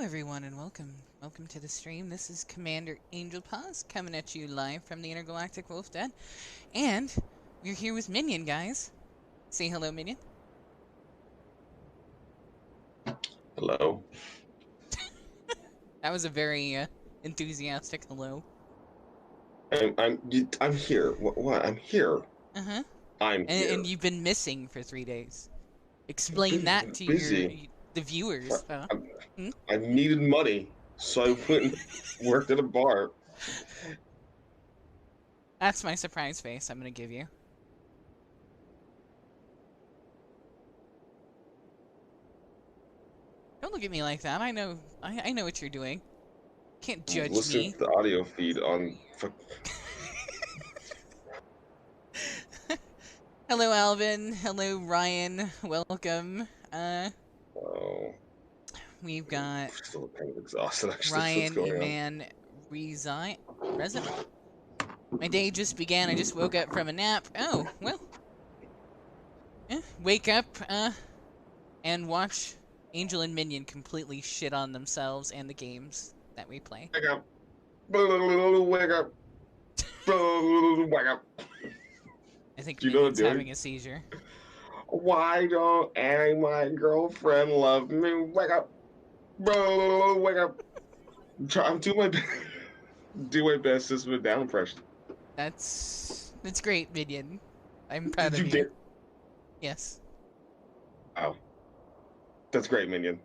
everyone, and welcome to the stream. This is Commander Angel Paws coming at you live from the intergalactic wolf den, and we're here with Minion, guys. Say hello, Minion. Hello. That was a very enthusiastic hello. I'm here. What? I'm here. I'm here. And you've been missing for 3 days. Explain that to the viewers. I needed money, so I went and worked at a bar. That's my surprise face I'm gonna give you. Don't look at me like that. I know what you're doing. Can't judge me. Listen to the audio feed on. Hello, Alvin. Hello, Ryan. Welcome. Oh. We've got Still kind of exhausted, actually. Ryan, E-Man, Resident. My day just began. I just woke up from a nap. Oh, well. Wake up, and watch Angel and Minion completely shit on themselves and the games that we play. Wake up. Wake up. Wake up. I think Minion's having a seizure. Why don't Annie, my girlfriend, love me? Wake up. Wake up. I'm doing my best. Do my best System of a Down impression. That's great, Minion. I'm proud of you. Did? Yes. Oh. That's great, Minion.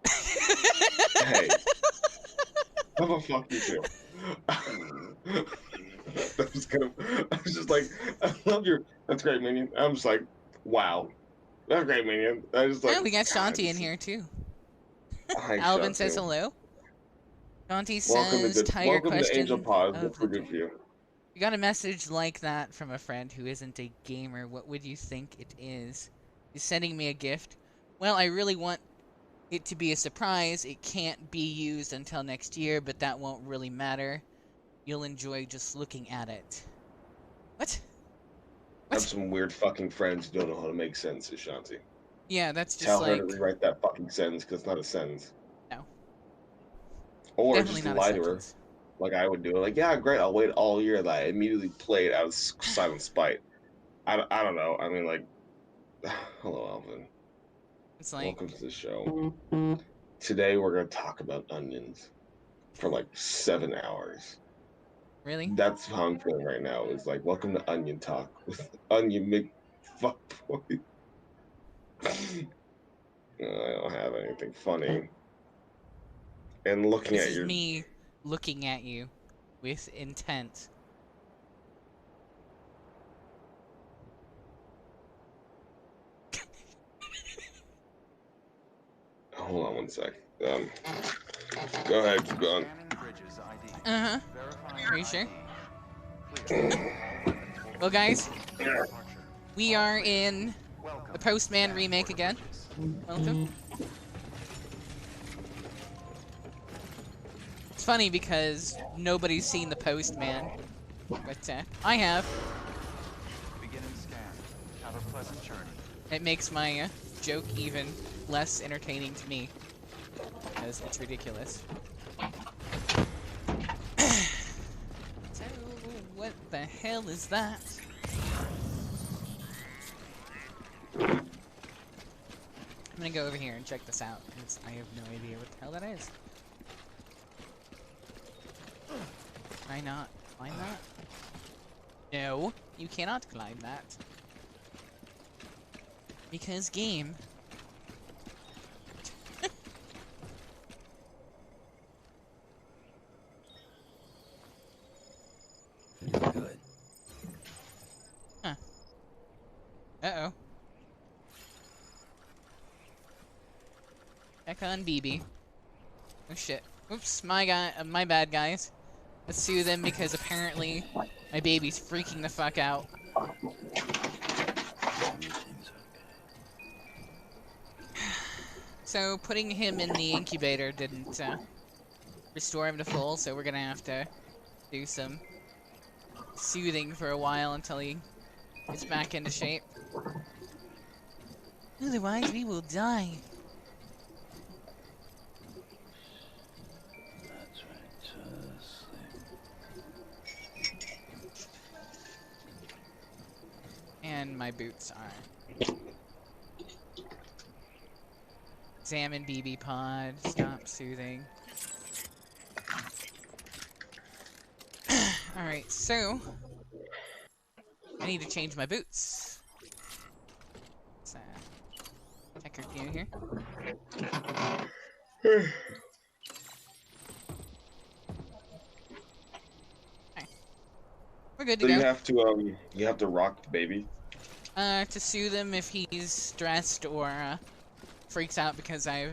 Hey. How about fuck you too? I was just like, I love your. That's great, Minion. I'm just like, wow. That's great, Minion. I just like. Oh, we got Shanti in here too. Hi, Alvin Shanti. says hello. Shanti Welcome says, welcome to Angel Paws. What's for good for you? You got a message like that from a friend who isn't a gamer. What would you think it is? He's sending me a gift. Well, I really want it to be a surprise. It can't be used until next year, but that won't really matter. You'll enjoy just looking at it. What? I have some weird fucking friends who don't know how to make sentences, Shanti. Yeah, that's just Tell like... her to rewrite that fucking sentence, because it's not a sentence. No. Or Definitely just not lie to her, like I would do. Like, yeah, great, I'll wait all year. That I immediately play it out of silent spite. I don't know. I mean, like, hello, Alvin. It's like... Welcome to the show. Today we're going to talk about onions for like 7 hours. Really? That's how I'm feeling right now. It's like, welcome to Onion Talk with Onion McFuckboy. I don't have anything funny. And looking This at is your... me looking at you with intent. Hold on one sec. Go ahead, keep going. Uh-huh. Are you sure? Well, guys, we are in the Postman remake again. Welcome. It's funny because nobody's seen the Postman, but I have. It makes my joke even less entertaining to me because it's ridiculous. So, what the hell is that? I'm gonna go over here and check this out because I have no idea what the hell that is. Why not? Why not? No, you cannot climb that. Because game. Good. Huh. Uh-oh. Back on BB. Oh shit. Oops, my bad, guys. Let's sue them because apparently my baby's freaking the fuck out. So putting him in the incubator didn't restore him to full, so we're gonna have to do some soothing for a while until he gets back into shape. Otherwise, we will die. certain my boots are. Examine BB pod. Stop soothing. Alright, so I need to change my boots. Let's check our gear here. Okay. We're good to So go. you have to rock the baby. To soothe him if he's stressed or freaks out because I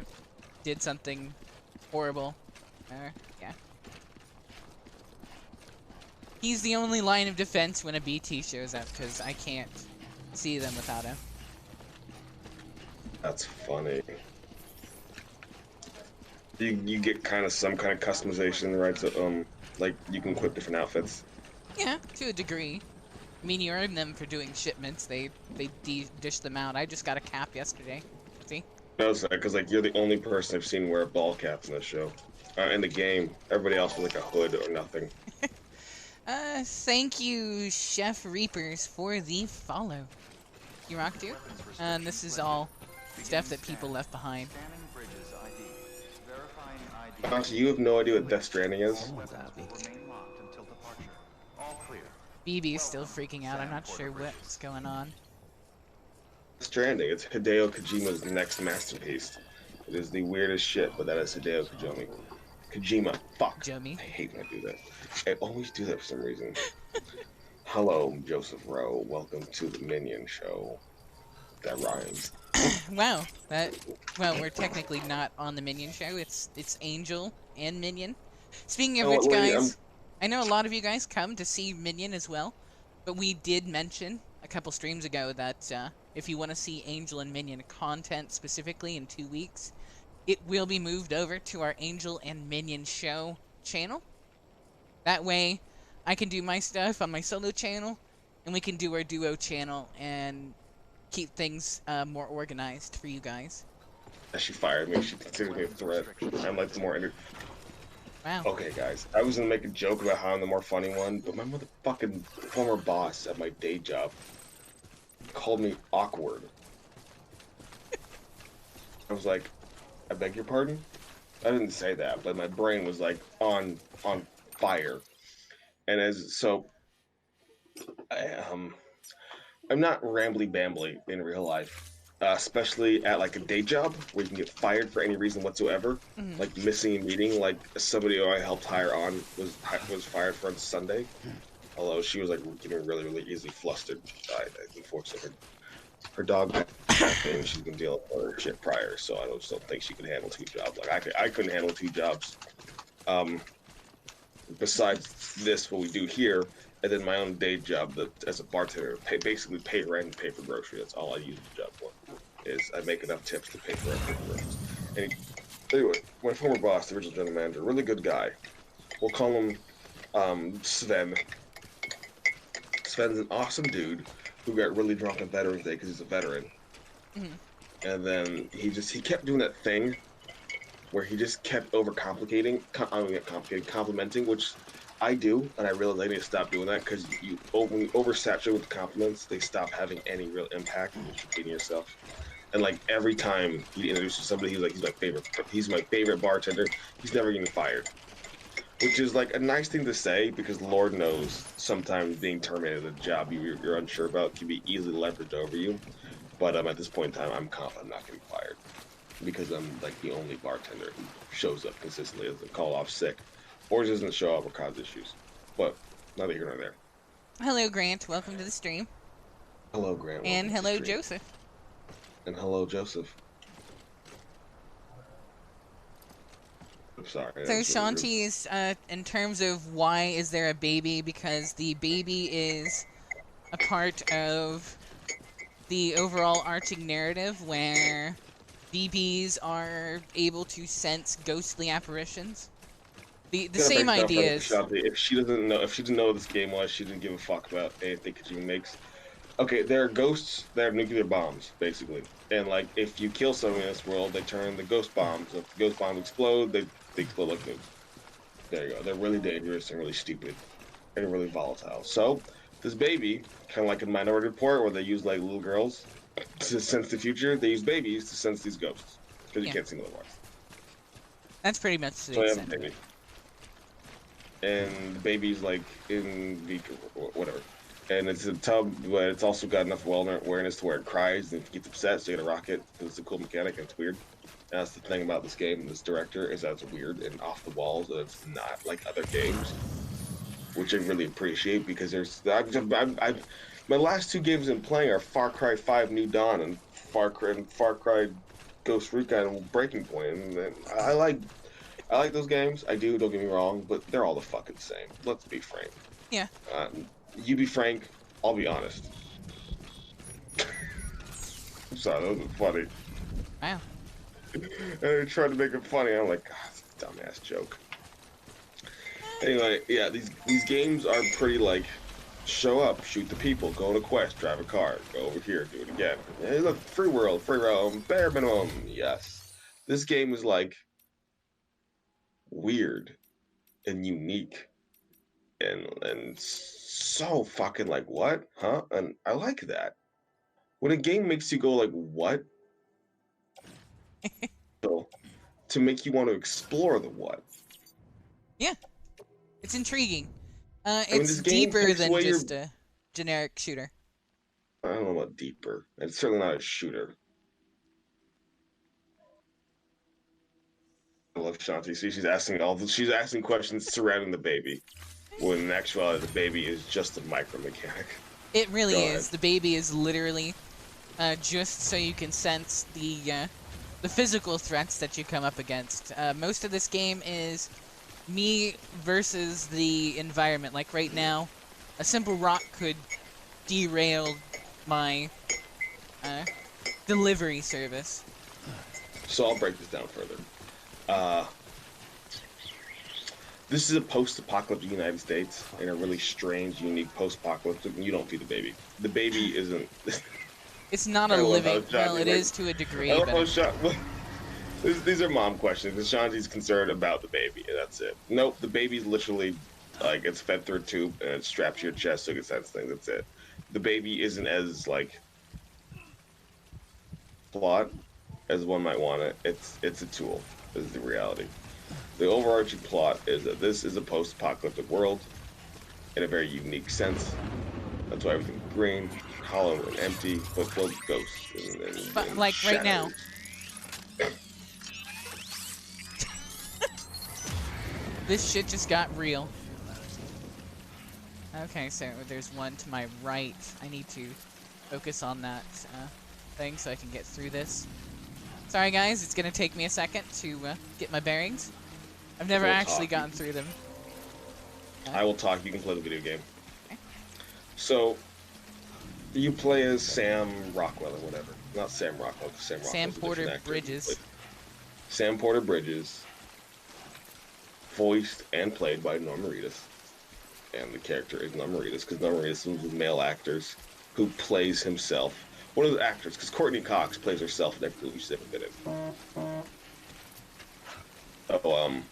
did something horrible. Yeah. He's the only line of defense when a BT shows up, because I can't see them without him. That's funny. You get kind of some kind of customization, right? So like you can equip different outfits. Yeah, to a degree. I mean, you earn them for doing shipments. They dish them out. I just got a cap yesterday. See? No, because like you're the only person I've seen wear a ball cap in the show. In the game, everybody else was like a hood or nothing. Thank you, Chef Reapers, for the follow. You rock too? And this is all stuff that people left behind. Honestly, you have no idea what Death Stranding is? BB is still freaking out. I'm not sure what's going on. Death Stranding, it's Hideo Kojima's next masterpiece. It is the weirdest shit, but that is Hideo Kojima. Fuck. Jummy. I hate when I do that. I always do that for some reason. Hello, Joseph Rowe. Welcome to the Minion Show. That rhymes. Wow. Well, we're technically not on the Minion Show. It's Angel and Minion. Speaking of which, guys, I know a lot of you guys come to see Minion as well, but we did mention a couple streams ago that if you want to see Angel and Minion content specifically in 2 weeks, it will be moved over to our Angel and Minion Show channel. That way, I can do my stuff on my solo channel, and we can do our duo channel and keep things more organized for you guys. She fired me. She considered me a threat. I'm like the more Wow. Okay, guys. I was gonna make a joke about how I'm the more funny one, but my motherfucking former boss at my day job called me awkward. I was like, I beg your pardon? I didn't say that, but my brain was like on fire. And I'm not rambly bambly in real life, especially at like a day job where you can get fired for any reason whatsoever, like missing a meeting. Like somebody who I helped hire on was fired for on Sunday, although she was like getting really easily flustered. Unfortunately, her dog and she's been dealing with her shit prior, so I just don't think she could handle 2 jobs. Like I couldn't handle 2 jobs. Besides this, what we do here, and then my own day job that as a bartender, basically pay rent and pay for groceries. That's all I use the job for. Is I make enough tips to pay for rent and groceries. And anyway, my former boss, the original general manager, really good guy. We'll call him Sven. Sven's an awesome dude who got really drunk on Veterans Day because he's a veteran. And then he kept doing that thing where he just kept complimenting, which I do, and I realized I need to stop doing that because when you oversaturate with compliments, they stop having any real impact when you're beating yourself. And like every time he introduces somebody, he's my favorite bartender. He's never getting fired, which is like a nice thing to say because Lord knows sometimes being terminated at a job you're unsure about can be easily leveraged over you. But at this point in time, I'm confident I'm not getting fired because I'm like the only bartender who shows up consistently, doesn't call off sick, or just doesn't show up or cause issues. But neither here nor there. Hello, Grant. Welcome to the stream. Hello, Grant. And hello, Joseph. And hello, Joseph. I'm sorry. So Shanti is, in terms of why is there a baby, because the baby is a part of the overall arching narrative where BBs are able to sense ghostly apparitions. The same idea is... If she didn't know what this game was, she didn't give a fuck about anything Kojima makes. Okay, there are ghosts that have nuclear bombs, basically. And, like, if you kill someone in this world, they turn into ghost bombs. If the ghost bombs explode, they explode like nukes. There you go. They're really dangerous and really stupid and really volatile. So, This baby, kind of like in Minority Report, where they use like little girls to sense the future, they use babies to sense these ghosts because you Yeah. can't see them otherwise. That's pretty much the So I have a extent of baby, it. and the baby's like in the whatever, and it's a tub, but it's also got enough awareness to where it cries, and if it gets upset, so you get a rocket because it's a cool mechanic and it's weird. And that's the thing about this game, this director, is that it's weird and off the walls, and it's not like other games, which I really appreciate because my last two games I'm playing are Far Cry 5 New Dawn and Far Cry Ghost Recon and Breaking Point, and I like those games. I do, don't get me wrong, but they're all the fucking same. Let's be frank. Yeah. You be frank, I'll be honest. I'm sorry, that was funny. Wow. I tried to make it funny. I'm like, God, it's a dumbass joke. Anyway, yeah, these games are pretty like, show up, shoot the people, go on a quest, drive a car, go over here, do it again. Hey, look, free world, free roam, bare minimum. Yes, this game is like weird and unique and so fucking like what, huh? And I like that when a game makes you go like what, so to make you want to explore the what. Yeah. It's intriguing. I mean, It's this game deeper takes than away your. just a generic shooter. I don't know about deeper. It's certainly not a shooter. I love Shanti. See, she's asking questions surrounding the baby, when in actuality the baby is just a micro mechanic. It really Go is. ahead. The baby is literally just so you can sense the physical threats that you come up against. Most of this game is me versus the environment. Like right now, a simple rock could derail my delivery service. So I'll break this down further. This is a post-apocalyptic United States in a really strange, unique post-apocalyptic. You don't feed the baby. The baby isn't. It's not a I love how living. Well, Shanti, it like, is to a degree, I love but how these are mom questions. Because Shanti's concerned about the baby, and that's it. Nope, the baby's literally like it's fed through a tube and it's strapped to your chest so it can sense things. That's it. The baby isn't as like plot as one might want it. It's a tool. This is the reality. The overarching plot is that this is a post-apocalyptic world in a very unique sense. That's why everything's green, hollow, and empty, but filled with ghosts but and like right now, shadows. this shit just got real. Okay, so there's one to my right. I need to focus on that thing so I can get through this. Sorry guys, it's gonna take me a second to get my bearings. I've never We'll actually talk. gotten through them. I will talk. You can play the video game. Okay. So, you play as Sam Rockwell or whatever. Not Sam Rockwell. Sam Rockwell's Sam a different Porter actor. Bridges. But Sam Porter Bridges, voiced and played by Norm Reedus. And the character is Norm Reedus, because Norm Reedus is one of the male actors who plays himself. One of the actors, because Courtney Cox plays herself in every movie she's ever been in. Oh,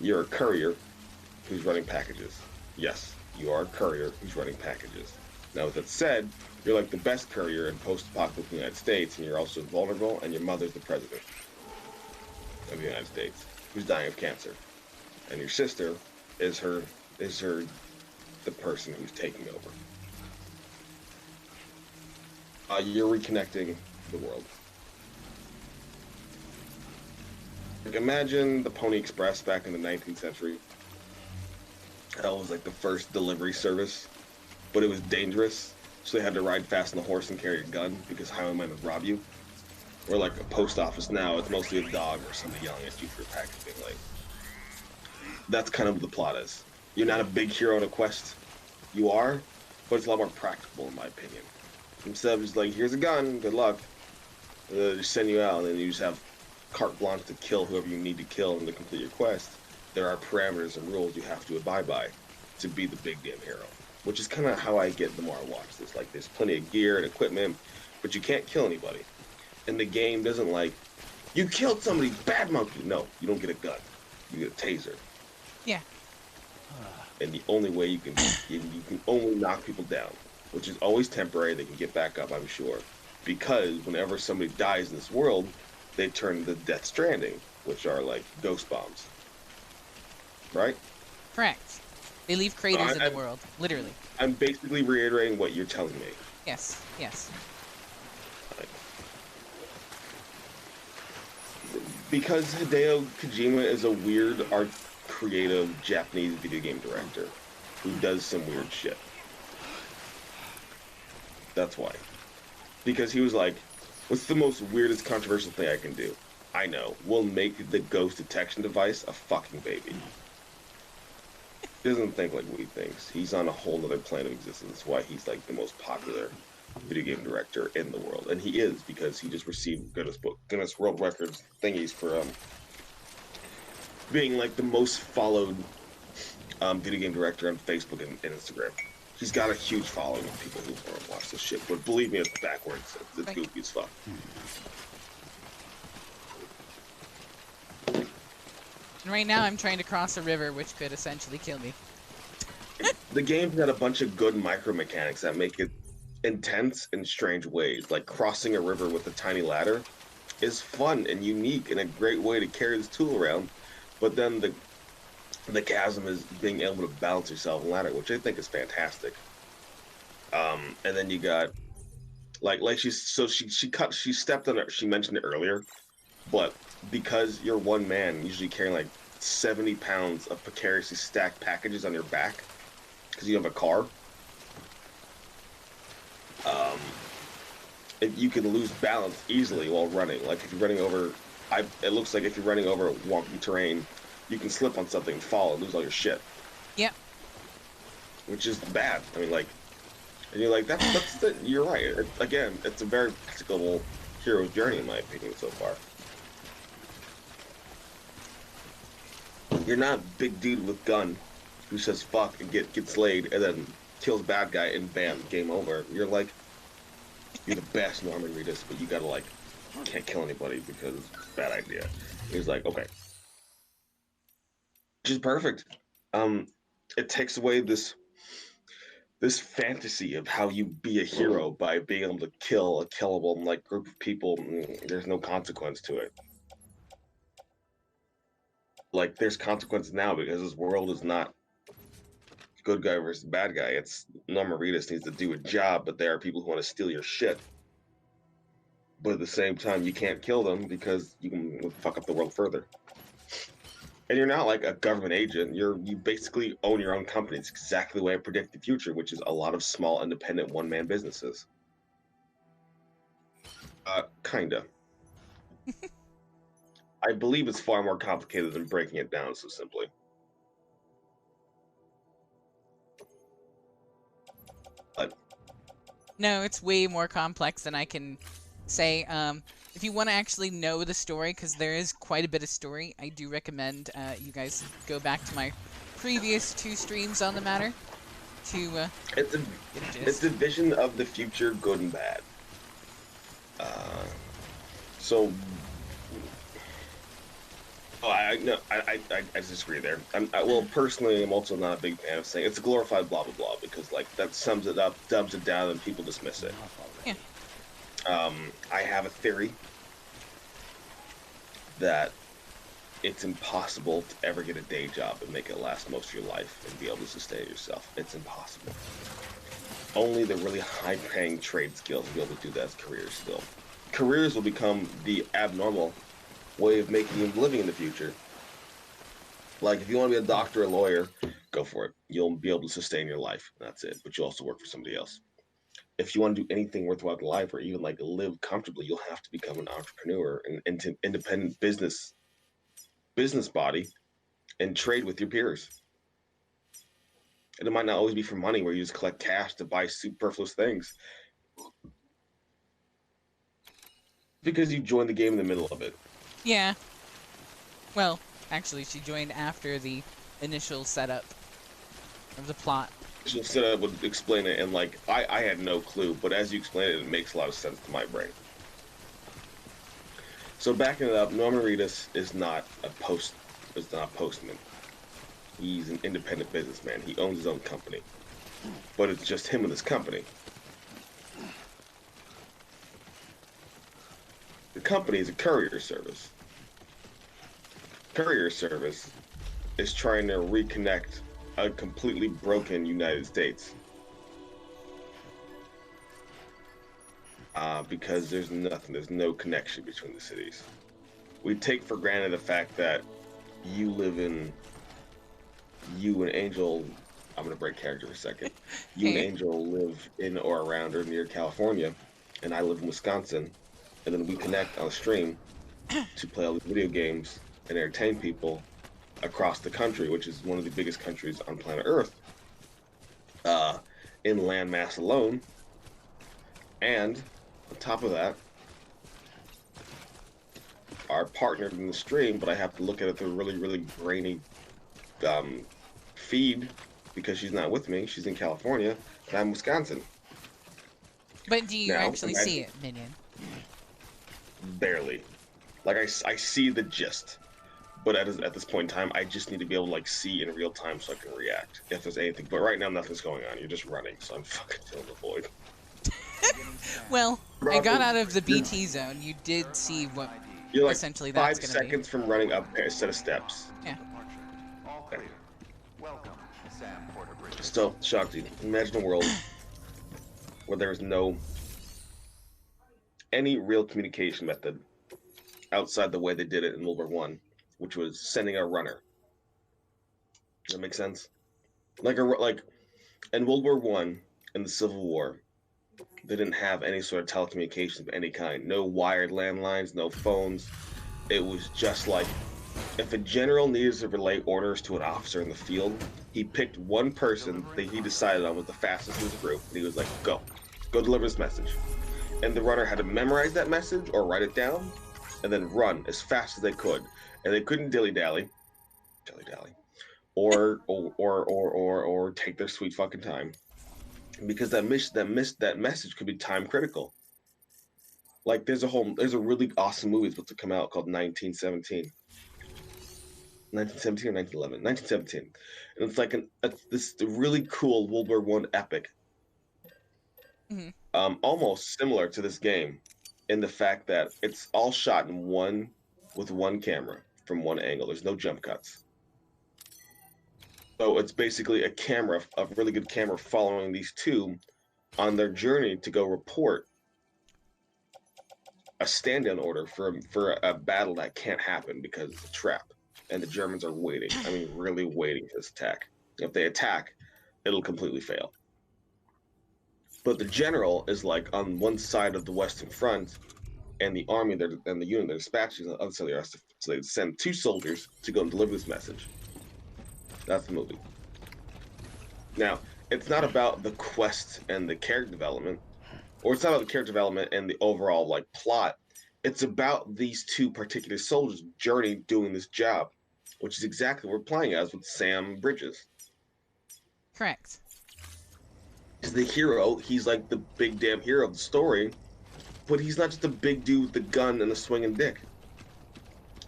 you're a courier who's running packages. Yes, you are a courier who's running packages. Now, with that said, you're like the best courier in post-apocalyptic United States, and you're also vulnerable, and your mother's the president of the United States, who's dying of cancer. And your sister is the person who's taking over. You're reconnecting the world. Like, imagine the Pony Express back in the 19th century. That was like the first delivery service, but it was dangerous, so they had to ride fast on the horse and carry a gun because highwaymen would rob you. Or like a post office now, it's mostly a dog or somebody yelling at you for your package being late. That's kind of what the plot is. You're not a big hero in a quest. You are, but it's a lot more practical in my opinion. Instead of just like, here's a gun, good luck, just send you out, and then you just have carte blanche to kill whoever you need to kill and to complete your quest. There are parameters and rules you have to abide by to be the big damn hero, which is kind of how I get the more I watch this. Like, there's plenty of gear and equipment, but you can't kill anybody. And the game doesn't like, you killed somebody, bad monkey. No, you don't get a gun. You get a taser. Yeah. And the only way you can only knock people down, which is always temporary. They can get back up, I'm sure, because whenever somebody dies in this world, they turn into Death Stranding, which are like ghost bombs, right? Correct. They leave craters in the world, literally. I'm basically reiterating what you're telling me. Yes, yes. Because Hideo Kojima is a weird art creative Japanese video game director who does some weird shit. That's why. Because he was like, what's the most weirdest controversial thing I can do? I know. We'll make the ghost detection device a fucking baby. He doesn't think like what he thinks. He's on a whole other plane of existence. That's why he's like the most popular video game director in the world. And he is, because he just received Guinness World Records thingies for being like the most followed video game director on Facebook and Instagram. He's got a huge following of people who want to watch this shit, but believe me, it's backwards. It's goofy as fuck. And right now I'm trying to cross a river, which could essentially kill me. The game's got a bunch of good micro mechanics that make it intense in strange ways. Like crossing a river with a tiny ladder is fun and unique and a great way to carry this tool around. But then the chasm is being able to balance yourself on the ladder, which I think is fantastic. And then you got she stepped on it. She mentioned it earlier, but because you're one man, usually carrying like 70 pounds of precariously stacked packages on your back because you have a car, you can lose balance easily while running. Like if you're running over, it looks like if you're running over wonky terrain, you can slip on something, fall, and lose all your shit. Yep. Which is bad. I mean, like, and you're like, you're right. Again, it's a very practical hero's journey, in my opinion, so far. You're not big dude with gun who says fuck and gets laid and then kills bad guy and bam, game over. You're like, you're the best, Norman Reedus, but you gotta like, can't kill anybody because bad idea. He's like, okay. Which is perfect. It takes away this fantasy of how you be a hero by being able to kill a killable like group of people. There's no consequence to it. Like there's consequence now because this world is not good guy versus bad guy. It's Norman Reedus needs to do a job, but there are people who want to steal your shit. But at the same time, you can't kill them because you can fuck up the world further. And you're not like a government agent. You basically own your own company. It's exactly the way I predict the future, which is a lot of small, independent, one-man businesses. Kinda. I believe it's far more complicated than breaking it down so simply. But No, it's way more complex than I can say. If you want to actually know the story, because there is quite a bit of story, I do recommend you guys go back to my previous 2 streams on the matter to it's a vision of the future, good and bad. I disagree there. Well, personally, I'm also not a big fan of saying it's a glorified blah blah blah because like that sums it up, dubs it down, and people dismiss it. Yeah. I have a theory that it's impossible to ever get a day job and make it last most of your life and be able to sustain yourself. It's impossible. Only the really high-paying trade skills will be able to do that as careers still. Careers will become the abnormal way of making a living in the future. Like, if you want to be a doctor or a lawyer, go for it. You'll be able to sustain your life. That's it. But you also work for somebody else. If you want to do anything worthwhile in life or even like live comfortably, you'll have to become an entrepreneur and independent business body and trade with your peers. And it might not always be for money where you just collect cash to buy superfluous things. Because you joined the game in the middle of it. Yeah. Well, actually, she joined after the initial setup of the plot. She'll sit up and explain it, and like I had no clue, but as you explain it, it makes a lot of sense to my brain. So backing it up, Norman Reedus is not a postman. He's an independent businessman. He owns his own company. But it's just him and his company. The company is a courier service. Courier service is trying to reconnect a completely broken United States. Because there's no connection between the cities. We take for granted the fact that you and Angel, I'm gonna break character for a second. You and Angel live in or around or near California, and I live in Wisconsin, and then we connect on a stream to play all these video games and entertain people across the country, which is one of the biggest countries on planet Earth, in landmass alone. And on top of that, are partnered in the stream, but I have to look at it through a really, really grainy feed because she's not with me. She's in California, and I'm in Wisconsin. But do you actually see it, Minion? Barely. Like, I see the gist. But at this point in time, I just need to be able to, like, see in real time so I can react if there's anything. But right now, nothing's going on. You're just running, so I'm fucking filling the void. Well, I got out of the BT zone. You did see what you're like essentially that's going to be. 5 seconds from running up a set of steps. Yeah. Okay. Still, Shakti, imagine a world where there's any real communication method outside the way they did it in World War I, which was sending a runner. Does that make sense? Like in World War I, in the Civil War, they didn't have any sort of telecommunications of any kind. No wired landlines, no phones. It was just like, if a general needed to relay orders to an officer in the field, he picked one person that he decided on was the fastest in his group, and he was like, go deliver this message. And the runner had to memorize that message or write it down, and then run as fast as they could. And they couldn't dilly-dally, or take their sweet fucking time, because that message could be time critical. Like, there's a really awesome movie that's about to come out called 1917 or 1911? 1917. And it's like this really cool World War I epic. Mm-hmm. Almost similar to this game in the fact that it's all shot with one camera from one angle. There's no jump cuts. So it's basically a really good camera following these two on their journey to go report a stand-down order for a battle that can't happen because it's a trap. And the Germans are waiting. I mean, really waiting for this attack. If they attack, it'll completely fail. But the general is like on one side of the Western Front, and the army and the unit they're dispatching on the other side of the rest. So they send 2 soldiers to go and deliver this message. That's the movie. Now, it's not about the quest and the character development, or it's not about the character development and the overall like plot. It's about these 2 particular soldiers' journey doing this job, which is exactly what we're playing as with Sam Bridges. Correct. He's the hero. He's like the big damn hero of the story, but he's not just a big dude with a gun and a swinging dick.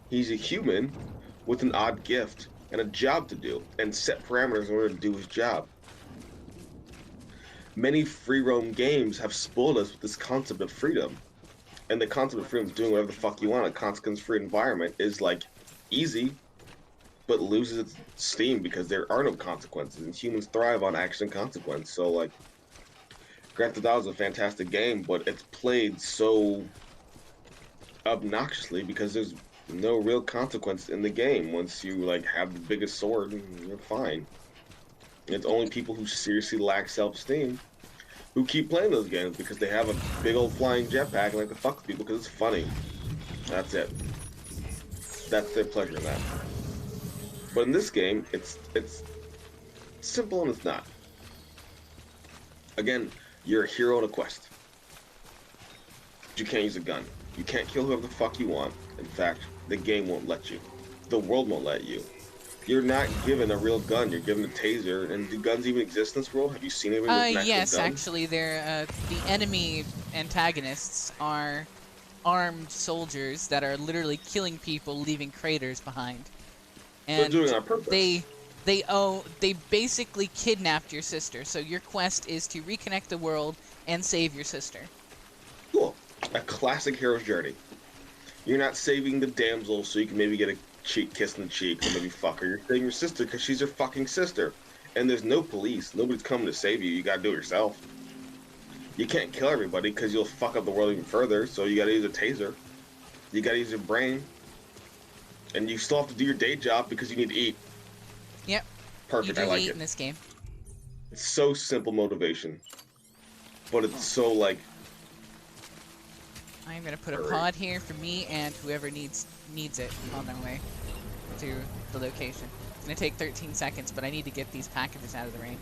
He's a human with an odd gift and a job to do, and set parameters in order to do his job. Many free roam games have spoiled us with this concept of freedom. And the concept of freedom is doing whatever the fuck you want. A consequence-free environment is like easy, but loses its steam because there are no consequences, and humans thrive on action and consequence. So, like, Grand Theft Auto is a fantastic game, but it's played so obnoxiously because there's no real consequence in the game. Once you like have the biggest sword, you're fine. It's only people who seriously lack self-esteem who keep playing those games because they have a big old flying jetpack and like to fuck with people because it's funny. That's it. That's their pleasure in that. But in this game, it's simple and it's not. Again, you're a hero on a quest. You can't use a gun. You can't kill whoever the fuck you want. In fact, the game won't let you. The world won't let you. You're not given a real gun. You're given a taser. And do guns even exist in this world? Have you seen anyone with an actual yes, gun? actually, they're the enemy antagonists are armed soldiers that are literally killing people, leaving craters behind. And they're doing it on purpose. They basically kidnapped your sister, so your quest is to reconnect the world and save your sister. Cool. A classic hero's journey. You're not saving the damsel so you can maybe get a cheek kiss in the cheek or maybe fuck her. You're saving your sister because she's your fucking sister. And there's no police. Nobody's coming to save you. You gotta do it yourself. You can't kill everybody because you'll fuck up the world even further, so you gotta use a taser. You gotta use your brain. And you still have to do your day job because you need to eat. Yep. Perfect, I like eat it. in this game. It's so simple motivation. But it's so, like... I'm gonna put a pod here for me and whoever needs it on their way to the location. It's gonna take 13 seconds, but I need to get these packages out of the rain.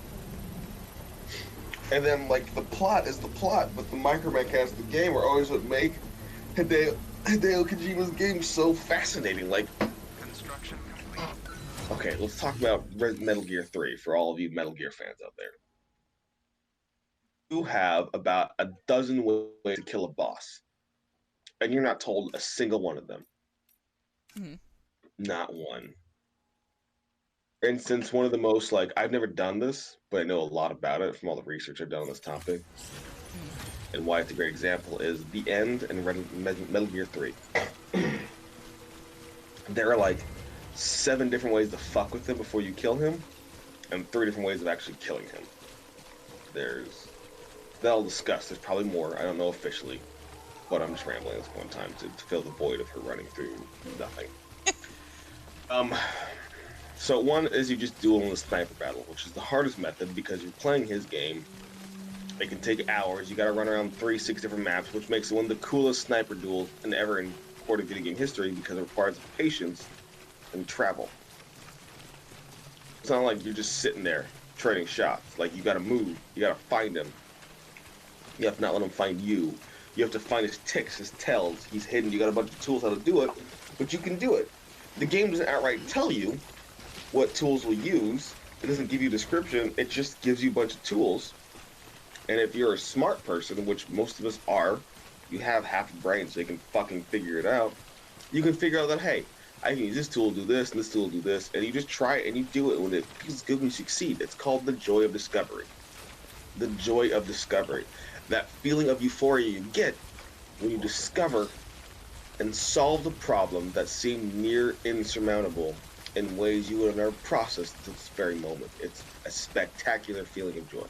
And then, like, the plot is the plot, but the micromechanics of the game are always what make Hideo Kojima's game so fascinating. Like, Construction complete. okay, let's talk about Metal Gear 3 for all of you Metal Gear fans out there. You have about a dozen ways to kill a boss, and you're not told a single one of them. Mm-hmm. Not one. For instance, one of the most, like, I've never done this, but I know a lot about it from all the research I've done on this topic. And why it's a great example is the end in Metal Gear 3. There are like 7 different ways to fuck with him before you kill him, and 3 different ways of actually killing him. They'll discuss, there's probably more, I don't know officially, but I'm just rambling this one time to fill the void of her running through nothing. So one is you just duel in the sniper battle, which is the hardest method because you're playing his game. It can take hours. You gotta run around 6 different maps, which makes it one of the coolest sniper duels ever in recorded video game history because it requires patience and travel. It's not like you're just sitting there trading shots. Like, you gotta move. You gotta find him. You have to not let him find you. You have to find his ticks, his tells. He's hidden. You got a bunch of tools how to do it, but you can do it. The game doesn't outright tell you what tools we'll use. It doesn't give you a description. It just gives you a bunch of tools. And if you're a smart person, which most of us are, you have half a brain so you can fucking figure it out. You can figure out that, hey, I can use this tool to do this, and this tool to do this, and you just try it and you do it. When it feels good when you succeed, it's called the joy of discovery. The joy of discovery. That feeling of euphoria you get when you discover and solve the problem that seemed near insurmountable in ways you would have never processed at this very moment. It's a spectacular feeling of joy.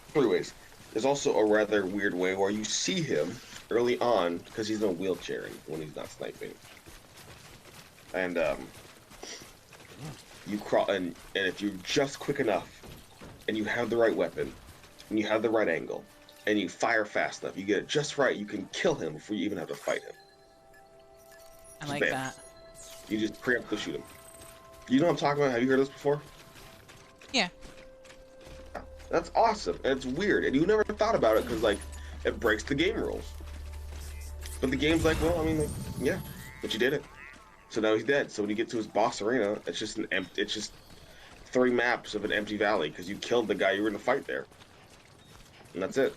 3 ways. There's also a rather weird way where you see him early on because he's in a wheelchair when he's not sniping. And you crawl, and if you're just quick enough and you have the right weapon and you have the right angle and you fire fast enough, you get it just right, you can kill him before you even have to fight him. I like Bam. that. You just preemptively shoot him. You know what I'm talking about? Have you heard of this before? Yeah. That's awesome, and it's weird, and you never thought about it because, like, it breaks the game rules. But the game's like, well, I mean, like, yeah, but you did it. So now he's dead. So when you get to his boss arena, it's just it's just 3 maps of an empty valley because you killed the guy you were in a fight there, and that's it.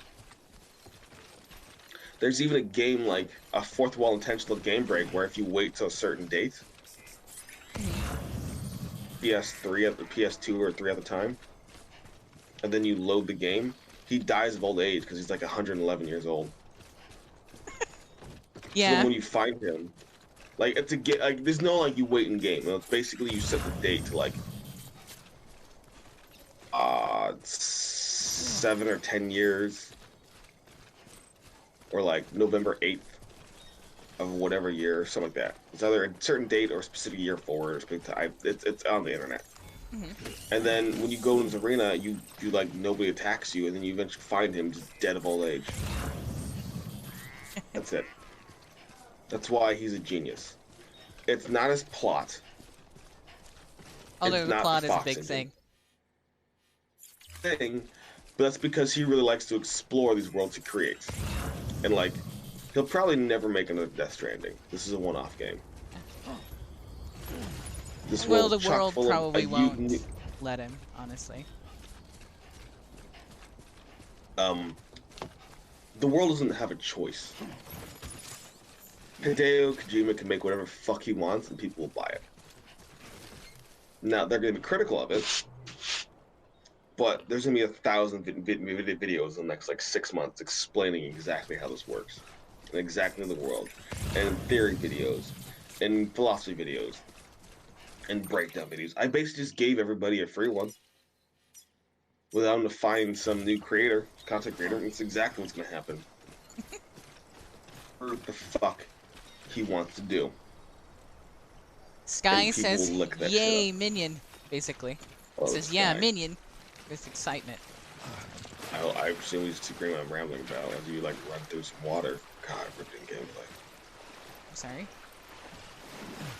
There's even a game like a fourth wall intentional game break where if you wait till a certain date, PS3 at the PS2 or 3 at the time, and then you load the game, he dies of old age because he's like 111 years old. Yeah. So then when you find him, like, it's a get, like, there's no like you wait in game. It's basically you set the date to like 7 or 10 years, or like November 8th of whatever year, or something like that. It's either a certain date or a specific year forward or specific time. It's on the internet. And then when you go into the arena, you like, nobody attacks you, and then you eventually find him just dead of old age. That's it. That's why he's a genius. It's not his plot. Although It's the not plot the is a Fox big engine. thing. But that's because he really likes to explore these worlds he creates. And, like, he'll probably never make another Death Stranding. This is a one-off game. This Well, the world's chock world full of probably a won't let him, honestly. The world doesn't have a choice. Hideo Kojima can make whatever fuck he wants and people will buy it. Now they're going to be critical of it, but there's going to be 1,000 videos in the next like 6 months explaining exactly how this works, and exactly the world, and theory videos, and philosophy videos, and breakdown videos. I basically just gave everybody a free one without them to find some new content creator, and it's exactly what's going to happen. What the fuck he wants to do. Sky And people says, will look that "Yay, shit up. minion!" Basically, Oh, says, Sky. "Yeah, minion," with excitement. I assume we just keep bringing on rambling about as you like run through some water. God, ripping gameplay. I'm sorry.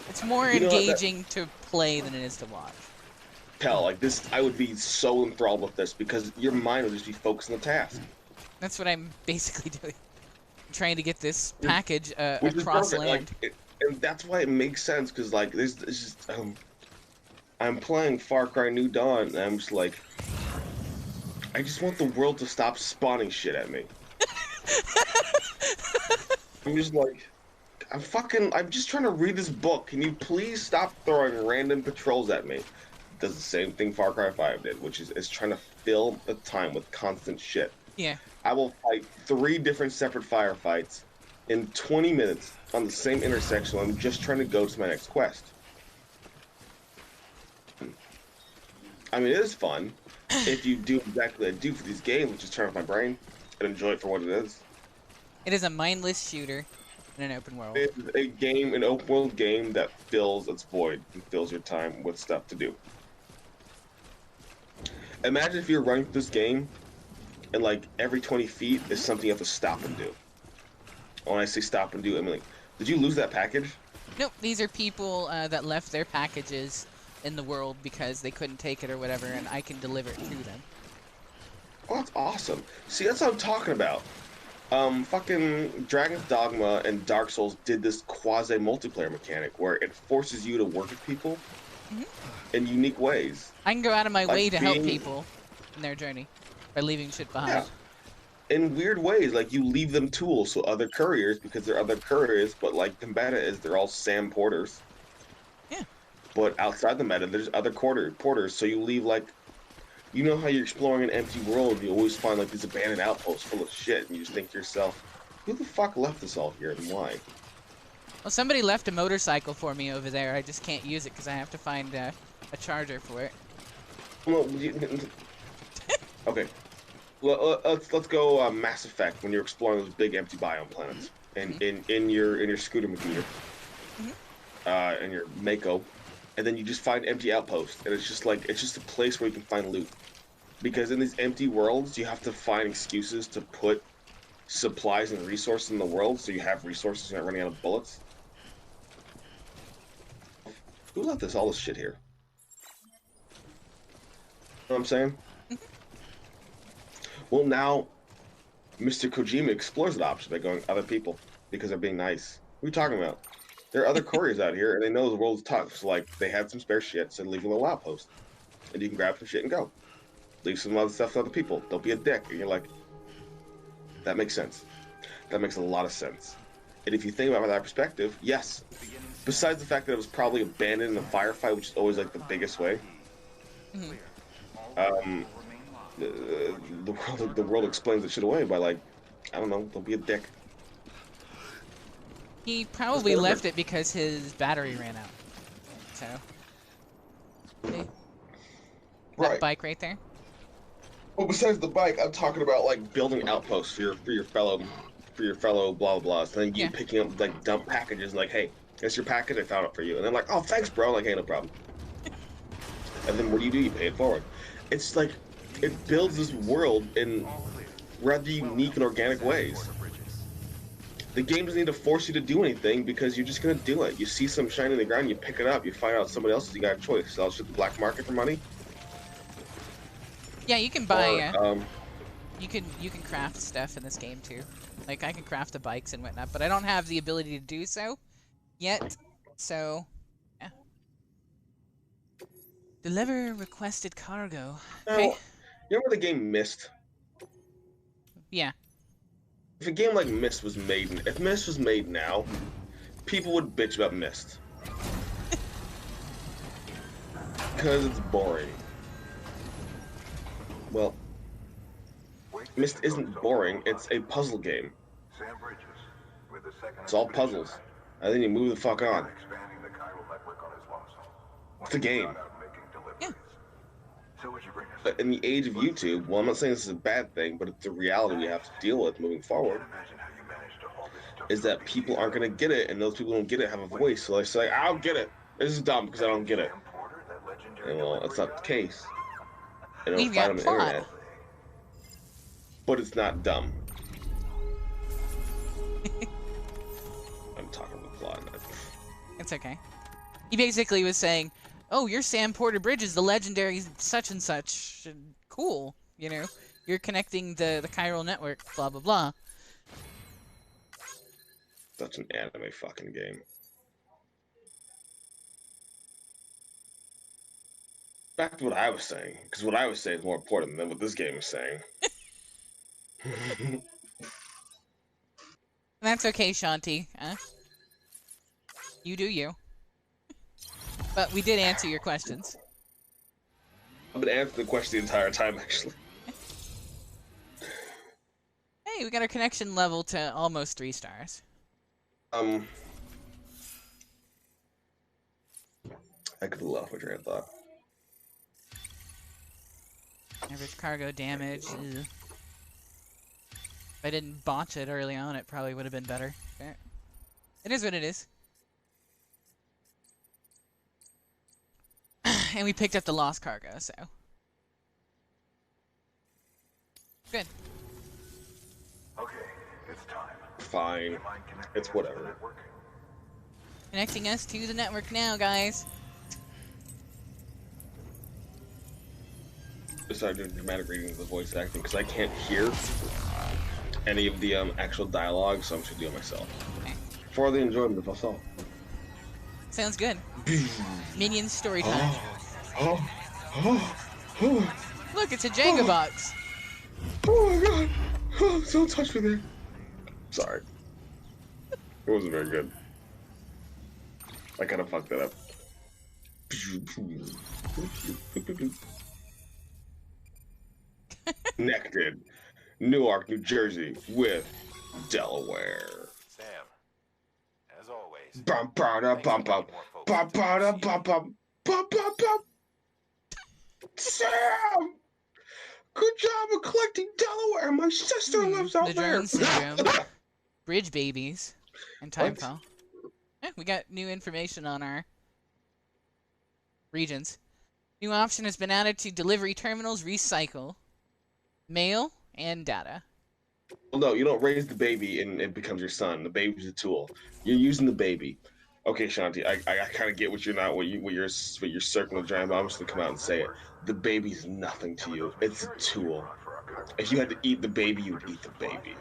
It's more You know what, engaging to play than it is to watch. Hell, like this, I would be so enthralled with this because your mind would just be focused on the task. That's what I'm basically doing. I'm trying to get this package Which is across perfect. land. Like, and that's why it makes sense because like there's just I'm playing Far Cry New Dawn and I'm just like I just want the world to stop spawning shit at me. I'm just like I'm just trying to read this book. Can you please stop throwing random patrols at me? It does the same thing Far Cry 5 did, which is trying to fill the time with constant shit. Yeah. I will fight 3 different separate firefights in 20 minutes on the same intersection. I'm just trying to go to my next quest. I mean, it is fun if you do exactly what I do for these games, which is turn off my brain and enjoy it for what it is. It is a mindless shooter in an open world. It is a game, an open world game that fills its void and fills your time with stuff to do. Imagine if you're running through this game and like every 20 feet is something you have to stop and do. When I say stop and do, I mean like, did you lose that package? Nope, these are people that left their packages in the world because they couldn't take it or whatever, and I can deliver it to them. Oh, that's awesome. See, that's what I'm talking about. Fucking Dragon's Dogma and Dark Souls did this quasi-multiplayer mechanic where it forces you to work with people in unique ways. I can go out of my Like way to help being- people in their journey by leaving shit behind. Yeah. In weird ways, like you leave them tools so other couriers, because they're other couriers, but like the meta is they're all Sam Porters. Yeah. But outside the meta, there's other porters, so you leave like, you know how you're exploring an empty world, you always find like these abandoned outposts full of shit, and you just think to yourself, who the fuck left this all here and why? Well, somebody left a motorcycle for me over there. I just can't use it because I have to find a charger for it. Well, okay. Well, let's go Mass Effect when you're exploring those big empty biome planets, and in your scooter meter, and your Mako, and then you just find empty outposts, and it's just a place where you can find loot, because in these empty worlds you have to find excuses to put supplies and resources in the world, so you have resources, you're not running out of bullets. Who left all this shit here? You know what I'm saying? Well, now, Mr. Kojima explores that option by going other people because they're being nice. What are you talking about? There are other couriers out here, and they know the world is tough. So, like, they had some spare shit, so leave a little outpost. And you can grab some shit and go. Leave some other stuff to other people. Don't be a dick. And you're like, that makes sense. That makes a lot of sense. And if you think about it from that perspective, yes. Besides the fact that it was probably abandoned in a firefight, which is always, like, the biggest way. The world explains the shit away by like, I don't know, don't be a dick. He probably left it because his battery ran out. So, okay. That bike right there. Well, besides the bike, I'm talking about like building outposts for your fellow blah blah blahs, and then you picking up like dump packages and like, hey, here's your package, I found it for you, and then like, oh thanks bro, like hey no problem. And then what do? You pay it forward. It's like it builds this world in rather unique and organic ways. The game doesn't need to force you to do anything because you're just gonna do it. You see some shine in the ground, you pick it up, you find out somebody else's, you got a choice. Sell shit to the black market for money. Yeah, you can buy. Or, you can craft stuff in this game too. Like I can craft the bikes and whatnot, but I don't have the ability to do so yet. So, yeah. Deliver requested cargo. Okay. you remember the game Myst? Yeah. If a game like Myst was made, if Myst was made now, people would bitch about Myst. Because it's boring. Well, Myst isn't boring, it's a puzzle game. It's all puzzles. And then you move the fuck on. It's a game. Yeah. But in the age of YouTube, well, I'm not saying this is a bad thing, but it's a reality we have to deal with moving forward, is that people aren't going to get it, and those people who don't get it have a voice. So they say, I don't get it. This is dumb because I don't get it. And well, that's not the case. And it'll We've find got on the plot. internet. But it's not dumb. I'm talking about plot. It's okay. He basically was saying, oh, you're Sam Porter Bridges, the legendary such and such. Cool. You know, you're connecting the chiral network, blah, blah, blah. Such an anime fucking game. Back to what I was saying, because what I was saying is more important than what this game is saying. That's okay, Shanti. You do you. But we did answer your questions. I've been answering the question the entire time, actually. Hey, we got our connection level to almost 3 stars. I could have lost my train of thought. Average cargo damage. Ugh. If I didn't botch it early on, it probably would have been better. But it is what it is. And we picked up the lost cargo, so. Good. Okay, it's time. Fine. It's whatever. Connecting us to the network now, guys. Besides doing dramatic reading of the voice acting, because I can't hear any of the actual dialogue, so I'm just doing it myself. Okay. For the enjoyment of us all. Sounds good. Minions story time. Look, it's a Jenga box. Oh my god! Oh, don't touch me there. Sorry. It wasn't very good. I kind of fucked that up. Connected. Newark, New Jersey with Delaware. Sam, as always. Bum bum bum bum bum bum bum bum bum bum. Sam! Good job of collecting Delaware. My sister lives out The there. drone syndrome. Bridge babies. And timefall. Yeah, we got new information on our regions. New option has been added to delivery terminals, recycle, mail, and data. Well, no, you don't raise the baby and it becomes your son. The baby's a tool. You're using the baby. Okay, Shanti, I kind of get what you're not, what you're circling the giant, but I'm just gonna come out and say it. The baby's nothing to you. It's a tool. If you had to eat the baby, you would eat the baby.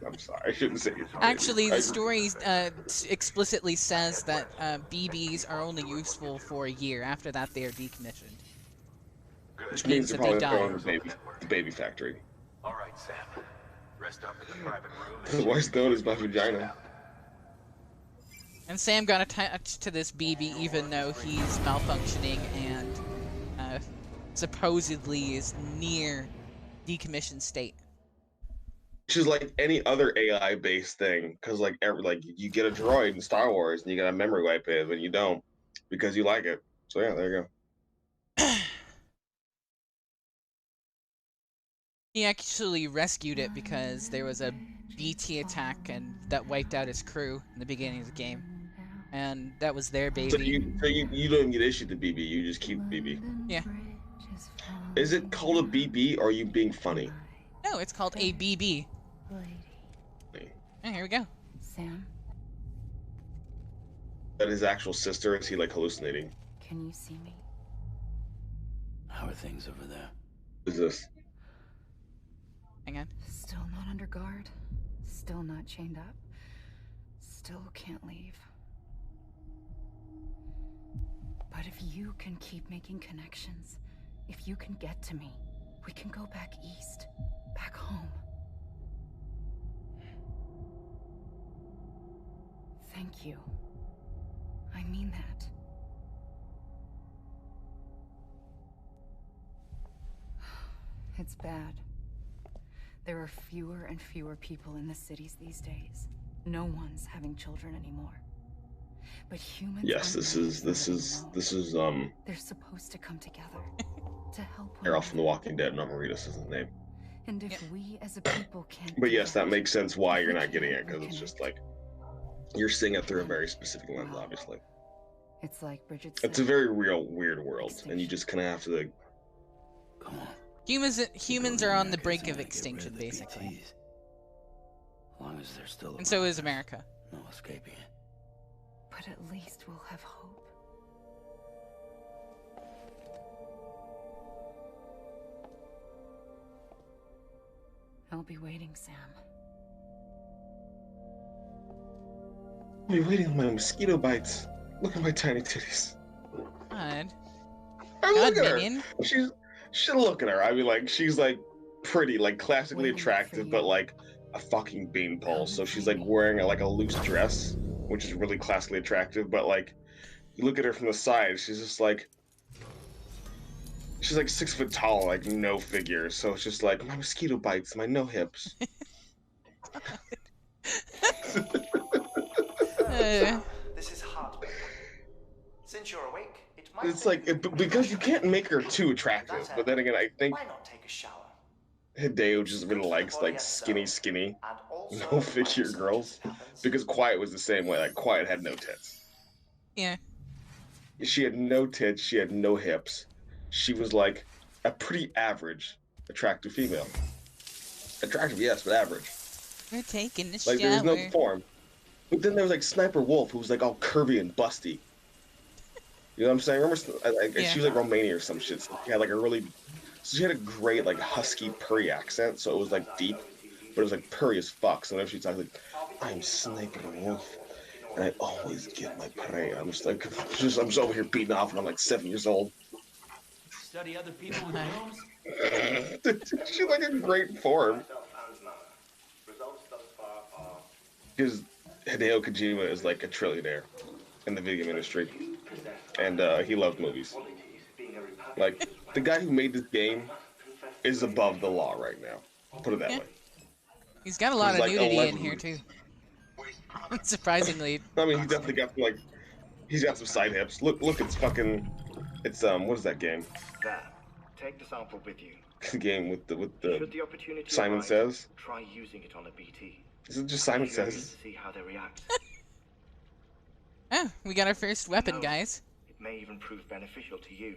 I'm sorry, I shouldn't say it. Actually, the story explicitly says that BBs are only useful for a year. After that, they are decommissioned. Which means they're probably that throwing the baby factory. All right, Sam. Rest up in the private room. Otherwise known as my vagina. And Sam got attached to this BB even though he's malfunctioning and supposedly is near decommissioned state. Which is like any other AI-based thing, because like you get a droid in Star Wars and you got a memory wipe it, but you don't because you like it. So yeah, there you go. He actually rescued it because there was a BT attack and that wiped out his crew in the beginning of the game, and that was their baby. So you don't even get issued the BB, you just keep BB. Yeah. Is it called a BB or are you being funny? No, it's called a BB. Oh, here we go. Sam, That his actual sister, is he like hallucinating? can you see me? How are things over there? Is this? Hang on. Still not under guard. Still not chained up. Still can't leave. But if you can keep making connections, if you can get to me, we can go back east, back home. Thank you. I mean that. It's bad. There are fewer and fewer people in the cities these days. No one's having children anymore. But humans Yes, aren't this made is for living alone. They're supposed to come together to help one Carol from The another. Walking Dead. Margaritas is his name. And if we as a people can't But do yes, that makes sense why if you're we not getting it, can't because it's just reconnect, like you're seeing it through a very specific lens, well, obviously. it's like Bridget It's said, a very real, weird world, and you extinction. just kind of have to like, Come on. Humans Go to are on the America brink isn't of gonna get rid extinction, the basically. PTs. As long as they're still And so around, is there's America. no escaping it. but at least we'll have hope. I'll be waiting, Sam. I'll be waiting on my mosquito bites. Look at my tiny titties. God. I God, look at her. minion. She's look at her. I mean, like she's like pretty, like classically Waiting for attractive, but you. like a fucking beanpole. Come So see she's like me. wearing like a loose dress, which is really classically attractive. But like, you look at her from the side, she's just like. She's like 6 foot tall, like no figure. So it's just like my mosquito bites, my no hips. This is heartbreaking. Since you're awake, it might It's like because you can't make her too attractive. But then again, I think why not take a shower? Hideo just really likes like skinny, And also, no figure when girls. something happens, Because Quiet was the same way. Like Quiet had no tits. Yeah. She had no tits. She had no hips. She was like a pretty average, attractive female. Attractive, yes, but average. We're taking a Like shower. there was no form. But then there was like Sniper Wolf, who was like all curvy and busty. You know what I'm saying? Remember, Yeah. she was like Romania or some shit. So she had like a really, so she had a great like husky purry accent. So it was like deep, but it was like purry as fuck. So whenever she talked like, "I'm Sniper Wolf, and I always get my prey," I'm just like, I'm just over here beating off, and I'm like 7 years old. Study other people with rooms? She's like in great form. Because Hideo Kojima is like a trillionaire in the video game industry, and he loves movies. Like the guy who made this game is above the law right now. Put it that Yeah. way. He's got a lot He's of like nudity in 11. here too. Surprisingly. I mean, he's definitely got some, like, he's got some side hips. Look, it's fucking, it's what is that game? There. Take the sample with you. The game with the Should the opportunity Simon arise, Says. try using it on a BT. Is it just Simon Curious Says? to see how they react. Oh, we got our first weapon, No. guys. It may even prove beneficial to you.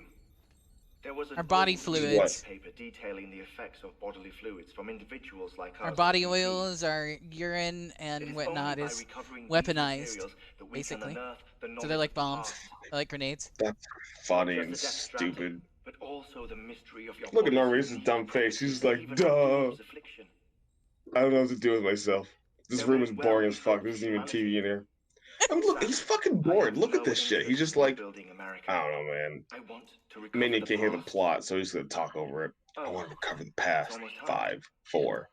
There was Our body global fluids. research paper detailing the effects of bodily fluids from individuals like us Our on body BT. oils, our urine, It and is whatnot only by is recovering these weaponized, materials that we can basically. unearth the So they're like knowledge of bombs. the past. They're like grenades. That's funny Not and just the Death Stranding, stupid. but also the mystery of your Look at body's Norman's unique dumb face. He's just like, even duh. Abdul's affliction. I don't know what to do with myself. This There room may is well boring be as fuck. hope There's for even TV humanity. in here. I mean, look, he's fucking bored. Look at this shit. He's just like, Building America. I don't know, man. I want to recover Minion the can't hear the past. plot, so he's gonna talk over it. I Oh, want to recover the past. almost time. 5, 4.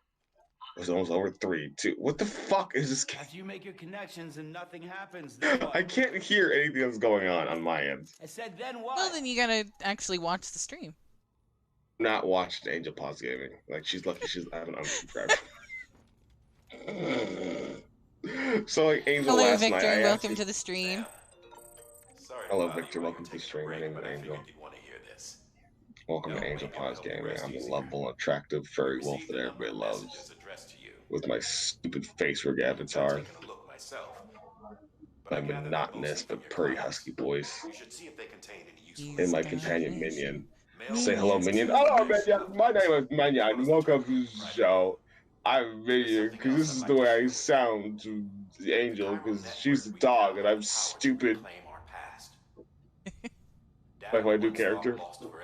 It was almost over 3, 2. What the fuck is this game? After you make your connections and nothing happens, then what? I can't hear anything that's going on my end. I said, then what? Well, then you gotta actually watch the stream. Not watched Angel Paws Gaming. Like, she's lucky I haven't unsubscribed. So, like, Angel Hello, last Victor. night, I Welcome asked- to the stream. Sorry Hello, about Victor. bothering you Welcome to the taking a stream. My break, name is but I Angel. figured you'd want to hear this. Welcome to No, Angel maybe Paws I'll help you Gaming. rest I'm the easier. lovable, attractive furry wolf Received that a number everybody of loves. messages addressed to you. With my stupid face rig I've avatar. taken a look myself. But My I gather that monotonous mostly from but your purry comments. husky voice. You should see if they contain any useful And my He's companion got Minion. Mail Say hello, Minion. Hello, Minion. My name is Minion. Welcome to the show. I'm Minion because this is the way I sound to the Angel because she's the dog and I'm stupid. Like when I do character.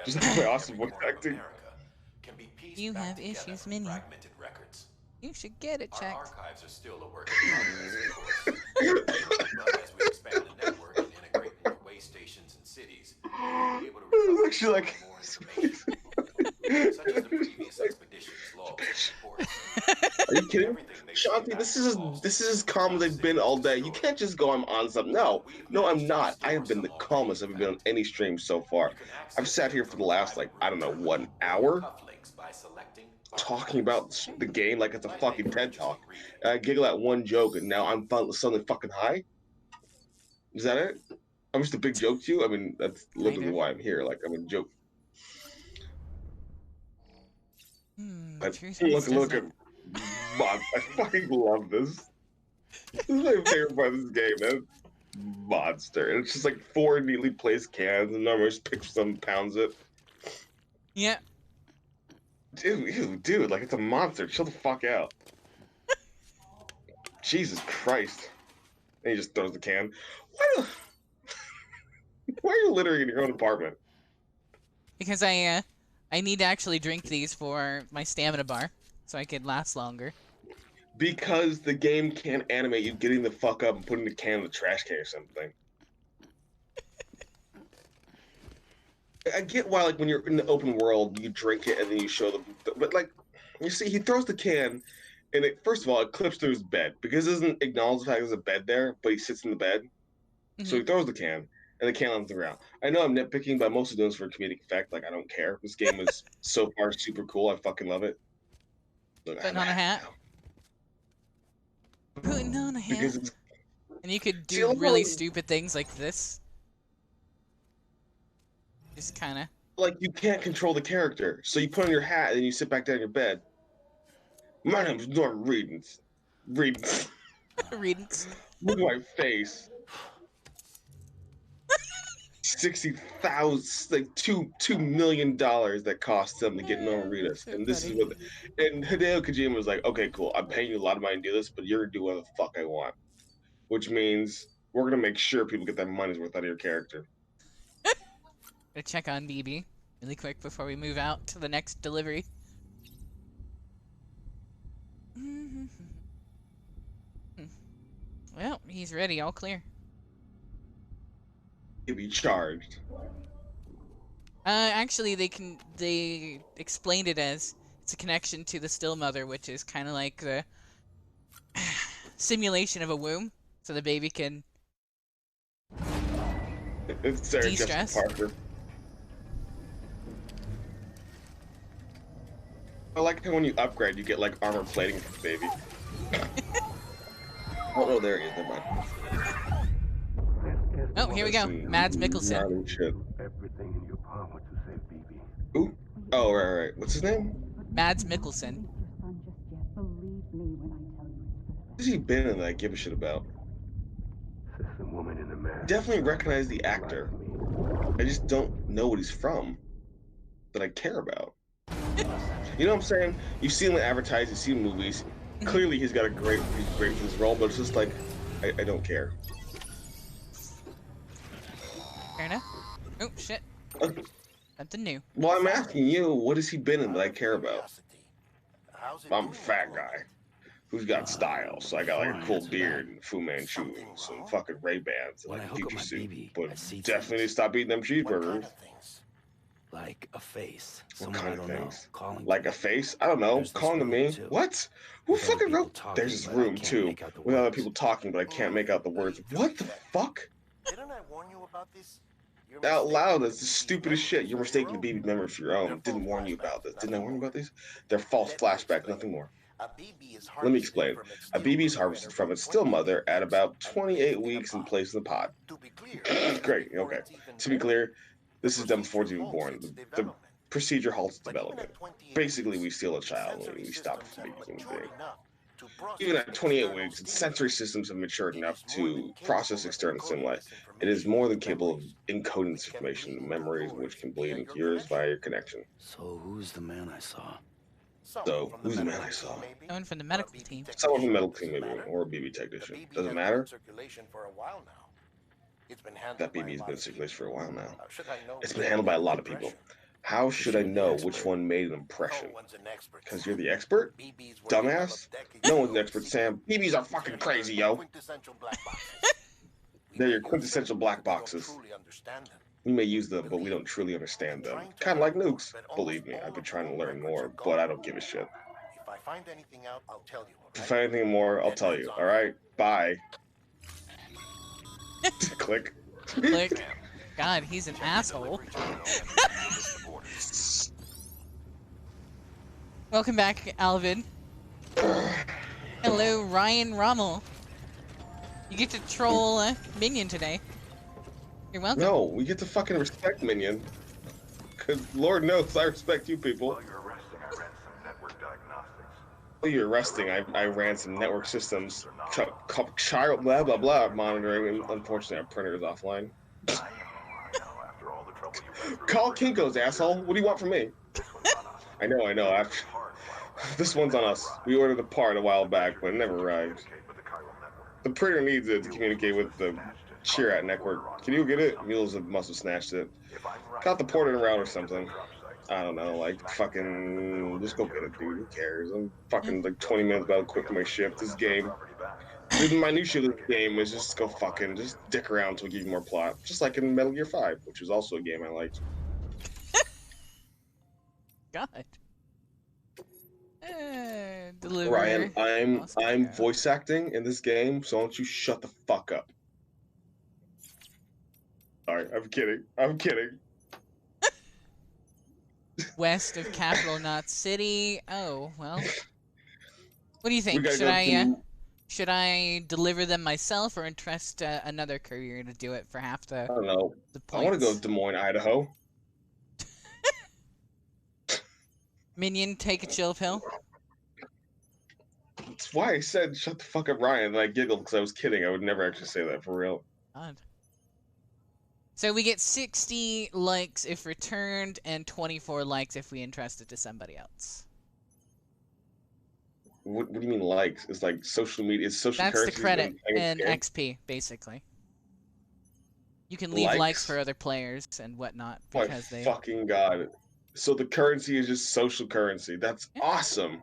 Just like my awesome voice acting. You have issues, Minion. You should get it Our checked. archives are still a work in progress, of course. But as we expand the network and integrate more way stations and cities, we'll be able to recover Actually, like, more information, such as the previous expedition's logs and reports. Are you kidding? Everything they Shanti, this is as calm as I've been all day. You can't just go, I'm on something. No, I'm not. I have been the calmest I've been on any stream so far. I've sat here for the last, like, I don't know, 1 hour talking about the game like it's a fucking TED Talk. I giggle at one joke, and now I'm suddenly fucking high? Is that it? I'm just a big joke to you? I mean, that's literally why I'm here. Like, I'm a joke. But look at Monster. I fucking love this. This is my favorite part of this game, man. Monster. And it's just like 4 neatly placed cans, and Norma just picks them, pounds it. Yeah. Dude, like, it's a monster. Chill the fuck out. Jesus Christ. And he just throws the can. Why are you littering in your own apartment? Because I need to actually drink these for my stamina bar, so I could last longer. Because the game can't animate you getting the fuck up and putting the can in the trash can or something. I get why, like, when you're in the open world, you drink it and then you show them. But, like, you see, he throws the can, and first of all, it clips through his bed. Because it doesn't acknowledge the fact there's a bed there, but he sits in the bed. Mm-hmm. So he throws the can, and the can lands on the ground. I know I'm nitpicking, but I'm mostly doing this for comedic effect. Like, I don't care. This game is so far super cool. I fucking love it. Look, putting on a hat. Putting on a hat. And you could do really stupid things like this. Just kind of. Like, you can't control the character. So you put on your hat, and then you sit back down in your bed. My name's Norm Reedens. Reedens. Reedens. Look at my face. 60,000, like $2 million that cost them to get Norman Reedus, and this is what. And Hideo Kojima was like, "Okay, cool. I'm paying you a lot of money to do this, but you're gonna do whatever the fuck I want," which means we're gonna make sure people get their money's worth out of your character. Gonna check on BB really quick before we move out to the next delivery. Well, he's ready. All clear. Be charged. Actually, they explained it as it's a connection to the still mother, which is kind of like the simulation of a womb, so the baby can de-stress. Parker. I like how when you upgrade, you get like armor plating for the baby. Oh no, there he is. Never mind. Oh, here we go. Mads Mikkelsen. Everything in your power to save BB. Ooh. Oh, right. What's his name? Mads Mikkelsen. What has he been in that I give a shit about? Woman in the mask. Definitely recognize the actor. I just don't know what he's from. That I care about. You know what I'm saying? You've seen him advertised, you've seen movies. Clearly he's got he's great for this role, but it's just like, I don't care. Fair enough. Oh, shit. Something new. Well, I'm asking you, what has he been in that I care about? I'm a fat guy who's got style, so I got like a cool beard and Fu Manchu and some fucking Ray-Bans and like a future suit. But definitely stop eating them cheeseburgers. Like a face. What kind of things? Like a face? I don't know. Calling to me? What? Who fucking wrote? There's this room too, with other people talking, but I can't make out the words. What the fuck? Didn't I warn you about this? Out loud, that's the stupidest shit. You're mistaking the baby memory for your own. Didn't warn you about this. Didn't I warn you about these? They're false flashbacks, nothing more. Let me explain. A BB is harvested from its still mother at about 28 weeks and placed in the pod. Great, okay. To be clear, this is done before it's even born. The procedure halts development. Basically, we steal a child and we stop it from being a human being. Even at 28 weeks, its sensory systems have matured enough to process external stimuli. It is more than capable of encoding this information into memories, which can bleed into yours via your connection. So who's the man I saw? Someone from the medical team. Someone from the medical team, maybe, or a BB technician. Doesn't matter. That BB has been in circulation for a while now. It's been handled by a lot of people. How should I know which one made an impression? Because you're the expert? Dumbass? No one's an expert, Sam. BBs are fucking crazy, yo. They're your quintessential black boxes. We may use them, but we don't truly understand them. Kind of like nukes. Believe me, I've been trying to learn more, but I don't give a shit. find anything out, I'll tell you. If I Okay? find anything more, I'll tell you. All right, bye. Click. Click. God, he's an asshole. Welcome back, Alvin. Hello, Ryan Rommel. You get to troll Minion today. You're welcome. No, we get to fucking respect Minion. Cause Lord knows I respect you people. While you're arresting, I ran some network systems. Child blah blah blah monitoring, and unfortunately our printer is offline. Call Kinko's, asshole. What do you want from me? I know. This one's on us. We ordered the part a while back, but it never arrived. The printer needs it to communicate with the Chirat network. Can you get it? Mules must have snatched it. Got the port in around or something. I don't know, like, fucking, just go get it, dude. Who cares? I'm fucking, like, 20 minutes about to quit my shift. This game, my new shit of this game is just go fucking, just dick around until we give you more plot. Just like in Metal Gear 5, which was also a game I liked. God. Deliver. Ryan, I'm voice acting in this game, so why don't you shut the fuck up? Sorry, I'm kidding. West of Capital Knot City. Oh, well. What do you think? Should I deliver them myself or entrust another courier to do it for half the I don't know. the points? I want to go to Des Moines, Idaho. Minion, take a chill pill. That's why I said shut the fuck up, Ryan, and I giggled because I was kidding. I would never actually say that for real. God. So we get 60 likes if returned and 24 likes if we entrust it to somebody else. What do you mean likes? It's like social media. It's social currency. That's the credit and XP, basically. You can leave likes for other players and whatnot because My fucking god. So the currency is just social currency. That's awesome.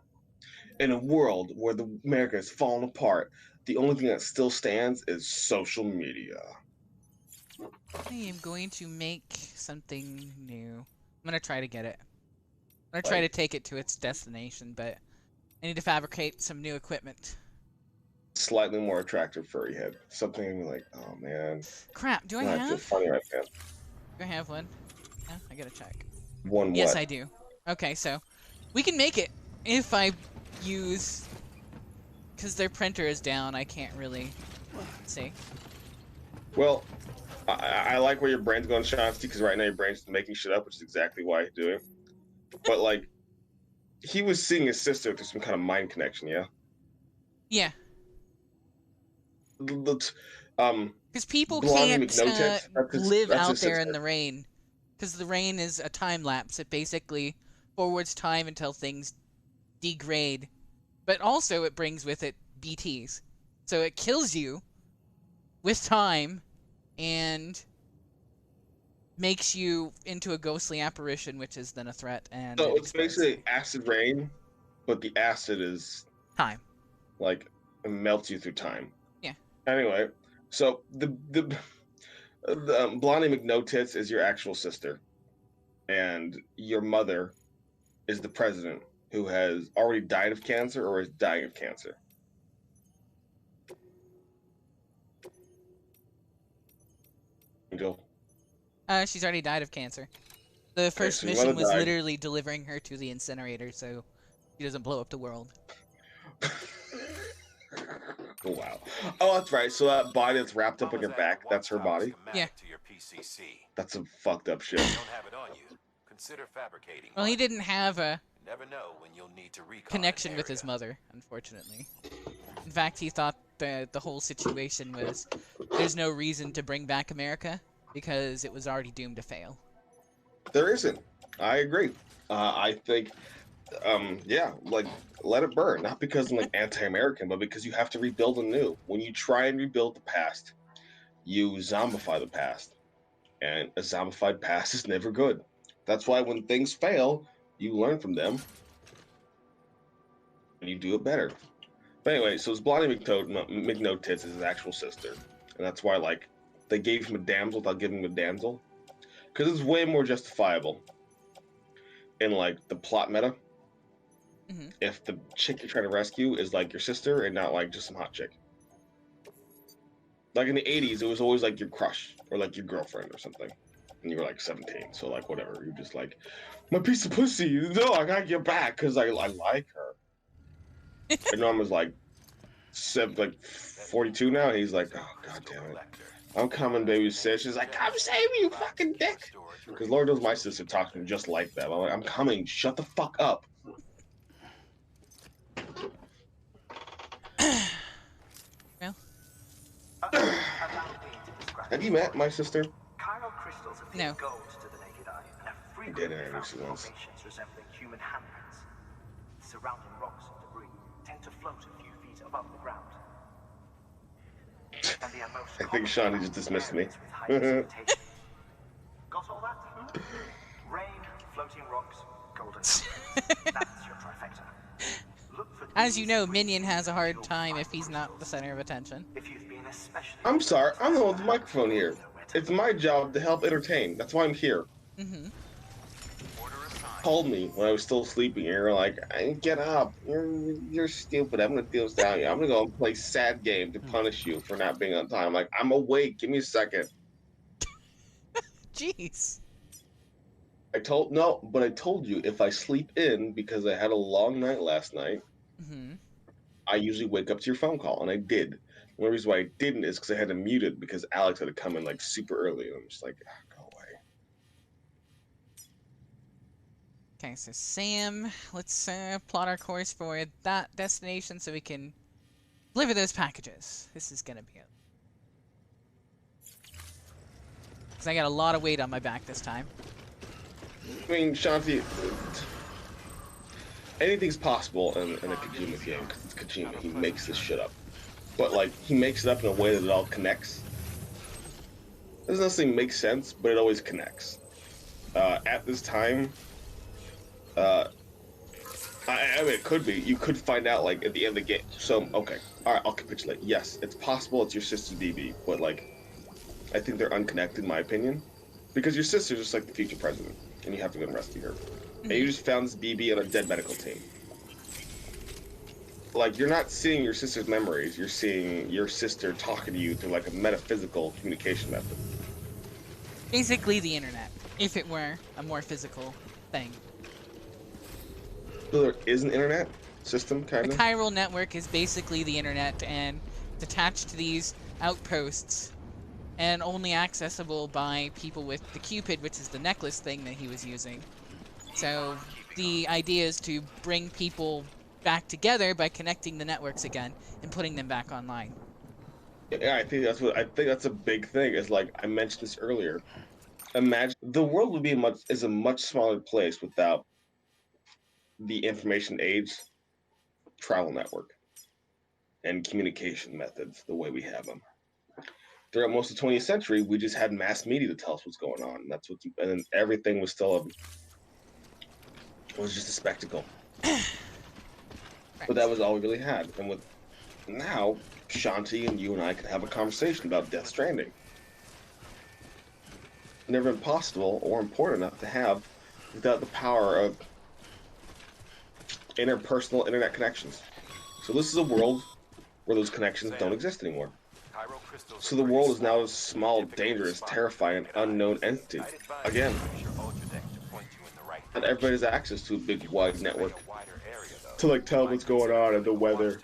In a world where America is falling apart, the only thing that still stands is social media. I am going to make something new. I'm going to try to get it. I'm going to try to take it to its destination, but I need to fabricate some new equipment. Slightly more attractive furry head. Something like, oh man. Crap, do I feel have? funny right now. Do I have one? Yeah, I gotta check. One what? Yes, I do. Okay, so we can make it if I use... Because their printer is down, I can't really see. Well, I like where your brain's going, Shanti, because right now your brain's making shit up, which is exactly why you're doing. But, like, he was seeing his sister through some kind of mind connection, yeah? Yeah. Because people can't live out there in the rain. Because the rain is a time lapse. It basically forwards time until things degrade. But also it brings with it BTs. So it kills you with time and makes you into a ghostly apparition, which is then a threat. And so it's basically acid rain, but the acid is time. Like, it melts you through time. Yeah. Anyway, so the Blondie McNo-Tits is your actual sister, and your mother is the president who has already died of cancer or is dying of cancer. Angel. She's already died of cancer. The first mission was literally delivering her to the incinerator so she doesn't blow up the world. Oh, wow. Oh, that's right. So that body that's wrapped up in her back, that's her body? Yeah. That's some fucked up shit. Well, he didn't have a connection with his mother, unfortunately. In fact, he thought the whole situation was there's no reason to bring back America because it was already doomed to fail. There isn't. I agree. I think, yeah, like, let it burn. Not because I'm, like, anti-American, but because you have to rebuild anew. When you try and rebuild the past, you zombify the past. And a zombified past is never good. That's why when things fail, you learn from them. And you do it better. But anyway, so it's Blondie McNo-Tits is his actual sister. And that's why, like, they gave him a damsel without giving him a damsel. Because it's way more justifiable in, like, the plot meta. if the chick you're trying to rescue is like your sister and not like just some hot chick. Like in the 80s, it was always like your crush or like your girlfriend or something. And you were like 17, so like whatever. You're just like, my piece of pussy. No, I gotta get back because I like her. And Norman's like, 42 now. And he's like, oh god damn it, I'm coming, baby sis. She's like, come save me, you fucking dick. Because Lord knows my sister talks to me just like that. I'm like, I'm coming. Shut the fuck up. Well, have you met my sister? Chiral crystals appear No. gold to the naked eye and are did frequently introduce found you in once. formations resembling human handprints. Surrounding rocks and debris tend to float a few feet above the ground. And they are most I think Shawnee just dismissed me. areas with high precipitation. Got all that? Rain, floating rocks, golden handprints. That's your trifecta. Look for as you these know, three Minion has a hard unusual time if fire he's not the crystals. center of attention. If you've been especially I'm sorry, I'm the one with the microphone here. It's my job to help entertain. That's why I'm here. Called me when I was still sleeping. And you're like, get up. You're stupid. I'm gonna deal this down. I'm gonna go and play sad game to punish you for not being on time. I'm like, I'm awake. Give me a second. Jeez. I told you if I sleep in because I had a long night last night, I usually wake up to your phone call, and I did. The only reason why I didn't is because I had to mute it because Alex had to come in like super early, and I'm just like, go away. Okay, so Sam, let's plot our course for that destination so we can deliver those packages. This is gonna be it. Because I got a lot of weight on my back this time. I mean, Shanti, anything's possible in a Kojima game because it's Kojima. He makes this shit up. But, like, he makes it up in a way that it all connects. It doesn't necessarily make sense, but it always connects. At this time, I mean, it could be. You could find out, like, at the end of the game. So, okay. Alright, I'll capitulate. Yes, it's possible it's your sister's BB, but, like, I think they're unconnected, in my opinion. Because your sister's just like the future president, and you have to go and rescue her. And you just found this BB on a dead medical team. Like, you're not seeing your sister's memories, you're seeing your sister talking to you through, like, a metaphysical communication method. Basically the internet, if it were a more physical thing. So there is an internet system, kind The of? chiral network is basically the internet, and it's attached to these outposts, and only accessible by people with the Cupid, which is the necklace thing that he was using. So the idea is to bring people back together by connecting the networks again and putting them back online. Yeah, I think that's a big thing. Is like I mentioned this earlier. Imagine the world would be a much smaller place without the information age travel network and communication methods the way we have them. Throughout most of the 20th century, we just had mass media to tell us what's going on. And then everything was still was just a spectacle. But that was all we really had. And with now, Shanti and you and I can have a conversation about Death Stranding. Never been possible or important enough to have without the power of interpersonal internet connections. So this is a world where those connections don't exist anymore. So the world is now a small, dangerous, terrifying, unknown entity. Again. And everybody has access to a big, wide network to, like, tell what's going on and the weather.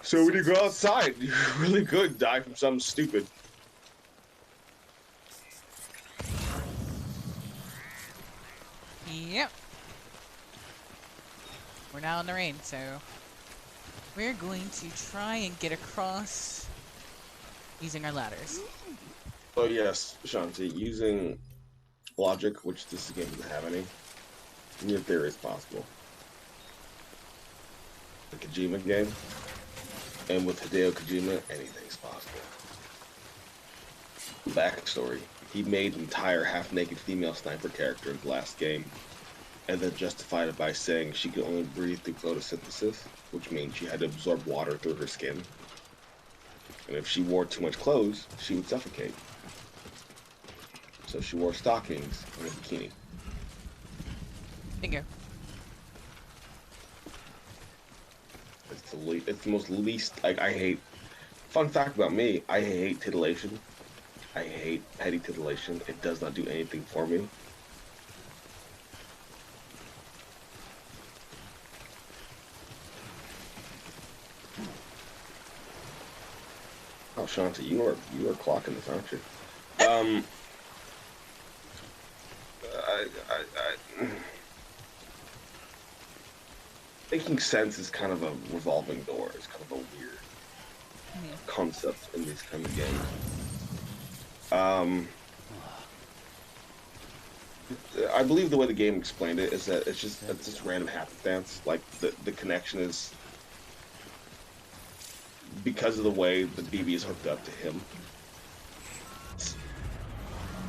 So when you go outside, you're really good die from something stupid. Yep. We're now in the rain, so we're going to try and get across using our ladders. Oh yes, Shanti, using logic, which this game doesn't have any, in your theory is possible. The Kojima game, and with Hideo Kojima, anything's possible. Backstory: he made an entire half-naked female sniper character in the last game, and then justified it by saying she could only breathe through photosynthesis, which means she had to absorb water through her skin. And if she wore too much clothes, she would suffocate. So she wore stockings and a bikini. Bingo. It's the most least. Like, I hate. Fun fact about me: I hate titillation. I hate petty titillation. It does not do anything for me. Oh, Shanti, you are clocking this, aren't you? Making sense is kind of a revolving door. It's kind of a weird concept in these kind of games. I believe the way the game explained it is that it's just random happenstance. Like the connection is because of the way the BB is hooked up to him.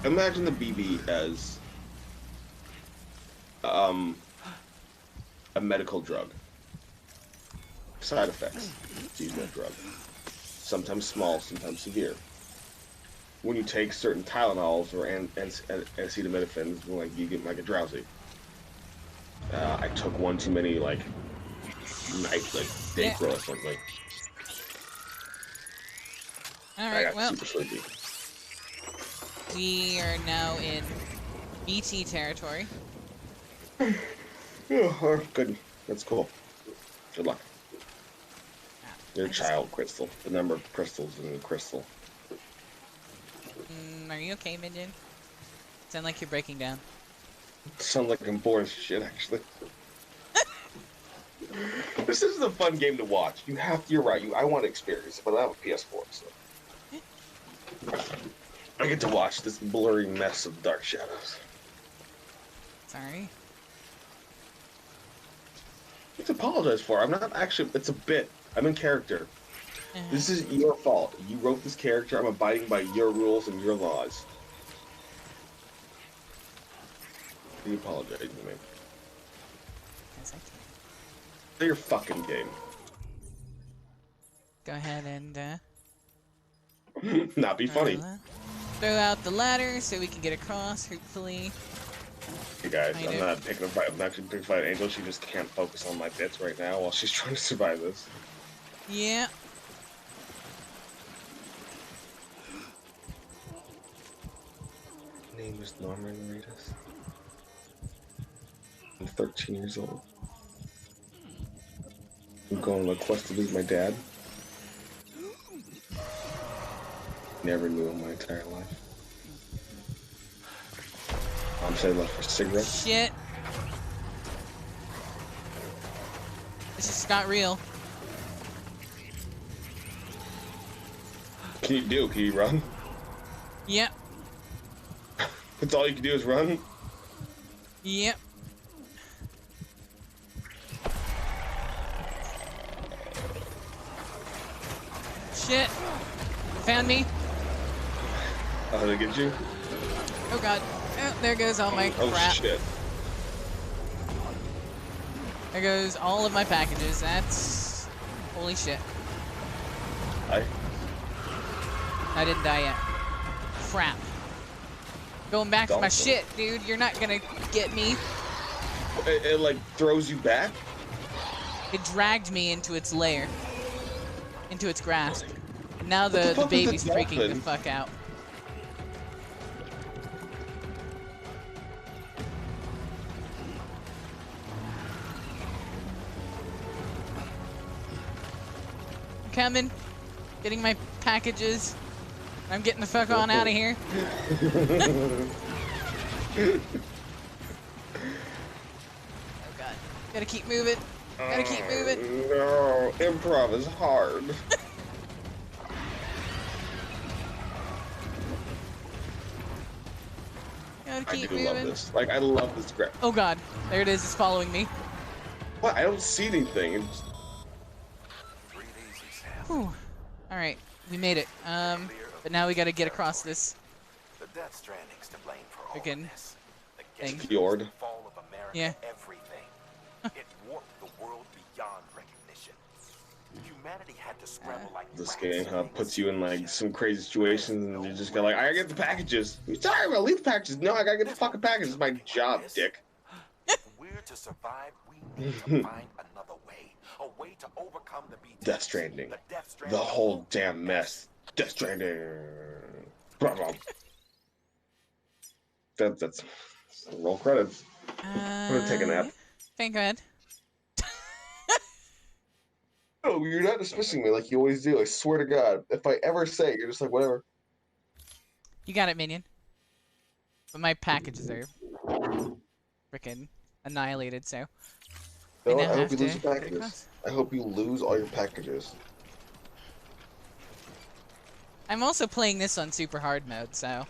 Imagine the BB as a medical drug. Side effects to use that drug. Sometimes small, sometimes severe. When you take certain Tylenols or acetaminophen, like you get drowsy. I took one too many Dayquil or something. All I right, got well, super sleepy. we are now in BT territory. Oh, good. That's cool. Good luck. Your child crystal. The number of crystals in the crystal. Are you okay, Minion? Sound like you're breaking down. Sounds like I'm bored as shit, actually. This is a fun game to watch. You're right. I want to experience it, but I have a PS4, so. I get to watch this blurry mess of Dark Shadows. Sorry. Let's apologize for it. I'm not actually. It's a bit. I'm in character. This is your fault. You wrote this character. I'm abiding by your rules and your laws. You apologize to me. Yes, I can. Play your fucking game. Go ahead and Not be funny. throw out the ladder so we can get across, hopefully. Hey guys, I'm not picking a fight. I'm actually picking a fight. Angel, she just can't focus on my bits right now while she's trying to survive this. Yeah. My name is Norman Reedus. I'm 13 years old. I'm going on a quest to lose my dad. Never knew in my entire life. Mom said I left for cigarettes. Shit. This is not real. Can you do? Can you run? Yep. That's all you can do is run? Yep. Shit. Found me. Oh, did I get you? Oh god. Oh, there goes all my crap. Oh shit. There goes all of my packages. That's... Holy shit. Hi. I didn't die yet. Crap. Going back for my shit, dude. You're not gonna get me. It like throws you back? It dragged me into its lair. Into its grasp. And now the baby's freaking the fuck out. I'm coming. Getting my packages. I'm getting the fuck on out of here. Oh god. Gotta keep moving. Gotta keep moving. No, improv is hard. Gotta keep I do moving. love this. Like, I love this graph. Oh god. There it is. It's following me. What? I don't see anything. It's... Whew. Alright. We made it. But now we gotta get across this The Death Stranding's to blame for all freaking of this. The thing. Fjord. The fall of America, Yeah. everything. It warped the world beyond recognition. Humanity had to scramble like This rats game to puts you in like some crazy situations and you just go like, I gotta get the packages. You sorry about leave the packages. No, I gotta get the fucking packages. It's my job, dick. If we're to survive, we need to find another way. a way to overcome the BTs. Death Stranding. The Death Stranding. The whole damn mess. Death Stranding. Bravo. That's roll credits. I'm gonna take a nap. Thank God. No, you're not dismissing me like you always do. I swear to God. If I ever say it, you're just like, whatever. You got it, minion. But my packages are freaking annihilated, so. No, now I hope have you lose to your get packages. across. I hope you lose all your packages. I'm also playing this on super hard mode, so.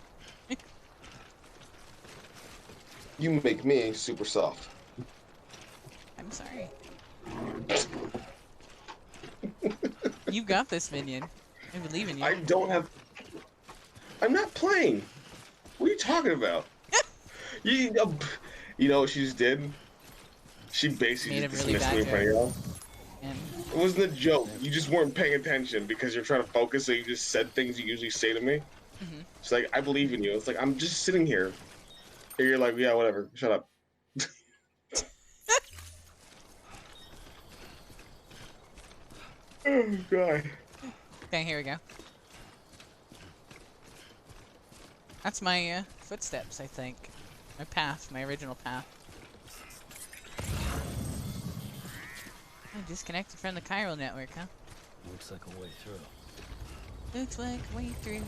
You make me super soft. I'm sorry. You got this, minion. I believe in you. I don't have. I'm not playing. What are you talking about? you know what she just did? She basically Made a just really dismissed me in bad front of y'all. And It wasn't a joke. You just weren't paying attention because you're trying to focus, so you just said things you usually say to me. It's like, I believe in you. It's like, I'm just sitting here. And you're like, yeah, whatever. Shut up. Oh, God. okay, here we go. That's my footsteps, I think. My path, my original path. I disconnected from the chiral network, huh? Looks like a way through. Looks like a way through.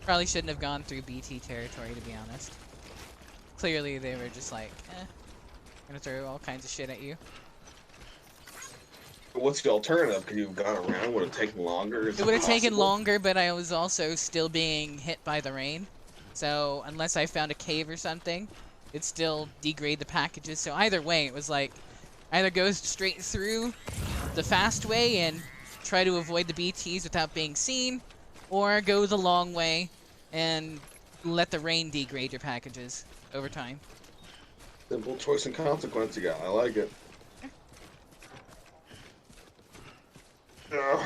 Probably shouldn't have gone through BT territory, to be honest. Clearly, they were just like, gonna throw all kinds of shit at you. What's the alternative? Could you have gone around? Would it have taken longer? It would have taken longer, but I was also still being hit by the rain. So, unless I found a cave or something, it'd still degrade the packages. So either way, it was like, either go straight through the fast way and try to avoid the BTs without being seen, or go the long way and let the rain degrade your packages over time. Simple choice and consequence you got. I like it. Ugh.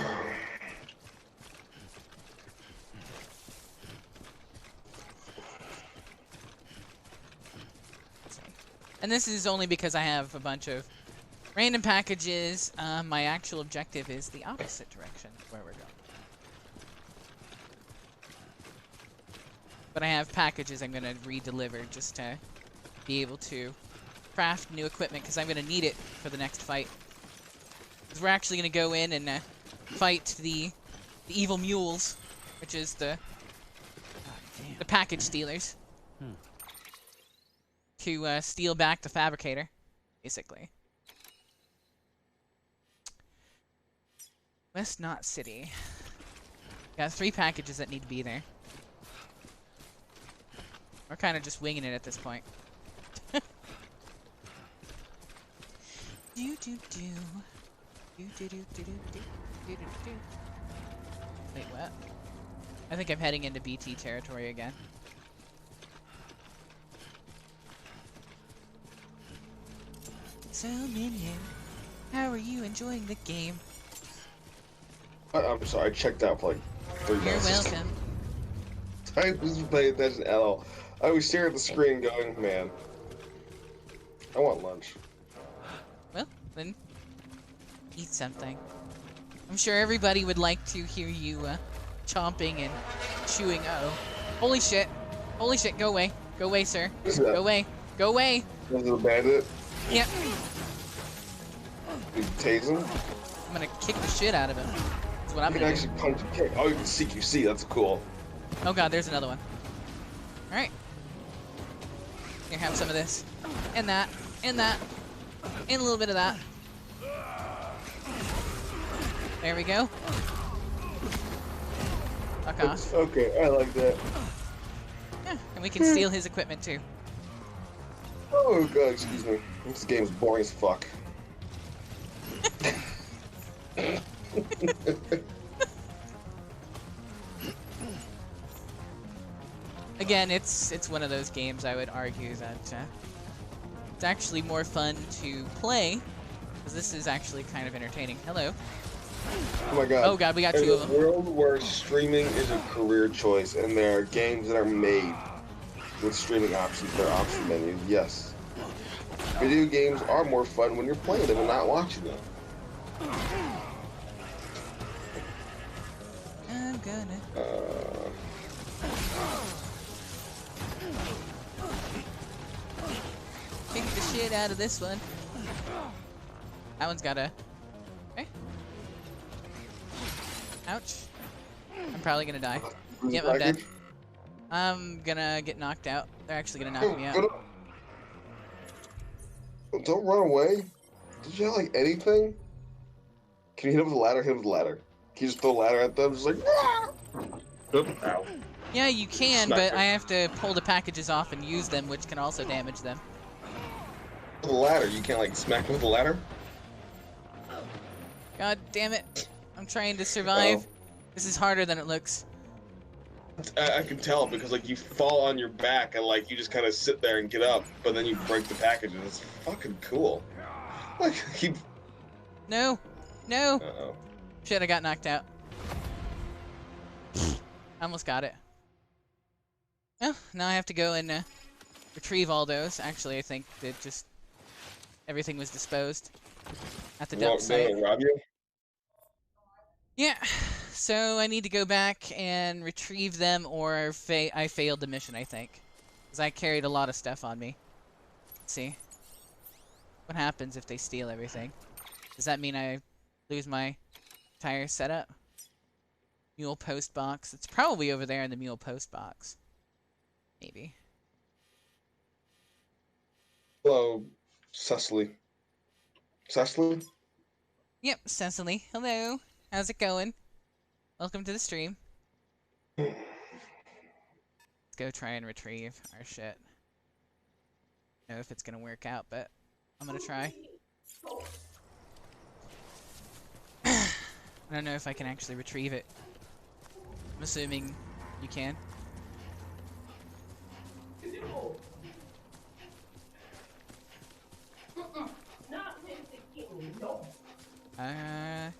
And this is only because I have a bunch of random packages. My actual objective is the opposite direction where we're going. But I have packages I'm going to re-deliver just to be able to craft new equipment, because I'm going to need it for the next fight. Because we're actually going to go in and fight the evil mules, which is the package stealers. To steal back the fabricator, basically. West Knot City. Got 3 packages that need to be there. We're kind of just winging it at this point. Do do do. Do do do do do do do do. Wait, what? I think I'm heading into BT territory again. So, Minion, how are you enjoying the game? I'm sorry, I checked out for like 3 You're minutes. welcome. I was paying attention at all. I was staring at the screen going, man, I want lunch. Well, then, eat something. I'm sure everybody would like to hear you chomping and chewing. Uh-oh. Holy shit. Holy shit, go away. Go away, sir. Go away. Go away. Was it a bandit? Yep. Did you tase him? I'm gonna kick the shit out of him. That's what I'm You can gonna actually punch and kick. Oh, you can CQC, that's cool. do. Oh god, there's another one. Alright. Here, have some of this. And that. And that. And a little bit of that. There we go. Fuck off. Okay, I like that. Yeah, and we can steal his equipment too. Oh god, excuse me. This game is boring as fuck. Again, it's one of those games I would argue that it's actually more fun to play, because this is actually kind of entertaining. Hello. Oh my god. Oh god, we got 2 In of a them. world where streaming is a career choice and there are games that are made with streaming options, there are option menus, yes. Video games are more fun when you're playing them and not watching them. I'm gonna. Kick the shit out of this one. That one's got a. Okay. Ouch. I'm probably gonna die. Yep, I'm dead. I'm gonna get knocked out. They're actually gonna knock me out. Don't run away. Did you have like anything? Can you hit him with a ladder? Hit him with a ladder. Can you just throw a ladder at them? Just like, ow. Yeah, you can, Smack but him. I have to pull the packages off and use them, which can also damage them. With a ladder, you can't like smack him with a ladder? God damn it. I'm trying to survive. Oh. This is harder than it looks. I can tell because like you fall on your back and like you just kind of sit there and get up, but then you break the packages. It's fucking cool. Like he. No! No! Uh-oh. Shit, I got knocked out. Almost got it. Well, now I have to go and retrieve all those. Actually, I think that just everything was disposed at the dump site. Rob you? Yeah, so I need to go back and retrieve them, or I failed the mission, I think. Because I carried a lot of stuff on me. Let's see. What happens if they steal everything? Does that mean I lose my entire setup? Mule post box. It's probably over there in the mule post box. Maybe. Hello, Cecily. Cecily? Yep, Cecily. Hello. How's it going? Welcome to the stream. Let's go try and retrieve our shit. I don't know if it's gonna work out, but I'm gonna try. I don't know if I can actually retrieve it. I'm assuming you can.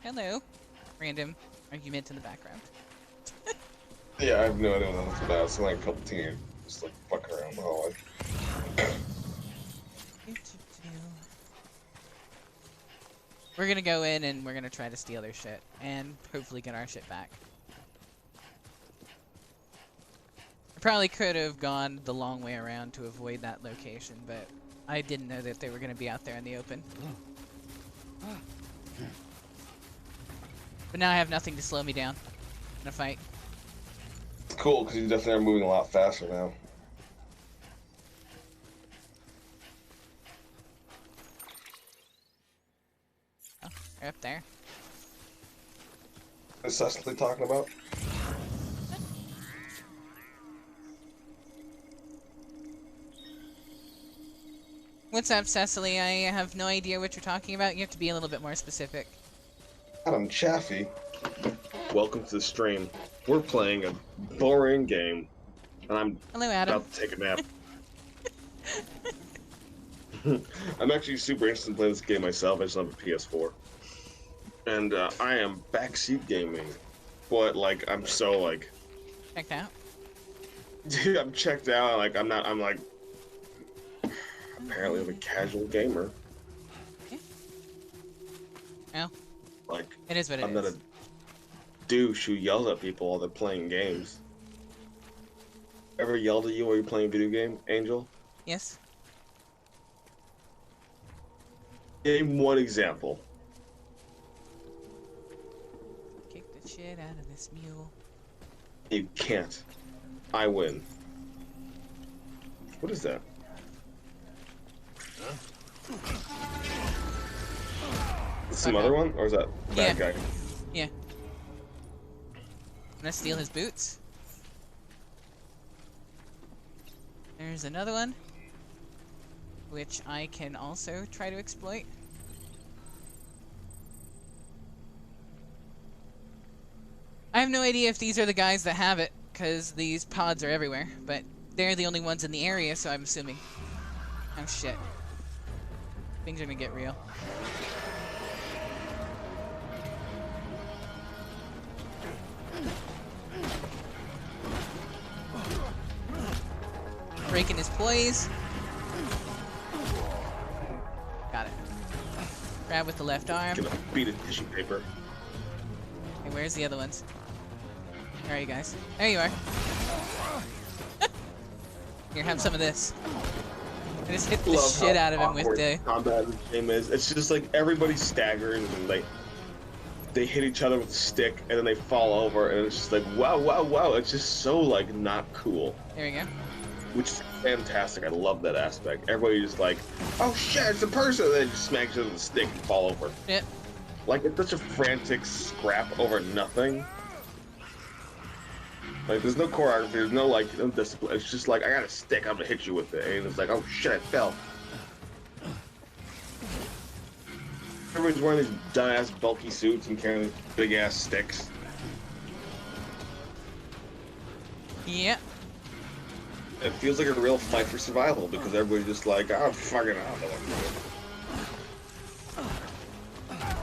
Hello. Random argument in the background. Yeah, I have no idea what that's about. It's like a couple teenagers just like fucking around the hallway. We're gonna go in and we're gonna try to steal their shit and hopefully get our shit back. I probably could have gone the long way around to avoid that location, but I didn't know that they were gonna be out there in the open. But now I have nothing to slow me down in a fight. It's cool because you definitely are moving a lot faster now. Oh, they're up there. What is Cecily talking about? What's up, Cecily? I have no idea what you're talking about. You have to be a little bit more specific. Adam Chaffee. Welcome to the stream. We're playing a boring game, and I'm Hello, Adam. about to take a nap. I'm actually super interested in playing this game myself. I just have a PS4. And I am backseat gaming. But, like, I'm so, like... Checked out? Dude, I'm checked out. Like, I'm like... Apparently I'm a casual gamer. Yeah. Well, Like, it is what it is. I'm not a douche who yells at people while they're playing games. Ever yelled at you while you're playing a video game, Angel? Yes. Name one example. Kick the shit out of this mule. You can't. I win. What is that? Some other one? Or is that bad guy? Yeah. I'm gonna steal his boots. There's another one, which I can also try to exploit. I have no idea if these are the guys that have it, because these pods are everywhere, but they're the only ones in the area, so I'm assuming. Oh shit. Things are gonna get real. Breaking his poise. Grab with the left arm. Get a beat of tissue paper. Okay, where's the other ones? Where are you guys? There you are. Here, have some of this. I just hit the shit out of him with the combat in the game is. It's just like everybody staggers and they hit each other with a stick and then they fall over and it's just like wow, wow, wow. It's just so like not cool. There we go. Which is fantastic. I love that aspect. Everybody just like, oh shit, it's a person. And then just smacks it with a stick and fall over. Yep. Like it's such a frantic scrap over nothing. Like there's no choreography, there's no like no discipline. It's just like I got a stick, I'm gonna hit you with it, and it's like oh shit, I fell. Everybody's wearing these dumbass bulky suits and carrying big ass sticks. Yep. It feels like a real fight for survival because everybody's just like, oh fucking, I don't know what to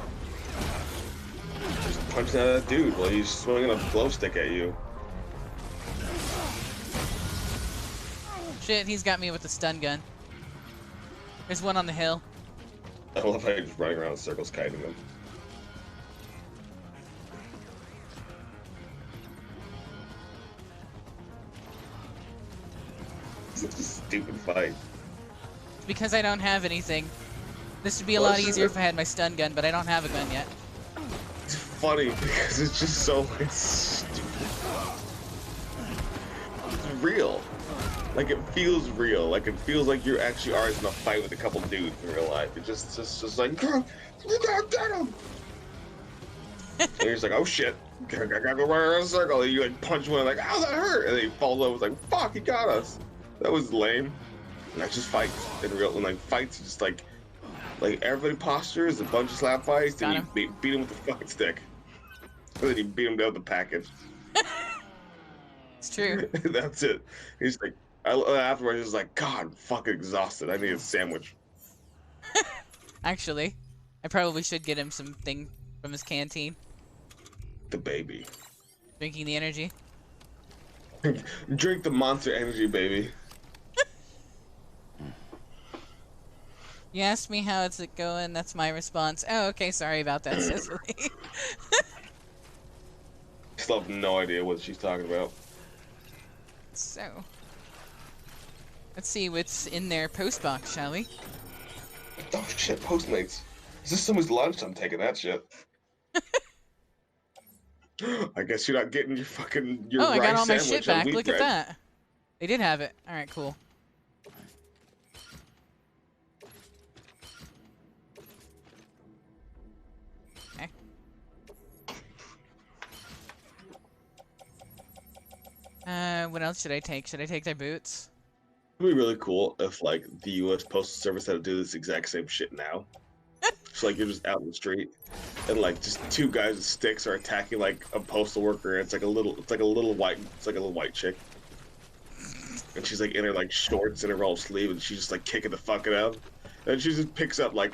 do. Just punching at that dude while he's swinging a glow stick at you. Shit, he's got me with the stun gun. There's one on the hill. I love how you're just running around in circles kiting them. Such a stupid fight. It's because I don't have anything. This would be a lot easier if I had my stun gun, but I don't have a gun yet. It's funny because it's just so like stupid. It's real. Like it feels real. Like it feels like you actually are in a fight with a couple dudes in real life. It just like, you gotta get him. And you're just like, oh shit, I gotta go run around in a circle. And you like punch one, like, ow, that hurt. And then he falls over, it's like, fuck, he got us. That was lame. And that's just fights in real, and like fights, just like everybody postures, a bunch of slap fights, then you beat him with the fucking stick. And then you beat him down with the package. It's true. That's it. He's like, afterwards, he's like, God, I'm fucking exhausted. I need a sandwich. Actually, I probably should get him something from his canteen. The baby. Drinking the energy. Drink the monster energy, baby. You asked me how it's going, that's my response. Oh, okay, sorry about that, Cicely. Still have no idea what she's talking about. So, let's see what's in their post box, shall we? Oh shit, Postmates. Is this someone's lunch? I'm taking that shit. I guess you're not getting your fucking Oh, I got all my sandwich shit on back. wheat Look bread. at that. They did have it. Alright, cool. Okay. What else should I take? Should I take their boots? It would be really cool if like the U.S. Postal Service had to do this exact same shit now. So like you're just out in the street, and like just two guys with sticks are attacking like a postal worker. And it's like a little white chick, and she's like in her like shorts and her roll sleeve, and she's just like kicking the fuck out of him. And she just picks up like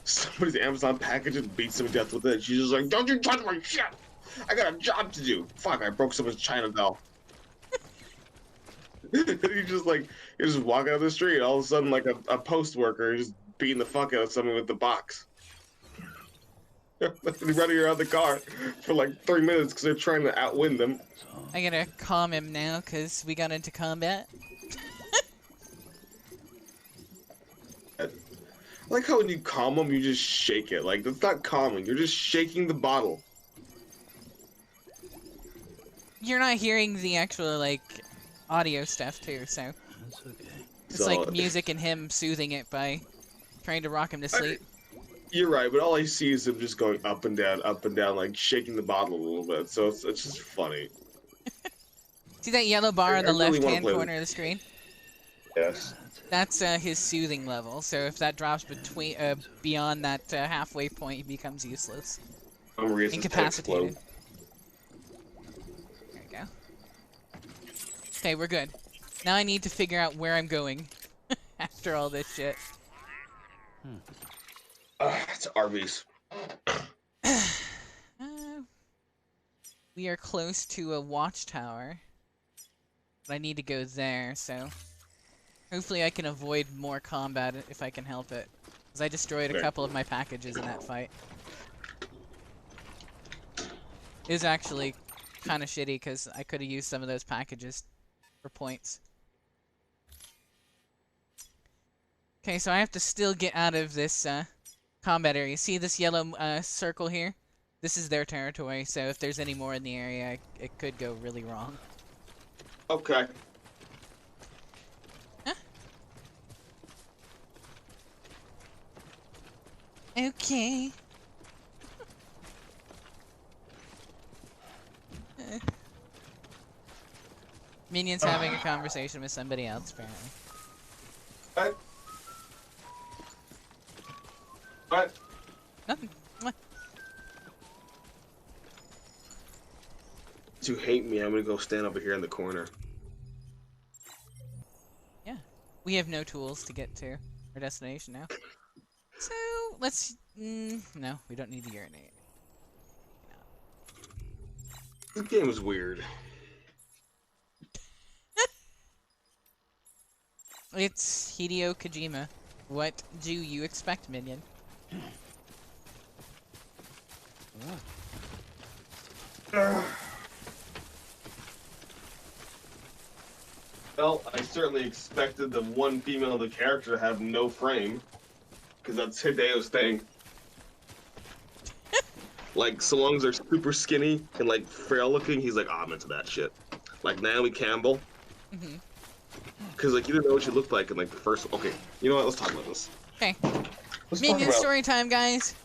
somebody's Amazon package and beats him to death with it. And she's just like, "Don't you touch my shit! I got a job to do. Fuck! I broke someone's China doll." And you're just walking down the street, all of a sudden like a post worker is just beating the fuck out of someone with the box. Running around the car for like 3 minutes because they're trying to outwin them. I gotta calm him now because we got into combat. I like how when you calm them, you just shake it. Like, that's not calming. You're just shaking the bottle. You're not hearing the actual, like, audio stuff, too, so... That's okay. It's So- like music and him soothing it by trying to rock him to sleep. You're right, but all I see is him just going up and down, like shaking the bottle a little bit. So it's just funny. See that yellow bar on the I really wanna left-hand play corner of the screen? Yes. That's his soothing level, so if that drops between beyond that halfway point, he becomes useless. I'm Incapacitated. There we go. Okay, we're good. Now I need to figure out where I'm going after all this shit. It's Arby's. We are close to a watchtower, but I need to go there, so hopefully I can avoid more combat if I can help it. Because I destroyed a Okay. couple of my packages in that fight. It was actually kind of shitty because I could have used some of those packages for points. Okay, so I have to still get out of this combat area. See this yellow circle here? This is their territory, so if there's any more in the area, it could go really wrong. Okay. Huh? Okay. Minion's having a conversation with somebody else, apparently. What? What? Nothing. What? You hate me, I'm gonna go stand over here in the corner. Yeah. We have no tools to get to our destination now. So, let's... no, we don't need to urinate. This game is weird. It's Hideo Kojima. What do you expect, Minion? Well, I certainly expected the one female of the character to have no frame. Because that's Hideo's thing. Like, so long as they're super skinny and, like, frail looking, he's like, oh, I'm into that shit. Like, Naomi Campbell. Mm-hmm. Because, like, you didn't know what she looked like in, like, the first... Okay, you know what? Let's talk about this. Okay. Let's Minion talk about... story time, guys.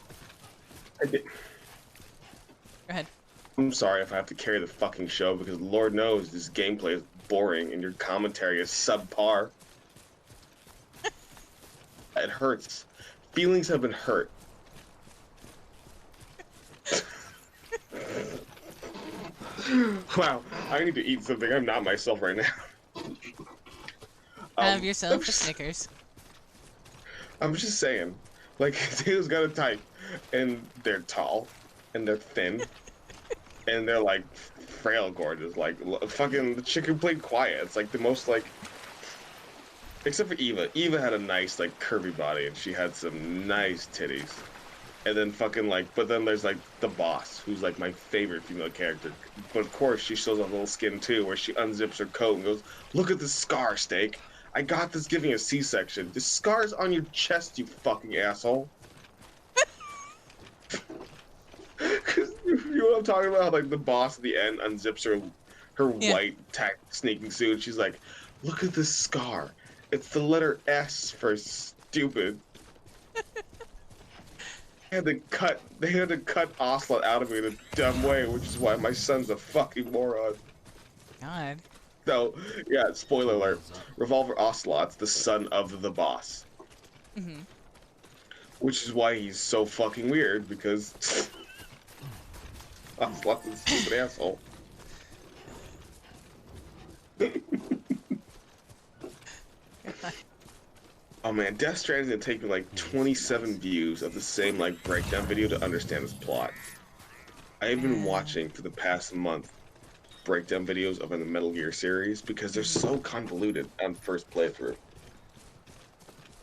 Go ahead. I'm sorry if I have to carry the fucking show, because Lord knows this gameplay is boring and your commentary is subpar. It hurts. Feelings have been hurt. Wow, I need to eat something. I'm not myself right now. Have yourself a Snickers. I'm just saying, like, Taylor's got a type, and they're tall, and they're thin, and they're, like, frail gorgeous. Like, fucking, the chick who played Quiet, it's, like, the most, like, except for Eva. Eva had a nice, like, curvy body, and she had some nice titties. And then fucking, like, but then there's, like, the boss, who's, like, my favorite female character. But, of course, she shows off a little skin, too, where she unzips her coat and goes, look at this scar, Steak. I got this giving a C-section. The scar's on your chest, you fucking asshole. Cause you know what I'm talking about? Like, the boss at the end unzips her white tack sneaking suit. She's like, look at this scar. It's the letter S for stupid. They had to cut Ocelot out of me in a dumb way, which is why my son's a fucking moron. God. So, yeah, spoiler alert. Revolver Ocelot's the son of the boss. Mm-hmm. Which is why he's so fucking weird, because Ocelot's a stupid asshole. Oh man, Death Stranding is gonna take me like 27 views of the same like breakdown video to understand this plot. I've been watching for the past month breakdown videos of the Metal Gear series because they're so convoluted on first playthrough.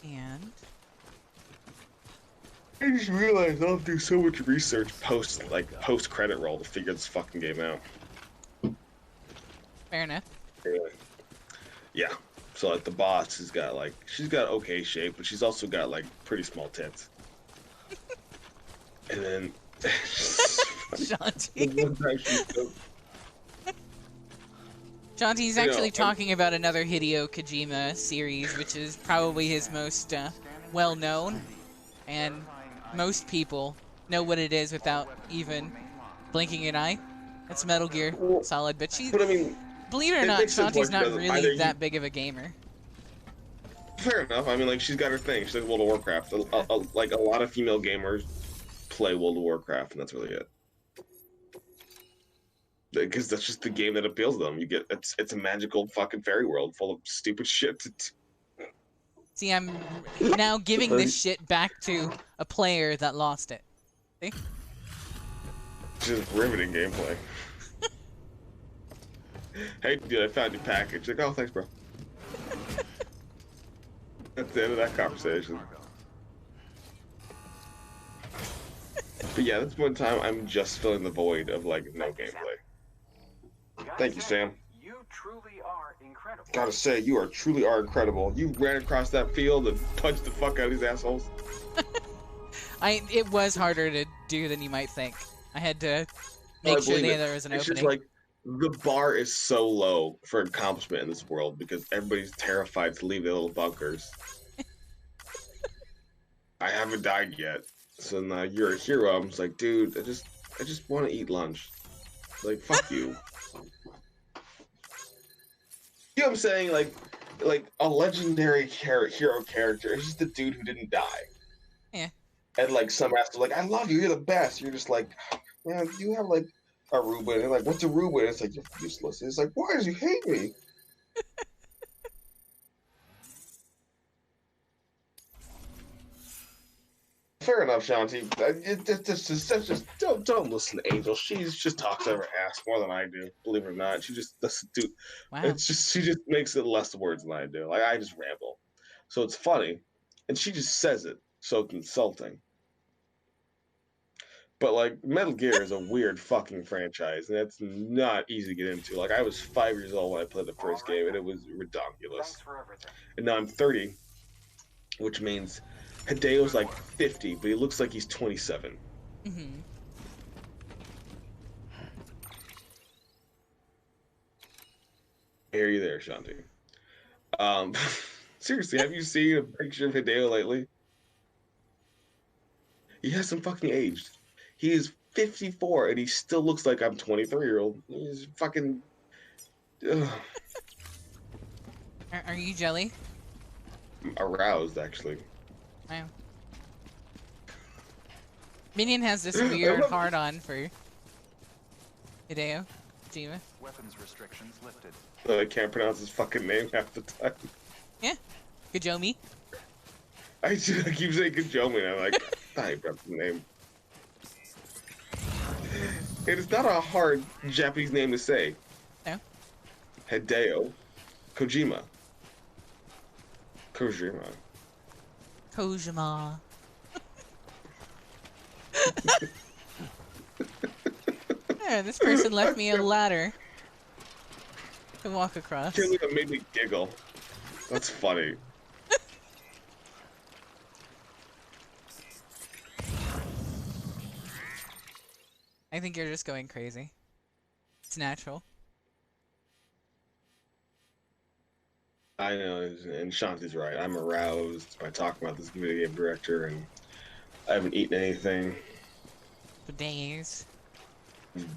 And I just realized I'll do so much research post credit roll to figure this fucking game out. fair enough. Yeah. So like the boss has got like she's got okay shape, but she's also got like pretty small tits. And then Shanti. Shanti's actually talking about another Hideo Kojima series, which is probably his most well-known, and most people know what it is without even blinking an eye. That's Metal Gear Solid, but I mean, believe it or not, Shanti's not really that big of a gamer. Fair enough. I mean, like, she's got her thing. She's like World of Warcraft. Like, a lot of female gamers play World of Warcraft, and that's really it. Because that's just the game that appeals to them. You get it's a magical fucking fairy world full of stupid shit. See, I'm now giving this shit back to a player that lost it. See? Just riveting gameplay. Hey, dude, I found your package. Like, oh, thanks, bro. That's the end of that conversation. But yeah, this one time I'm just filling the void of like no gameplay. Thank you, Sam. You truly are incredible. Gotta say, you are incredible. You ran across that field and punched the fuck out of these assholes. It was harder to do than you might think. I had to make sure there was an it's opening. Just like the bar is so low for accomplishment in this world because everybody's terrified to leave their little bunkers. I haven't died yet, so now you're a hero. I'm just like, dude, I just want to eat lunch. Like, fuck you. You know what I'm saying? Like a legendary hero character is just the dude who didn't die. Yeah. And like some asshole like, I love you, you're the best. You're just like, man, you have like Aruba, and they're like, what's Aruba? And it's like, you're useless. And it's like, why does you hate me? Fair enough, Shanti. Just don't listen to Angel. She just talks out of her ass more than I do. Believe it or not, she just doesn't do. Wow. It's just she just makes it less words than I do. Like I just ramble, so it's funny, and she just says it, so it's insulting. But like Metal Gear is a weird fucking franchise, and it's not easy to get into. Like I was 5 years old when I played the first game, and it was ridiculous. And now I'm 30, which means Hideo's like 50, but he looks like he's 27. Mm-hmm. I hear you there, Shanti. Seriously, have you seen a picture of Hideo lately? He hasn't fucking aged. He is 54 and he still looks like I'm 23-year-old. He's fucking. Are you jelly? I'm aroused, actually. Wow. Minion has this weird hard-on for Hideo Kojima. Weapons restrictions lifted. I can't pronounce his fucking name half the time. Yeah. Kojomi. I keep saying Kojomi, and I'm like, I forgot the name. It is not a hard Japanese name to say. No. Hideo Kojima. Kojima. Kojima. Yeah, this person left me a ladder to walk across. It made me giggle. That's funny. I think you're just going crazy. It's natural. I know, and Shanti's right. I'm aroused by talking about this video game director, and I haven't eaten anything. For days.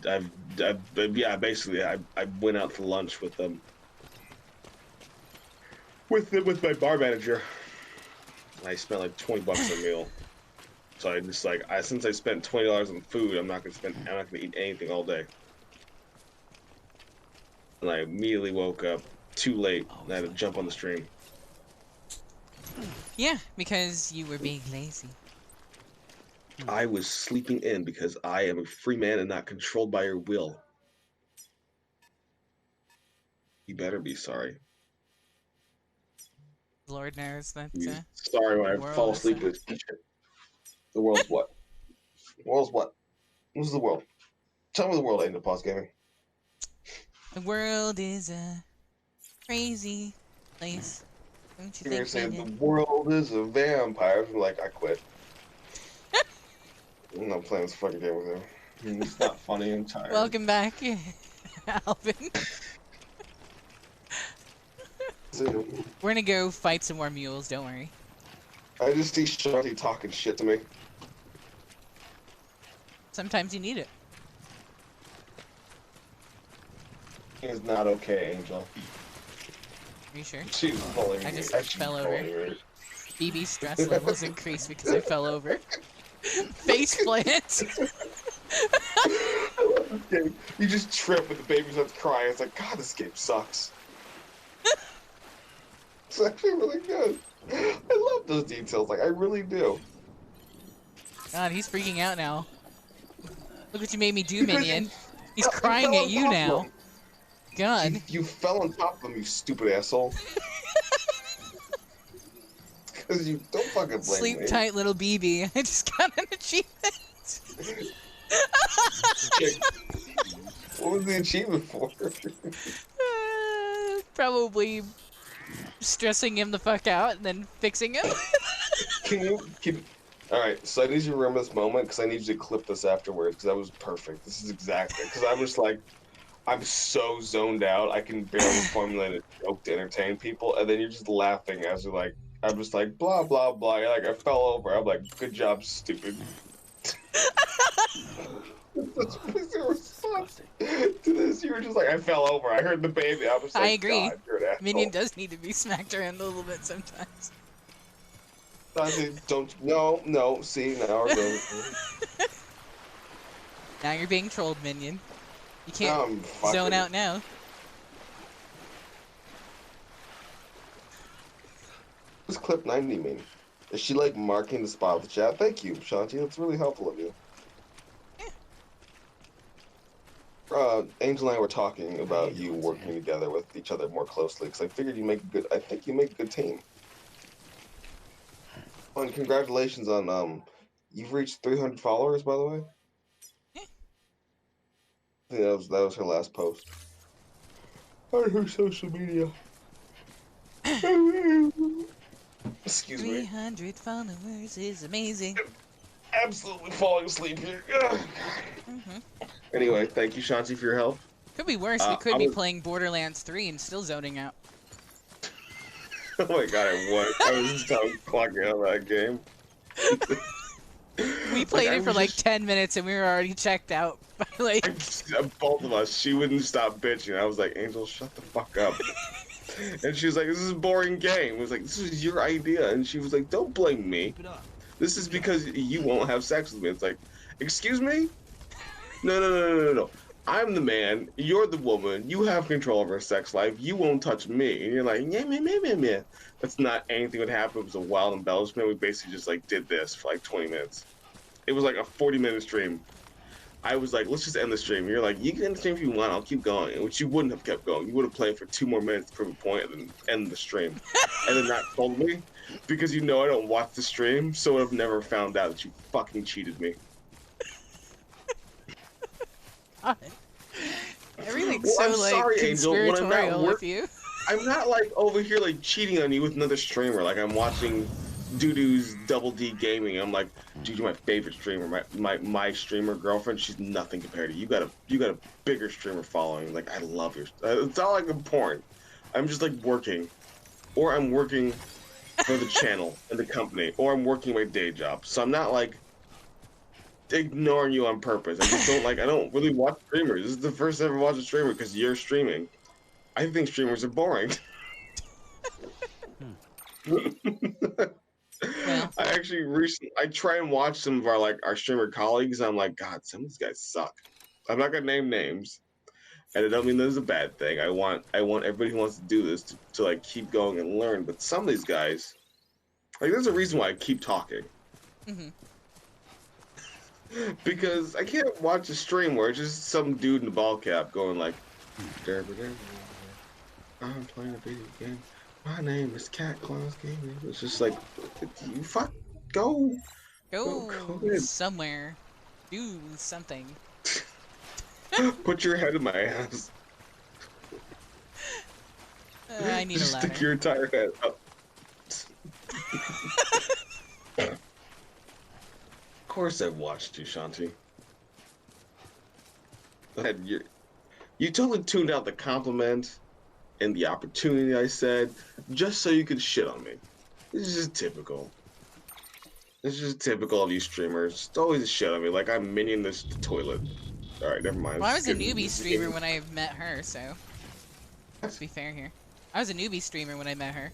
Yeah, basically, I went out for lunch with them. With my bar manager. I spent like $20 a meal. So I just like, since I spent $20 on food, I'm not gonna eat anything all day. And I immediately woke up too late and I had to jump on the stream. Yeah, because you were being lazy. I was sleeping in because I am a free man and not controlled by your will. You better be sorry. Lord knows that. Sorry when I fall asleep with this shit. The world's what? The world's what? What's the world? Tell me the world, Angel Paws Gaming. The world is a crazy place. Don't you You're think? saying the world is a vampire. I'm like, I quit. I'm not playing this fucking game with him. It's not funny. I'm tired. Welcome back, Alvin. We're gonna go fight some more mules. Don't worry. I just see Shanti talking shit to me. Sometimes you need it. It's not okay, Angel. Are you sure? She's bullying me. I just She's fell over. bullying me. BB stress levels increased because I fell over. Face plant. I love this game. You just trip and the baby starts crying. It's like, God, this game sucks. It's actually really good. I love those details. Like, I really do. God, he's freaking out now. Look what you made me do, Minion. He's crying at you now. God. You fell on top of him, you stupid asshole. Because you don't fucking blame Sleep me. tight, little BB. I just got an achievement. What was the achievement for? Probably stressing him the fuck out and then fixing him. Can all right, so I need you to remember this moment because I need you to clip this afterwards because that was perfect. This is exactly because I'm just like I'm so zoned out I can barely formulate a joke to entertain people, and then you're just laughing as you're like I'm just like blah blah blah. You're like I fell over. I'm like good job, stupid. That's your response to this. You were just like I fell over. I heard the baby. I was like, I agree. God, you're an asshole. Minion does need to be smacked around a little bit sometimes. No, see, now we're going. Now you're being trolled, Minion. You can't fucking zone out now. What does clip 90 mean? Is she like marking the spot with the chat? Thank you, Shanti. That's really helpful of you. Angel and I were talking about you working together with each other more closely because I figured you make a good. I think you make a good team. Oh, and congratulations on you've reached 300 followers, by the way. Yeah. I think that was her last post on her social media. Excuse me. 300 followers is amazing. Absolutely falling asleep here. Anyway, thank you, Shanti, for your help. Could be worse. We could be playing Borderlands 3 and still zoning out. Oh my god, I was just clocking out of that game. We played it for like 10 minutes and we were already checked out. Like both of us. She wouldn't stop bitching. I was like, Angel, shut the fuck up. And she was like, this is a boring game. I was like, this is your idea. And she was like, don't blame me. This is because you won't have sex with me. It's like, excuse me? No. I'm the man. You're the woman. You have control of her sex life. You won't touch me. And you're like, yeah. That's not anything would happen. It was a wild embellishment. We basically just like did this for like 20 minutes. It was like a 40-minute stream. I was like, let's just end the stream. You're like, you can end the stream if you want. I'll keep going. Which you wouldn't have kept going. You would have played for 2 more minutes to prove a point and then end the stream. And then that told me because you know I don't watch the stream, so I've never found out that you fucking cheated me. Everything's I'm so like sorry, Angel, conspiratorial with you. I'm not like over here like cheating on you with another streamer. Like I'm watching Doodoo's Double D Gaming. I'm like, dude, you're my favorite streamer. My streamer girlfriend. She's nothing compared to you. You got a bigger streamer following. Like I love your. It's not like I'm porn. I'm just like working, or I'm working for the channel and the company, or I'm working my day job. So I'm not like ignoring you on purpose. I just don't like. I don't really watch streamers. This is the first time I ever watched a streamer because you're streaming. I think streamers are boring. Well. I try and watch some of our streamer colleagues. And I'm like, God, some of these guys suck. I'm not gonna name names, and I don't mean this is a bad thing. I want everybody who wants to do this to like keep going and learn. But some of these guys, like, there's a reason why I keep talking. Mm-hmm. Because I can't watch a stream where it's just some dude in a ball cap going like, I'm playing a video game. My name is Cat Claus Gaming. It's just like, you fuck, go somewhere, do something. Put your head in my ass. I need just a ladder. stick your entire head up. Of course I've watched you, Shanti. You totally tuned out the compliment and the opportunity I said just so you could shit on me. This is just typical. This is just typical of you streamers. Just always shit on me like I'm minion this toilet. Alright, never mind. Well, I was a newbie streamer when I met her, so let's be fair here. I was a newbie streamer when I met her.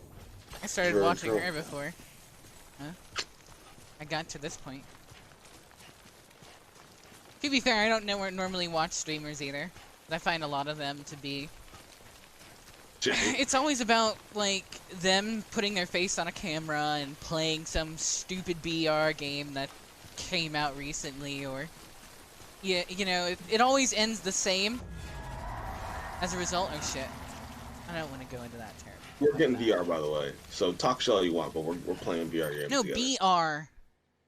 I started watching her before. Huh? I got to this point. To be fair, I don't normally watch streamers either. I find a lot of them to be... It's always about, like, them putting their face on a camera and playing some stupid VR game that came out recently, or... Yeah, you know, it always ends the same as a result. Oh, shit. I don't want to go into that term. We're getting VR, by the way. So talk shit all you want, but we're playing VR games No, together. BR.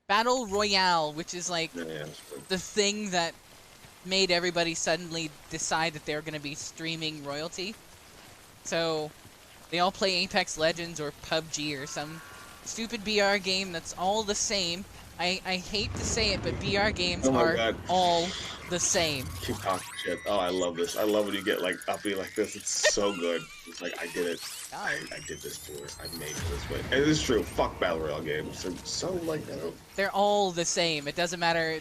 Battle Royale, which is like Yeah, that's good. the thing that made everybody suddenly decide that they're going to be streaming royalty. So they all play Apex Legends or PUBG or some stupid BR game that's all the same. I hate to say it, but BR games Oh my are God. all the same. Keep talking shit. Oh, I love this. I love when you get like uppy like this. It's so good. It's like I did it. I did this to us. I made it this way. And it is true. Fuck battle royale games. They're so like I don't. They're all the same. It doesn't matter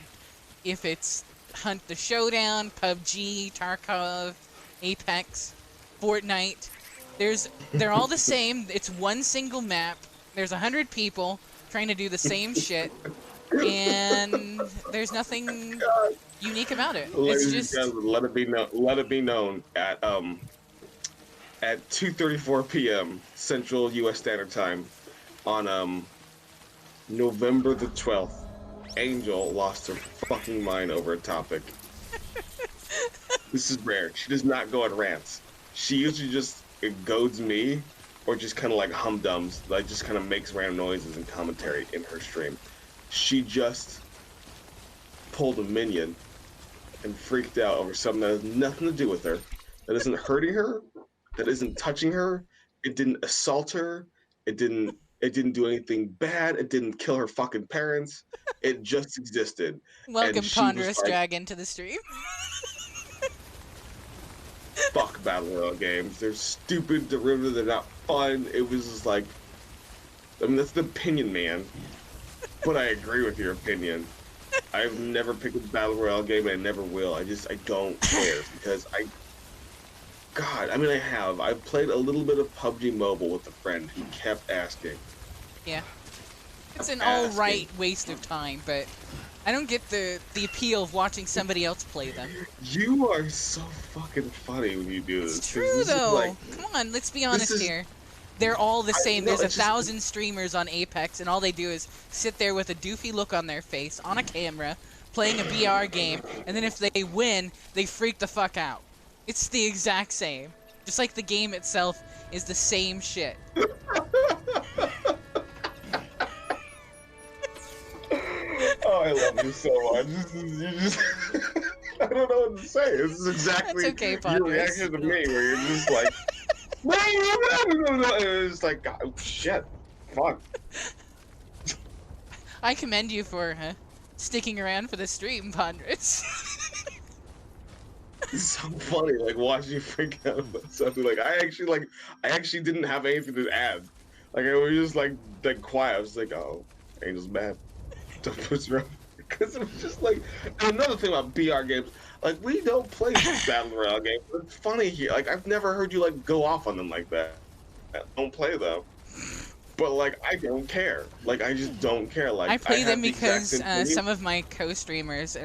if it's Hunt the Showdown, PUBG, Tarkov, Apex, Fortnite. They're all the same. It's one single map. There's 100 people trying to do the same shit, and there's nothing unique about it. Ladies It's just and gentlemen, let it be known. Let it be known at 2:34 p.m. Central U.S. Standard Time on November the 12th. Angel lost her fucking mind over a topic. This is rare. She does not go on rants. She usually just goads me, or just kind of like humdums, like just kind of makes random noises and commentary in her stream. She just pulled a minion and freaked out over something that has nothing to do with her, that isn't hurting her, that isn't touching her. It didn't assault her. It didn't do anything bad. It didn't kill her fucking parents. It just existed. welcome And she Ponderous was like, Dragon to the stream. fuck battle royale games. They're stupid, derivative, they're not fun. It was just like, I mean, that's the opinion, man. But I agree with your opinion. I've never picked a battle royale game, and I never will. I don't care, because God, I mean, I have. I've played a little bit of PUBG Mobile with a friend who kept asking. Yeah. It's an alright waste of time, but I don't get the appeal of watching somebody else play them. You are so fucking funny when you do this. It's true, though. Like, come on, let's be honest here. They're all the same. There's 1,000 streamers on Apex, and all they do is sit there with a doofy look on their face, on a camera, playing a BR game, and then if they win, they freak the fuck out. It's the exact same. Just like the game itself is the same shit. Oh, I love you so much. You just I don't know what to say. This is exactly That's okay, your Ponderous. reaction to me, where you're just like, and it's like, God, shit, fuck. I commend you for sticking around for the stream, Ponderous. It's so funny, like watching you freak out about something. Like I actually didn't have anything to add. Like I was just like quiet. I was like, oh, Angel's mad. Don't push her up. Because it was just like, and another thing about BR games, like we don't play battle royale games. It's funny here. Like I've never heard you like go off on them like that. I don't play them. But like I don't care. Like I just don't care. Like I play them the exact because same thing. some of my co-streamers,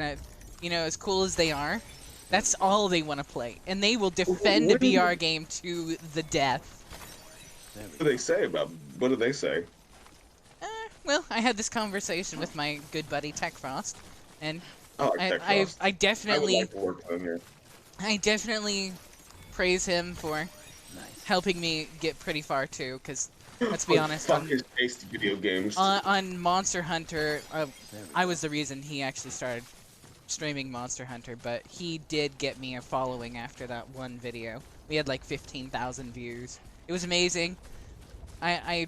you know, as cool as they are, that's all they want to play, and they will defend a BR game to the death. What do they say about? What do they say? Well, I had this conversation with my good buddy Tech Frost, and Oh, like Tech Frost. I definitely, I would like to work with him here. I definitely praise him for helping me get pretty far too. Because let's be honest, Fuck his taste in video games. on Monster Hunter, I was the reason he actually started streaming Monster Hunter, but he did get me a following after that one video. We had like 15,000 views. It was amazing. I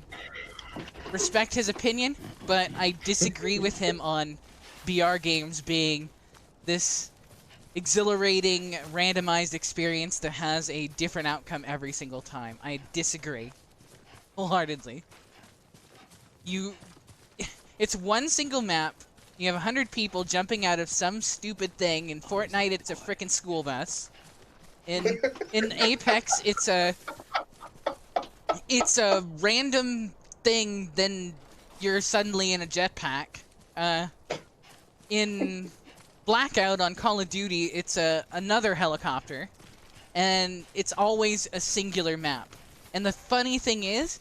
respect his opinion, but I disagree with him on BR games being this exhilarating, randomized experience that has a different outcome every single time. I disagree wholeheartedly. It's one single map. You have 100 people jumping out of some stupid thing. In Fortnite, it's a frickin' school bus. In Apex, it's a random thing, then you're suddenly in a jetpack. In Blackout on Call of Duty, it's another helicopter, and it's always a singular map. And the funny thing is,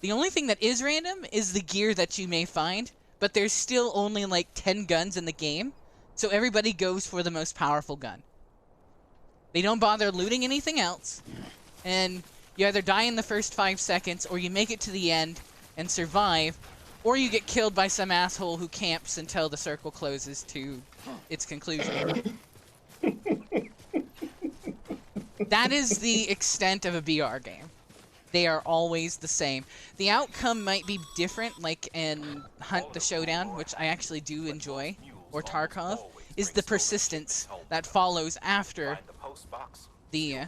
the only thing that is random is the gear that you may find, but there's still only like 10 guns in the game, so everybody goes for the most powerful gun. They don't bother looting anything else, and you either die in the first 5 seconds, or you make it to the end and survive, Or you get killed by some asshole who camps until the circle closes to its conclusion. That is the extent of a BR game. They are always the same. The outcome might be different, like in Hunt the Showdown, which I actually do enjoy, or Tarkov, is the persistence that follows after the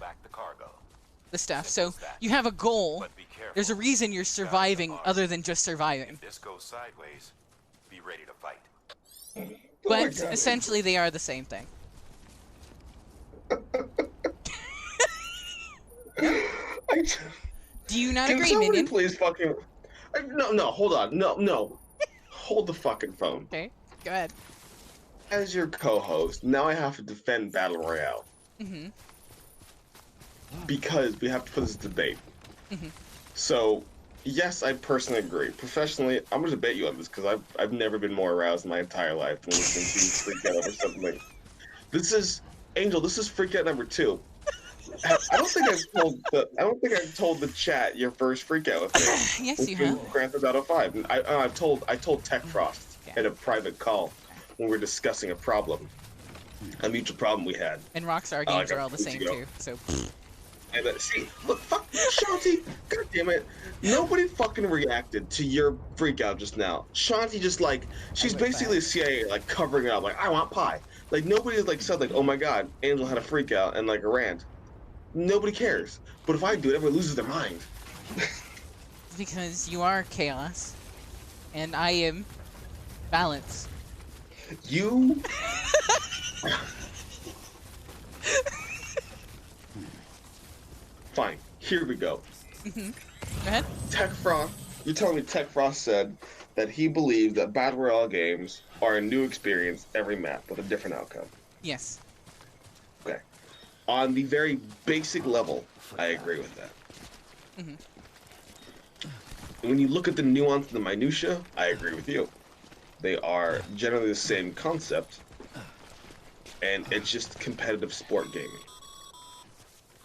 stuff. So you have a goal. There's a reason you're surviving other than just surviving. If this goes sideways, be ready to fight. But essentially they are the same thing. Do you not agree, Minion? Please fucking... No, hold on. No. Hold the fucking phone. Okay, go ahead. As your co-host, now I have to defend Battle Royale. Mm-hmm. Because we have to put this debate. Mm-hmm. So, yes, I personally agree. Professionally, I'm going to debate you on this because I've never been more aroused in my entire life when listening to you freak out over something. This is... Angel, this is freak out number 2. I don't think I've told the chat your first freak out with me. Yes, you have. Grand Theft Auto 5. I told Tech Frost at a private call when we were discussing a problem, a mutual problem we had. And Rockstar games are all the same too. So. And see, look, fuck, Shanti, god damn it, nobody fucking reacted to your freak out just now. Shanti just like, she's basically a CIA, like covering up, like I want pie. Like nobody like said like, oh my god, Angel had a freak out and like a rant. Nobody cares. But if I do it, everyone loses their mind. Because you are chaos, and I am balance. You... Fine, here we go. Mm-hmm. Go ahead. Tech Frost, you're telling me Tech Frost said that he believed that Battle Royale games are a new experience every map with a different outcome. Yes. Okay. On the very basic level, I agree with that. Mm-hmm. When you look at the nuance and the minutia, I agree with you. They are generally the same concept, and it's just competitive sport gaming.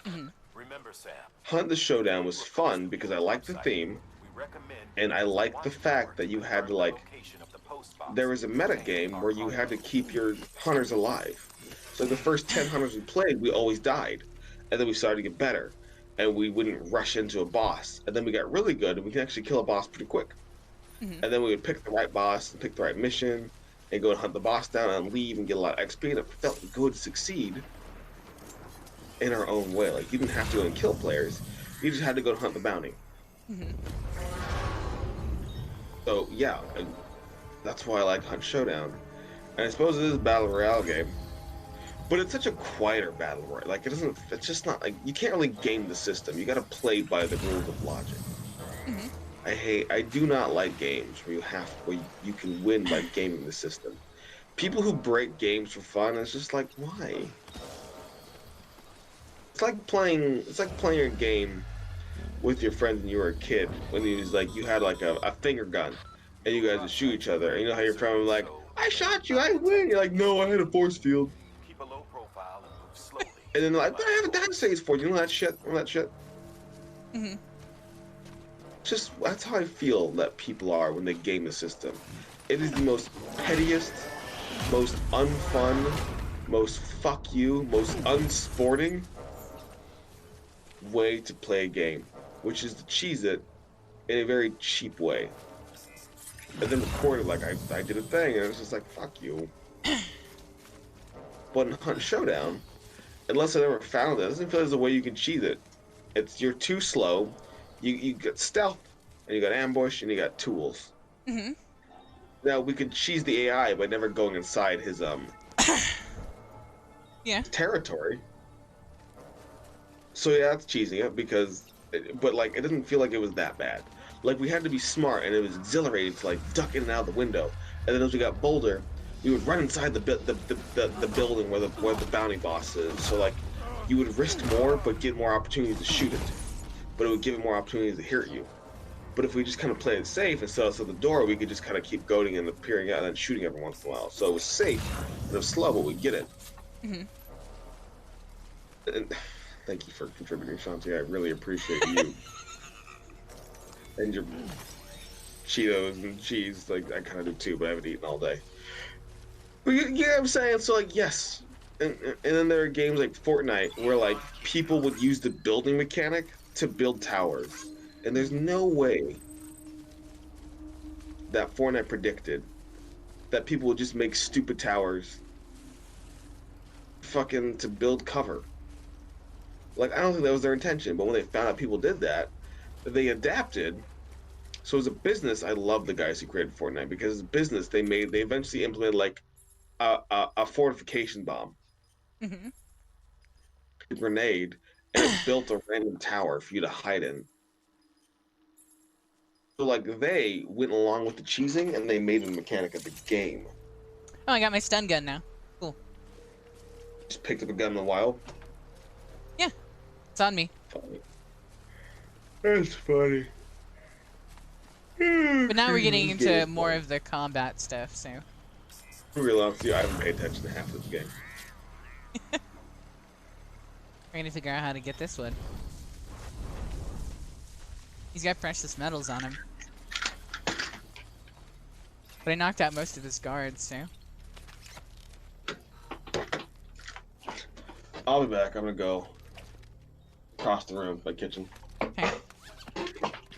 Mm-hmm. Remember, Sam, Hunt the Showdown was fun because I liked the theme, and I liked the fact that you had to like... There was a meta game where you had to keep your hunters alive. So the first 10 hunters we played, we always died. And then we started to get better. And we wouldn't rush into a boss. And then we got really good, and we can actually kill a boss pretty quick. Mm-hmm. And then we would pick the right boss, and pick the right mission, and go and hunt the boss down and leave and get a lot of XP. And it felt good to succeed in our own way. Like, you didn't have to go and kill players. You just had to go and hunt the bounty. Mm-hmm. So, yeah, that's why I like Hunt Showdown. And I suppose it is a Battle Royale game. But it's such a quieter Battle Royale. Like, it's just not, like, you can't really game the system. You gotta play by the rules of logic. Mm-hmm. I do not like games where you can win by gaming the system. People who break games for fun, it's just like, why? It's like playing a game with your friends when you were a kid, when you had like a finger gun, and you guys would shoot each other, and you know how your friend was like, I shot you, I win. You're like, no, I had a force field. keep a low profile and move slowly. And then like, but I have a dad saves for you. You know that shit? Mm-hmm. Just, that's how I feel that people are when they game the system. It is the most pettiest, most unfun, most fuck you, most unsporting way to play a game, which is to cheese it in a very cheap way. And then record it like I did a thing, and it's just like, fuck you. But in Hunt Showdown, unless I ever found it, it doesn't feel there's a way you can cheese it. You're too slow. You got stealth, and you got ambush, and you got tools. Mm-hmm. Now we could cheese the AI by never going inside his territory. So yeah, that's cheesing it but like it doesn't feel like it was that bad. Like we had to be smart, and it was exhilarating to like duck in and out of the window. And then as we got bolder, we would run inside the building where the bounty boss is. So like you would risk more, but get more opportunities to shoot it. But it would give it more opportunities to hit you. But if we just kind of played it safe and set us at the door, we could just kind of keep goading and appearing out and then shooting every once in a while. So it was safe, and it was slow, but we get it. Mm-hmm. And thank you for contributing, Shanti. I really appreciate you. And your Cheetos and cheese. Like I kind of do too, but I haven't eaten all day. But you know what I'm saying? So like, yes. And then there are games like Fortnite where like people would use the building mechanic to build towers, and there's no way that Fortnite predicted that people would just make stupid towers fucking to build cover. Like I don't think that was their intention, but when they found out people did that, they adapted. So as a business, I love the guys who created Fortnite because as a business they eventually implemented like a fortification bomb, Hmm. a grenade, and it built a random tower for you to hide in. So like they went along with the cheesing and they made a mechanic of the game. Oh, I got my stun gun now. Cool. Just picked up a gun in the wild. Yeah, it's on me. Funny. That's funny. But now we're getting This game into is more fun. of the combat stuff, so. I realize, I haven't paid attention to half of this game. Trying to figure out how to get this one. He's got precious metals on him. But I knocked out most of his guards, so. I'll be back. I'm gonna go across the room to my kitchen. Okay.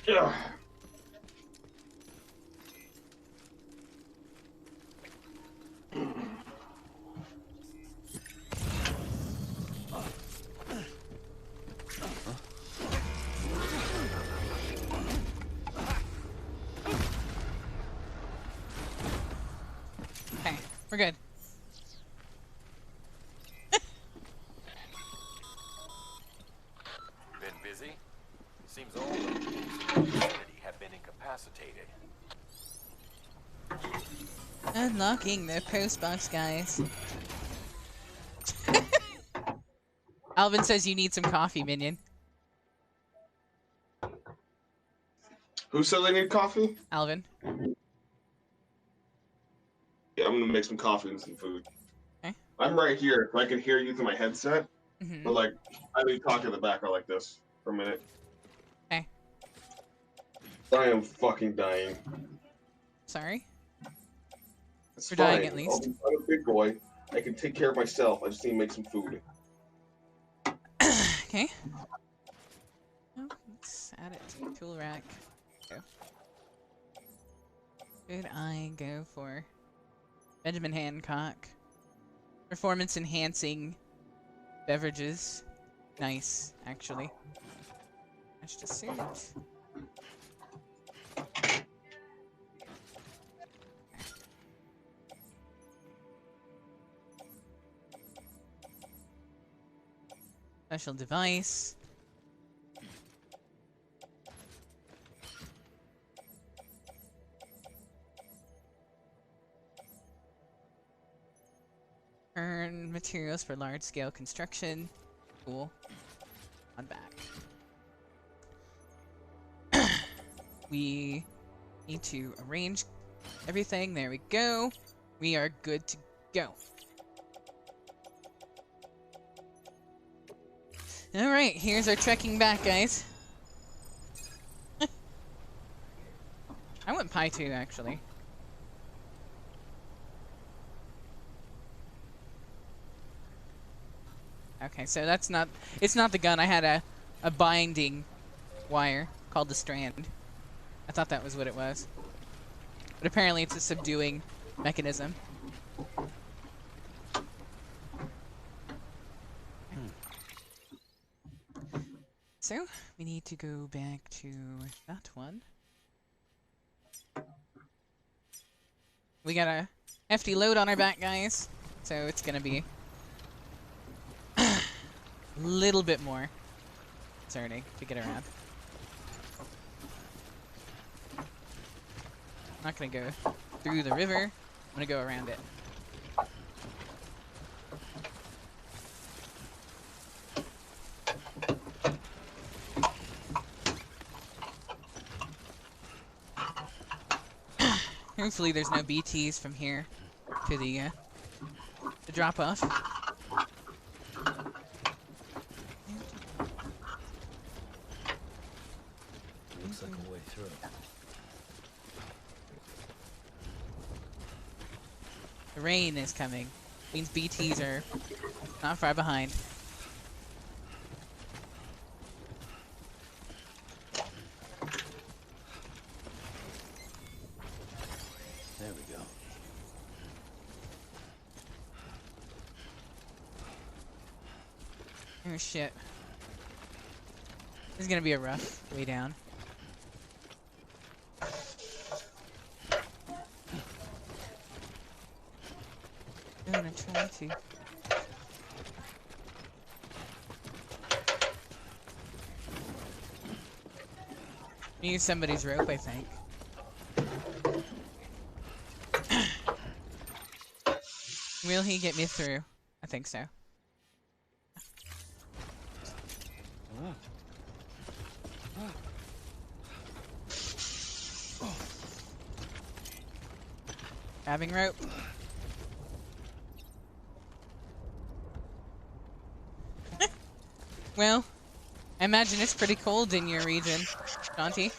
Yeah. Okay, we're good. Been busy? Seems all the beings in the vicinity have been incapacitated. Unlocking the post box, guys. Alvin says you need some coffee, minion. Who said they need coffee? Alvin. Yeah, I'm gonna make some coffee and some food. Okay. I'm right here, so I can hear you through my headset. Mm-hmm. But like, I be talking in the background like this for a minute. Okay. I am fucking dying. Sorry. It's We're fine. dying at least. I'm a big boy. I can take care of myself. I just need to make some food. Okay. Oh, let's add it to the tool rack. Go. Should I go for Benjamin Hancock? Performance enhancing beverages. Nice, actually. Match to suit. Special device. Earn materials for large-scale construction. Cool. On back. We need to arrange everything. There we go. We are good to go. Alright, here's our trekking back, guys. I want pie too, actually. Okay, so that's not... It's not the gun. I had a binding wire called the strand. I thought that was what it was. But apparently it's a subduing mechanism. So, we need to go back to that one. We got a hefty load on our back, guys. So it's gonna be a little bit more concerning to get around. I'm not gonna go through the river. I'm gonna go around it. Hopefully there's no BTs from here to the drop off. Looks like a way through. The rain is coming. Means BTs are not far behind. There we go. Oh shit. This is gonna be a rough way down. I'm gonna try to. Use somebody's rope, I think. Will he get me through? I think so. Grabbing rope. Well, I imagine it's pretty cold in your region, Shanti.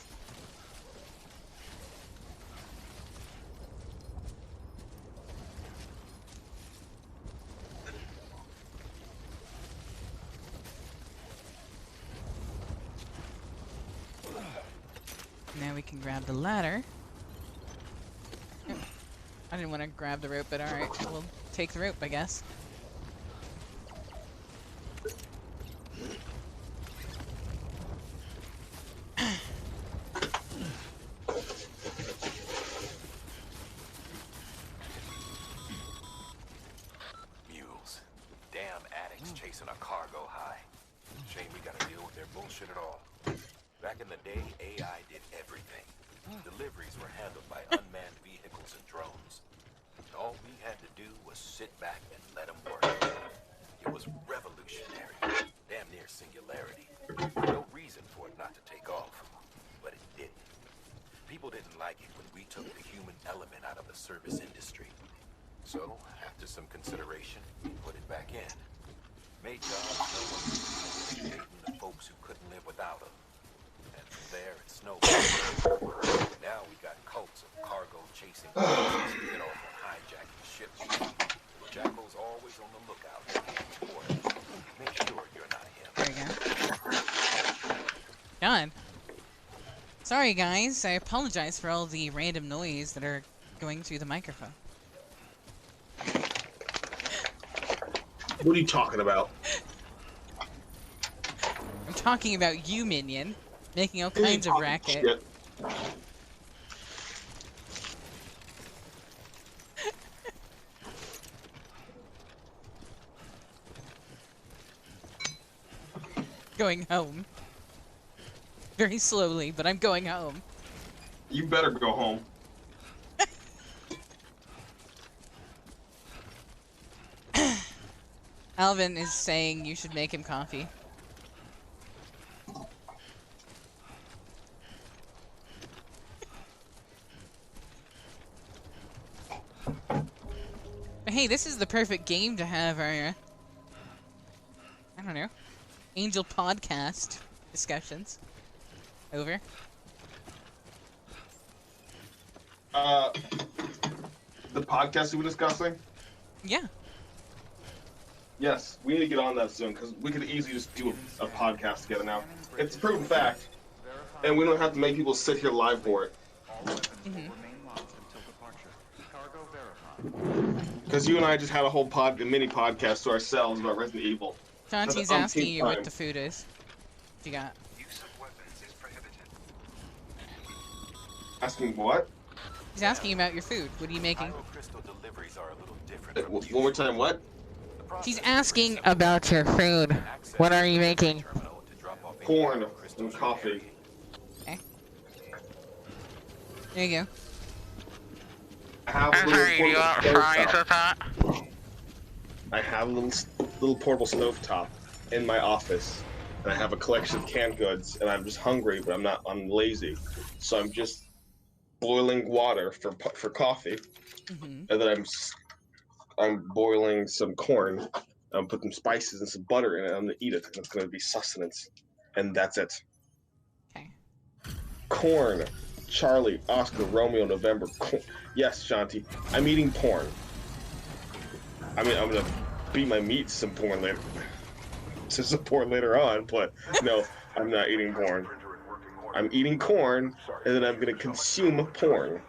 Now we can grab the ladder. Oh, I didn't want to grab the rope, but alright, we'll take the rope, I guess. Mules. Damn addicts chasing a cargo high. Shame we gotta deal with their bullshit at all. Back in the day, AI did everything. Deliveries were handled by unmanned vehicles and drones. All we had to do was sit back and let them work. It was revolutionary, damn near singularity. No reason for it not to take off, but it didn't. People didn't like it when we took the human element out of the service industry. So, after some consideration, we put it back in. Made jobs no one could, gave them the folks who couldn't live without them. And from there, it snowballed. Now we got cults of cargo chasing places to get off on hijacking ships. Jackal's always on the lookout. Make sure you're not him. There we go. Done. Sorry guys, I apologize for all the random noise that are going through the microphone. What are you talking about? I'm talking about you, Minion, making all kinds of racket. Shit. Going home. Very slowly, but I'm going home. You better go home. Alvin is saying you should make him coffee. But hey, this is the perfect game to have our, I don't know, Angel podcast discussions. Over. The podcast we were discussing? Yeah. Yes, we need to get on that soon, because we could easily just do a podcast together now. It's a proven fact, and we don't have to make people sit here live for it. Because you and I just had a whole mini podcast to ourselves about Resident Evil. Shanti's asking you what the food is. What you got? Use of weapons is prohibited. Asking what? He's asking about your food. What are you making? Crystal deliveries are a little different from One more time, what? He's asking about your food. What are you making? Corn and coffee. Okay. There you go. I have a little portable stovetop in my office, and I have a collection of canned goods, and I'm just hungry, but I'm lazy, so I'm just boiling water for coffee, and then I'm boiling some corn. I'm putting some spices and some butter in it. I'm gonna eat it, and it's gonna be sustenance, and that's it. Okay. Corn. Charlie, Oscar, Romeo, November. Yes, Shanti. I'm eating porn. I mean, I'm gonna beat my meat to some porn later. To some porn later on, but no, I'm not eating porn. I'm eating corn, and then I'm gonna consume porn.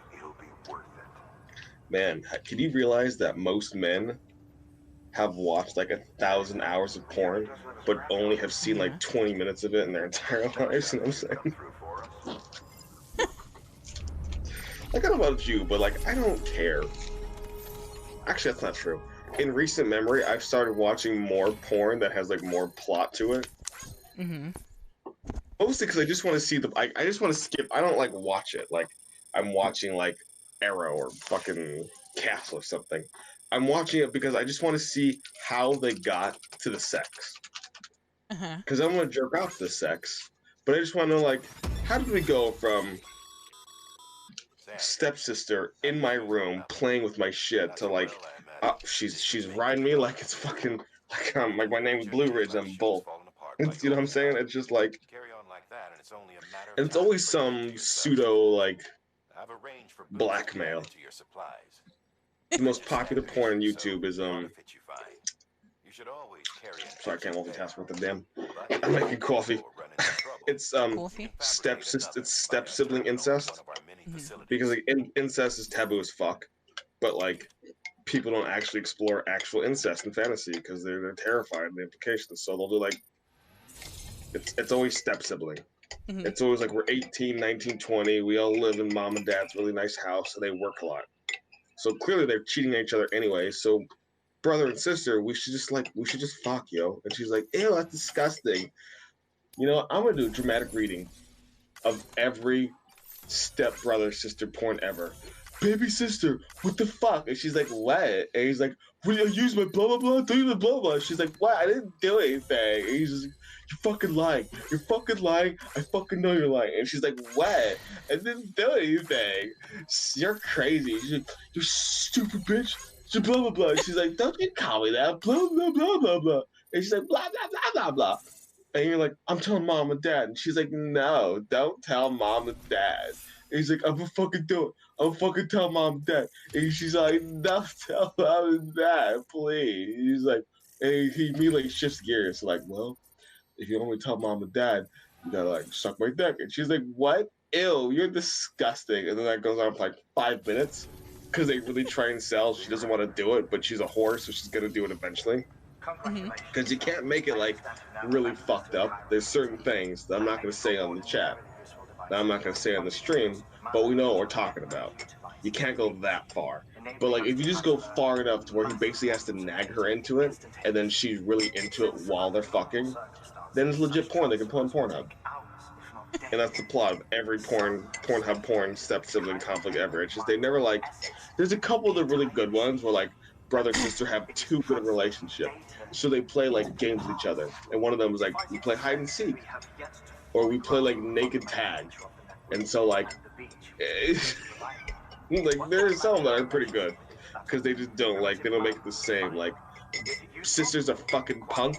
Man, can you realize that most men have watched like 1,000 hours of porn, but only have seen like 20 minutes of it in their entire lives? You know what I'm saying? I don't know about you, but like, I don't care. Actually, that's not true. In recent memory, I've started watching more porn that has like more plot to it. Mostly because I just want to see the. I just want to skip. I don't like watch it. Like I'm watching like Arrow or fucking Castle or something. I'm watching it because I just want to see how they got to the sex. Because I'm gonna jerk off to the sex, but I just want to know like, how did we go from stepsister in my room playing with my shit to like, she's riding me like it's fucking like my name's Blue Ridge. I'm Bull. You know what I'm saying? It's just like, and it's always some pseudo like blackmail. The most popular porn on YouTube is sorry, I can't multitask with the damn. I'm making coffee. It's step sibling incest, because like incest is taboo as fuck, but like people don't actually explore actual incest in fantasy because they're terrified of the implications. So they'll do like it's always step sibling. It's always like we're 18, 19, 20. We all live in mom and dad's really nice house, and they work a lot. So clearly they're cheating on each other anyway. So brother and sister, we should just fuck, yo. And she's like, ew, that's disgusting. You know, I'm gonna do a dramatic reading of every step brother sister porn ever. Baby sister, what the fuck? And she's like, what? And he's like, will you use my blah blah blah? Do you blah blah? She's like, what? I didn't do anything. And he's just like, you're fucking lying. You're fucking lying. I fucking know you're lying. And she's like, what? I didn't do anything. You're crazy. She's like, you stupid bitch. She's blah blah blah. She's like, don't you call me that? Blah blah blah blah blah. And she's like, blah blah blah blah blah. And you're like, I'm telling mom and dad. And she's like, no, don't tell mom and dad. And he's like, I'm gonna fucking do it. I'm gonna fucking tell mom and dad. And she's like, no, tell mom and dad, please. He's like, and he immediately shifts gears. Like, well, if you only tell mom and dad, you gotta like suck my dick. And she's like, what? Ew, you're disgusting. And then that goes on for like 5 minutes because they really try and sell. She doesn't want to do it, but she's a whore, so she's gonna do it eventually. Because you can't make it like really fucked up. There's certain things that I'm not gonna say on the chat, that I'm not gonna say on the stream, but we know what we're talking about. You can't go that far. But like if you just go far enough to where he basically has to nag her into it, and then she's really into it while they're fucking, then it's legit porn. They can put on Pornhub. And that's the plot of every Pornhub porn step sibling conflict ever. It's just they never like. There's a couple of the really good ones where like brother and sister have too good a relationship, so they play like games with each other. And one of them was like we play hide and seek, or we play like naked tag. And so like, like there are some that are pretty good because they just don't like they don't make it the same. Like sister's a fucking punk.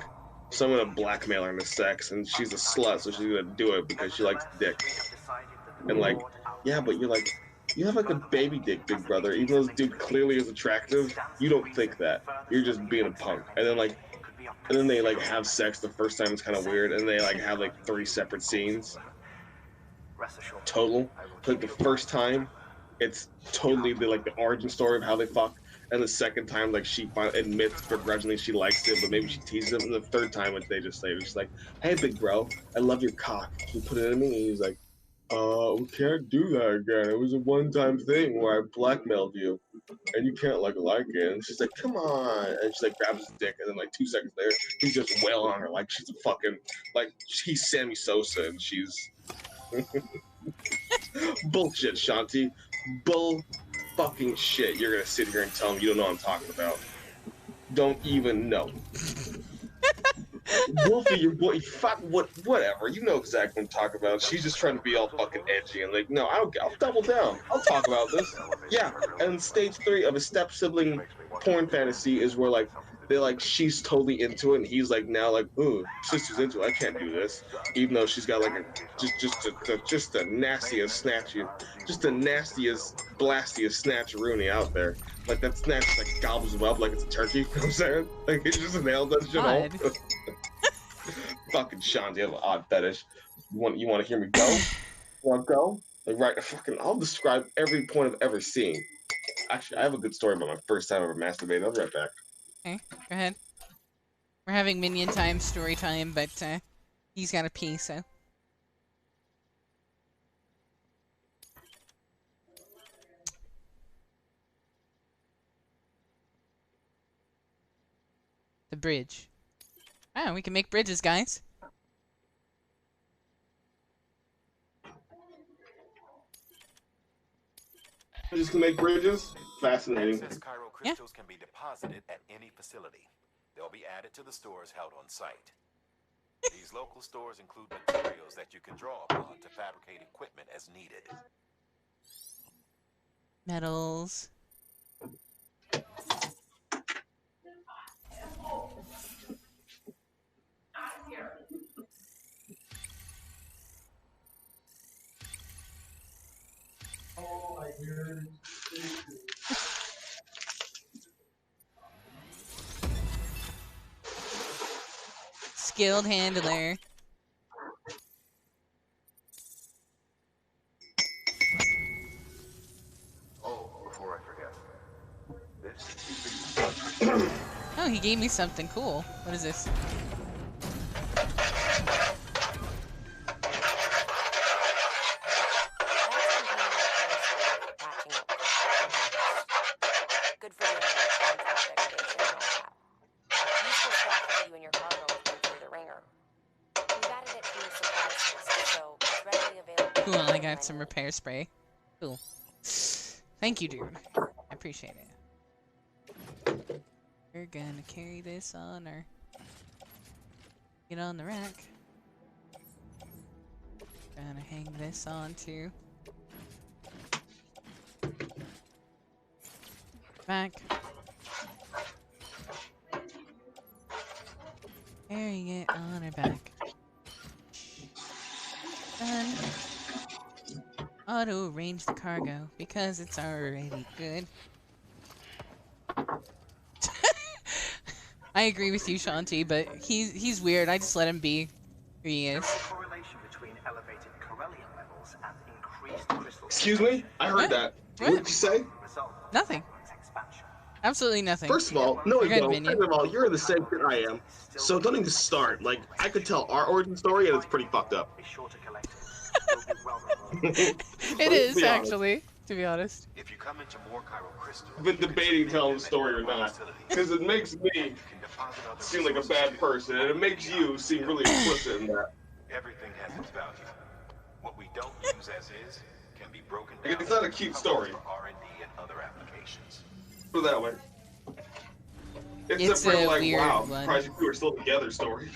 So I'm gonna blackmail her into sex, and she's a slut, so she's gonna do it because she likes dick. And like, yeah, but you're like, you have like a baby dick, big brother. Even though this dude clearly is attractive, you don't think that. You're just being a punk. And then like, and then they like have sex the first time. It's kind of weird, and they like have like 3 separate scenes total. Like the first time, it's totally the origin story of how they fuck. And the second time, like, she admits begrudgingly she likes it, but maybe she teases him. And the third time, they just say, she's like, hey, big bro, I love your cock. Can you put it in me? And he's like, we can't do that again. It was a one-time thing where I blackmailed you, and you can't, like it. And she's like, come on. And she, like, grabs his dick, and then, like, 2 seconds later, he's just wailing on her like she's a fucking, like, he's Sammy Sosa, and she's... Bullshit, Shanti. Bull fucking shit. You're gonna sit here and tell me you don't know what I'm talking about. Don't even know. Wolfie, your boy, fuck, whatever. You know exactly what I'm talking about. She's just trying to be all fucking edgy and like, no, I'll double down. I'll talk about this. Yeah, and stage 3 of a step sibling porn fantasy is where like they like she's totally into it, and he's like now like, ooh, sister's into it. I can't do this, even though she's got like a just the nastiest snatchy, just the nastiest blastiest snatcheroonie out there. Like that snatch like gobbles him up like it's a turkey. You know what I'm saying? Like it just nailed that shit all. Fucking Sean, you have an odd fetish. You want to hear me go? You want to go? Like right, fucking. I'll describe every point I've ever seen. Actually, I have a good story about my first time ever masturbating. I'll be right back. Okay, go ahead. We're having minion time, story time, but he's got a pee, so. The bridge. Oh, we can make bridges, guys. Just to make bridges? Fascinating. Excess chiral crystals can be deposited at any facility. They'll be added to the stores held on site. These local stores include materials that you can draw upon to fabricate equipment as needed. Metals. Skilled handler. Oh, before I forget. Oh, he gave me something cool. What is this? Good for the degradation and all that. Useful stuff that you and your cargo have been through the ringer. We've added it to your supply list, so it's readily available. Cool, I got some repair spray. Cool. Thank you, dude. I appreciate it. We're gonna carry this on our... Get on the rack. Gonna hang this on too. Back. Carrying it on our back. Done. Auto arrange the cargo because it's already good. I agree with you, Shanti, but he's weird. I just let him be who he is. Correlation between elevated corellium levels and increased crystal. Excuse me? I heard that. What did you say? Nothing. Absolutely nothing. First of all, no, You're you good, don't. minion. Second of all, you're in the same shit I am. So don't even start. Like, I could tell our origin story and it's pretty fucked up. Be sure to collect it. It is, actually, to be honest. If you come into more chiral crystals, I've been debating telling the story or not. Because it makes me seem like a bad person, and it makes you seem really implicit in that. Everything has its value. What we don't use as is can be broken down. It's not a cute story. For R&D and other applications. Put it that way. It's for a like, weird wow, one. surprised you two are still together story.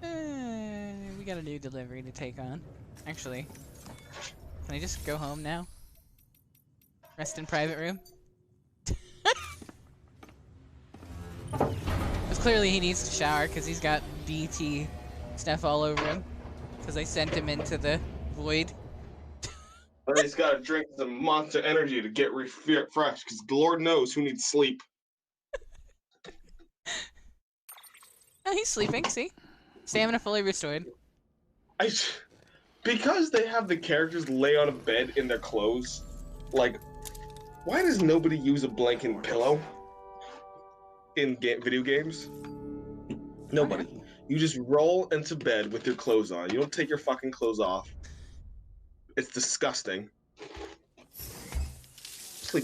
We got a new delivery to take on. Actually, can I just go home now? Rest in private room? Because clearly he needs to shower because he's got BT stuff all over him. Because I sent him into the void. But he's got to drink some Monster Energy to get refreshed, because Lord knows who needs sleep. Oh, he's sleeping, see? Stamina fully restored. Because they have the characters lay on a bed in their clothes, like, why does nobody use a blanket and pillow in video games? Nobody. You just roll into bed with your clothes on. You don't take your fucking clothes off. It's disgusting.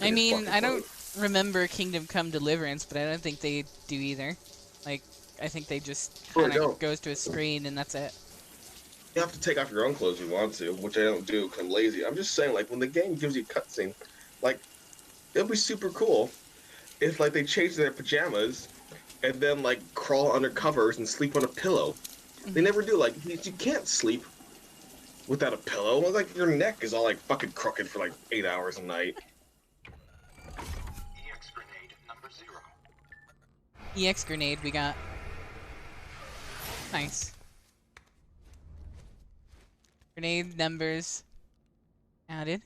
I mean, I don't remember Kingdom Come Deliverance, but I don't think they do either. Like, I think they just kind of goes to a screen and that's it. You have to take off your own clothes if you want to, which I don't do because I'm lazy. I'm just saying, like, when the game gives you a cutscene, like, it'll be super cool if, like, they change their pajamas and then, like, crawl under covers and sleep on a pillow. They never do. Like, you can't sleep without a pillow. Like, your neck is all, like, fucking crooked for, like, 8 hours a night. EX grenade number 0. EX grenade we got. Nice. Grenade numbers added.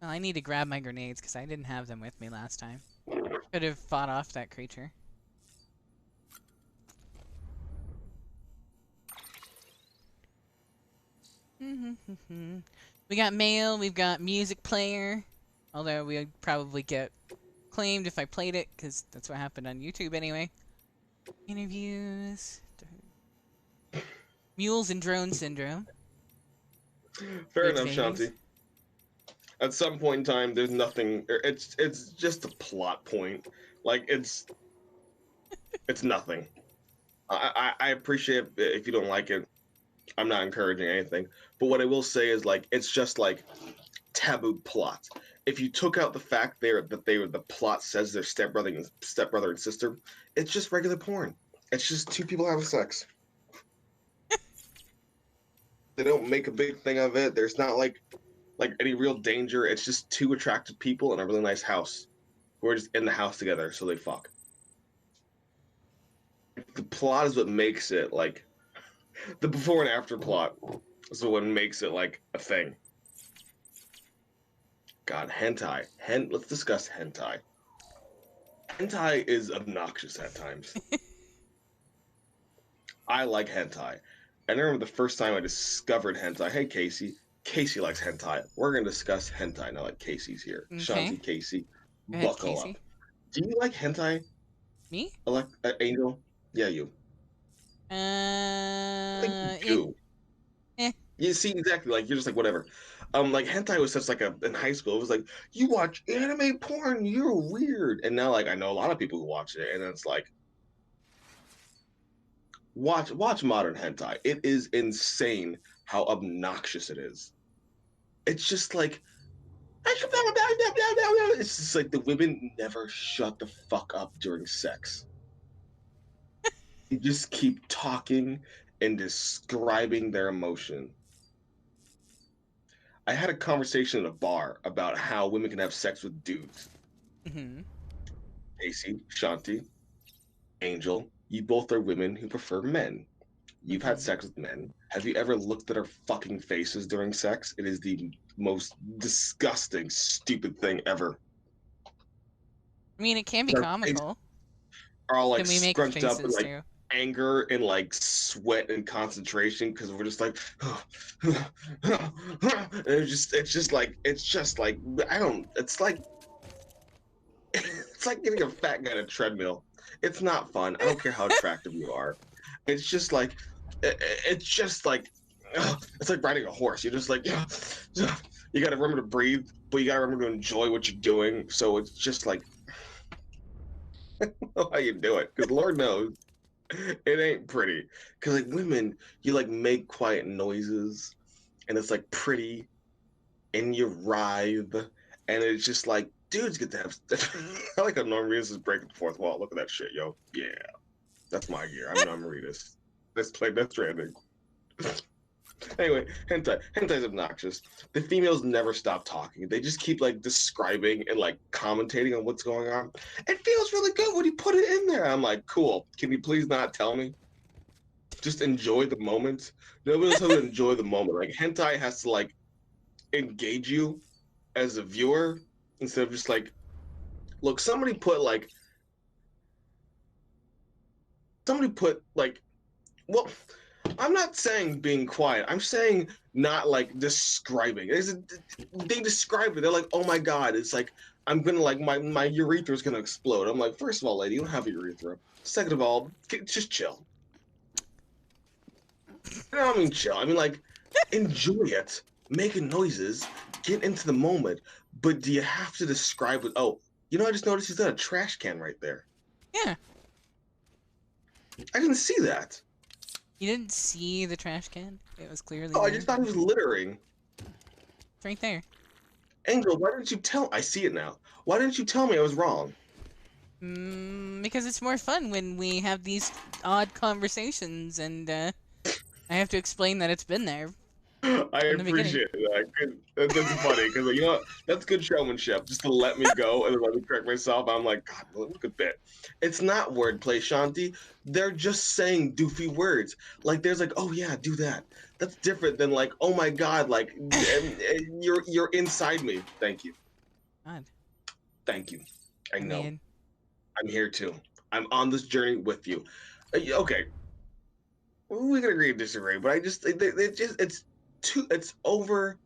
Well, I need to grab my grenades because I didn't have them with me last time. Could have fought off that creature. We got mail, we've got music player. Although we'd probably get claimed if I played it, because that's what happened on YouTube anyway. Interviews. Mules and Drone Syndrome. Fair Good enough, things. Shanti. At some point in time, there's nothing. It's just a plot point. Like it's nothing. I appreciate it if you don't like it. I'm not encouraging anything. But what I will say is like it's just like taboo plot. If you took out the fact that the plot says they're stepbrother and sister, it's just regular porn. It's just two people having sex. They don't make a big thing of it. There's not like any real danger. It's just two attractive people in a really nice house who are just in the house together, so they fuck. The plot is what makes it like the before and after plot is what makes it like a thing. God, hentai. Let's discuss hentai. Hentai is obnoxious at times. I like hentai. I remember the first time I discovered hentai. Hey, Casey. Casey likes hentai. We're going to discuss hentai now that Casey's here. Okay. Shanti, Casey, Go ahead, buckle Casey. up. Do you like hentai? Me? Angel? Yeah, you. I think you do. You see, exactly. Like, you're just like, whatever. Like, hentai was such like in high school, it was like, you watch anime porn, you're weird. And now, like, I know a lot of people who watch it, and it's like, watch modern hentai. It is insane how obnoxious it is. It's just like, it's just like the women never shut the fuck up during sex. They just keep talking and describing their emotion. I had a conversation in a bar about how women can have sex with dudes. Mm-hmm. Casey, Shanti, Angel, you both are women who prefer men. You've had sex with men. Have you ever looked at our fucking faces during sex? It is the most disgusting, stupid thing ever. I mean, it can be comical. Are all like Can we make scrunched up in faces like too? anger and like sweat and concentration because we're just like, and it's just like I don't. It's like getting a fat guy on a treadmill. It's not fun. I don't care how attractive you are. It's just like it's like riding a horse. You're just like you got to remember to breathe, but you got to remember to enjoy what you're doing. So it's just like I don't know how you do it, because Lord knows it ain't pretty. Because like women, you like make quiet noises, and it's like pretty, and you writhe, and it's just like dudes get to have. I like how Norman Reedus is breaking the fourth wall. Look at that shit, yo. Yeah, that's my gear. I'm Norman Reedus. Let's play Death Stranding. Anyway, hentai's obnoxious. The females never stop talking. They just keep like describing and like commentating on what's going on. It feels really good when you put it in there. I'm like, cool. Can you please not tell me? Just enjoy the moment. Nobody knows how to enjoy the moment. Like hentai has to like engage you as a viewer instead of just like, look, somebody put like, well, I'm not saying being quiet. I'm saying not like describing. They describe it. They're like, oh my God. It's like, I'm going to like, my urethra is going to explode. I'm like, first of all, lady, you don't have a urethra. Second of all, just chill. I don't mean chill. I mean like, enjoy it. Making noises. Get into the moment. But do you have to describe it? Oh, you know, I just noticed he's got a trash can right there. Yeah. I didn't see that. You didn't see the trash can? It was clearly Oh, there. I just thought he was littering. It's right there. Angel, why didn't you tell? I see it now. Why didn't you tell me I was wrong? Because it's more fun when we have these odd conversations and I have to explain that it's been there. I From the beginning. appreciate that. That's funny because you know what? That's good showmanship. Just to let me go and then let me correct myself. I'm like, God, look at that. It's not wordplay, Shanti. They're just saying doofy words. Like there's like, oh yeah, do that. That's different than like, oh my God, like you're inside me. Thank you. God. Thank you. I know. mean, I'm here too. I'm on this journey with you. Okay. We can agree to disagree, but I just it's over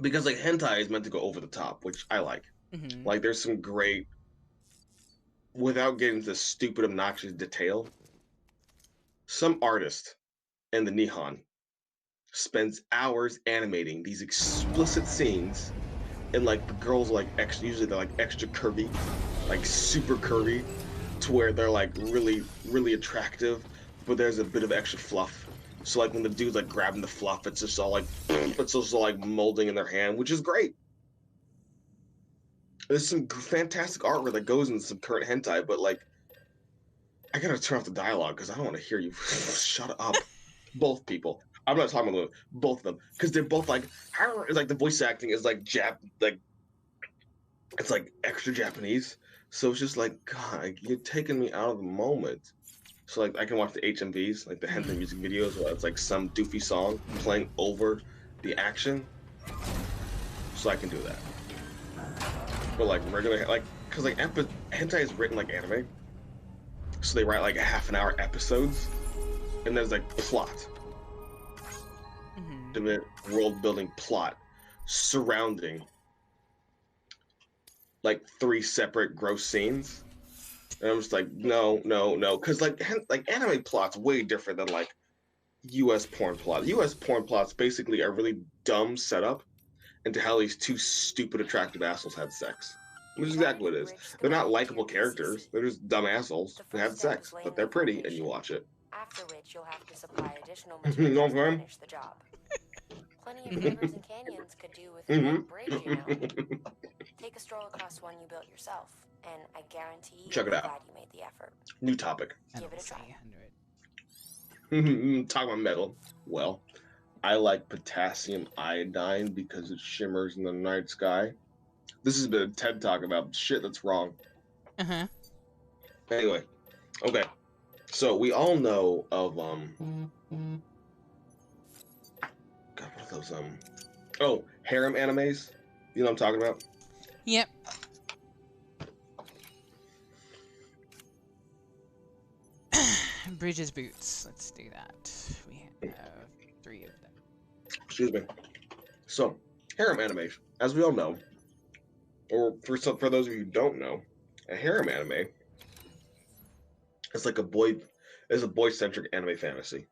because like hentai is meant to go over the top, which I like. mm-hmm. Like there's some great, without getting into stupid obnoxious detail, some artist in the Nihon spends hours animating these explicit scenes, and like the girls are like extra, usually they're like extra curvy, like super curvy, to where they're like really really attractive, but there's a bit of extra fluff. So like when the dude's like grabbing the fluff, it's just all like it's just all like molding in their hand, which is great. There's some fantastic artwork that goes into some current hentai, but like I gotta turn off the dialogue because I don't want to hear you. Shut up, both people. I'm not talking about both of them because they're both like it's like the voice acting is like it's like extra Japanese. So it's just like God, you're taking me out of the moment. So like I can watch the HMVs, like the hentai music videos, where it's like some doofy song playing over the action. So I can do that. But like regular, like, cause like hentai is written like anime, so they write like a half-an-hour episodes, and there's like plot, the world-building plot surrounding like 3 separate gross scenes. And I'm just like, no, because like anime plot's way different than like U.S. porn plot. U.S. porn plots basically are really dumb setup into how these 2 stupid attractive assholes had sex, which is exactly what it is. They're not likable characters. They're just dumb assholes who had sex, but they're pretty, and you watch it. After which you'll have to supply additional materials to finish the job. Plenty of rivers and canyons could do with a good bridge, you know. Take a stroll across one you built yourself, and I guarantee you'll be glad you made the effort. New topic. Give it a try. Talking about metal. Well, I like potassium iodine because it shimmers in the night sky. This has been a TED Talk about shit that's wrong. Anyway, okay. So we all know of God, what are those oh, harem animes? You know what I'm talking about? Yep. Bridges boots. Let's do that. We have 3 of them. Excuse me. So, harem animation, as we all know, or for those of you who don't know, a harem anime is like a boy-centric anime fantasy.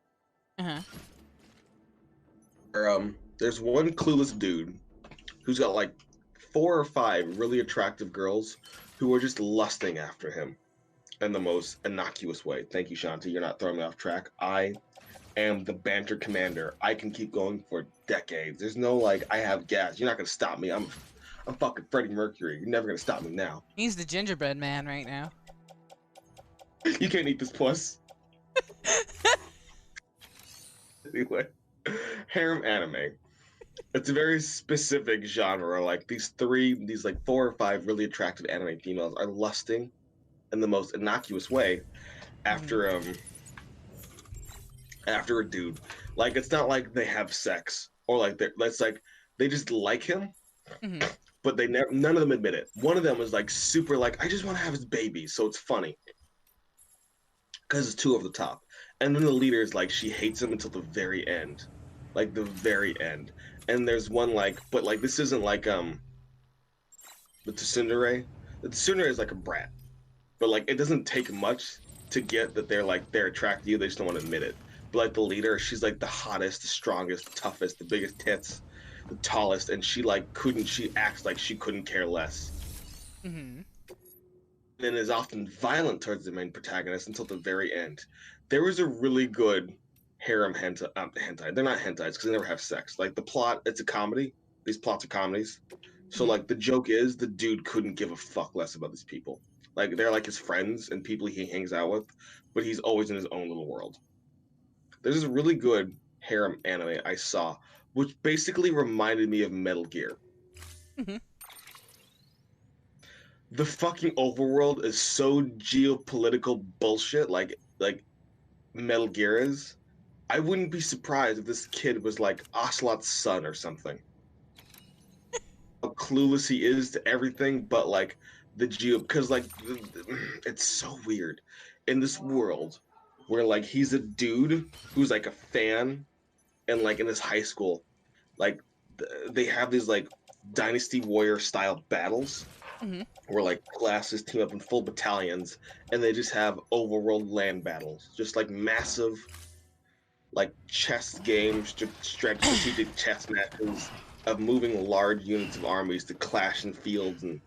There's one clueless dude who's got like 4 or 5 really attractive girls who are just lusting after him in the most innocuous way. Thank you, Shanti. You're not throwing me off track. I am the banter commander. I can keep going for decades. There's no like, I have gas. You're not gonna stop me. I'm fucking Freddie Mercury. You're never gonna stop me now. He's the gingerbread man right now. You can't eat this puss. Anyway, harem anime. It's a very specific genre. Like these 4 or 5 really attractive anime females are lusting in the most innocuous way after a dude. Like it's not like they have sex or like they just like him, but none of them admit it. One of them is like super like, I just want to have his baby, so it's funny because it's too over the top. And then the leader is like, she hates him until the very end, like the very end. And there's one like, but like this isn't like the tsundere. The tsundere is like a brat, but like it doesn't take much to get that they're attracted to you. They just don't want to admit it. But like the leader, she's like the hottest, the strongest, the toughest, the biggest tits, the tallest, and she acts like she couldn't care less. And is often violent towards the main protagonist until the very end. There was a really good harem hentai. They're not hentais because they never have sex. Like the plot, it's a comedy. These plots are comedies. So like the joke is the dude couldn't give a fuck less about these people. Like they're like his friends and people he hangs out with, but he's always in his own little world. There's this really good harem anime I saw, which basically reminded me of Metal Gear. Mhm. The fucking overworld is so geopolitical bullshit, like Metal Gear is. I wouldn't be surprised if this kid was like Ocelot's son or something. How clueless he is to everything, but like the geo, because like it's so weird in this world where like he's a dude who's like a fan, and like in his high school, like they have these like Dynasty Warrior style battles Mhm. where like classes team up in full battalions, and they just have overworld land battles, just like massive like chess games, strategic chess matches of moving large units of armies to clash in fields, and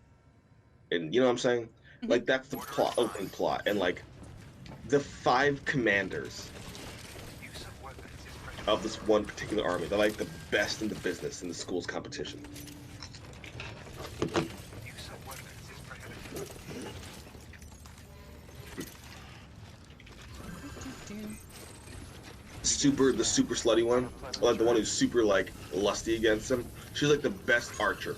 you know what I'm saying? Mhm. Like that's the plot, opening plot, and like the 5 commanders of this one particular army, they're like the best in the business in the school's competition. The super slutty one, like the one who's super like lusty against him. She's like the best archer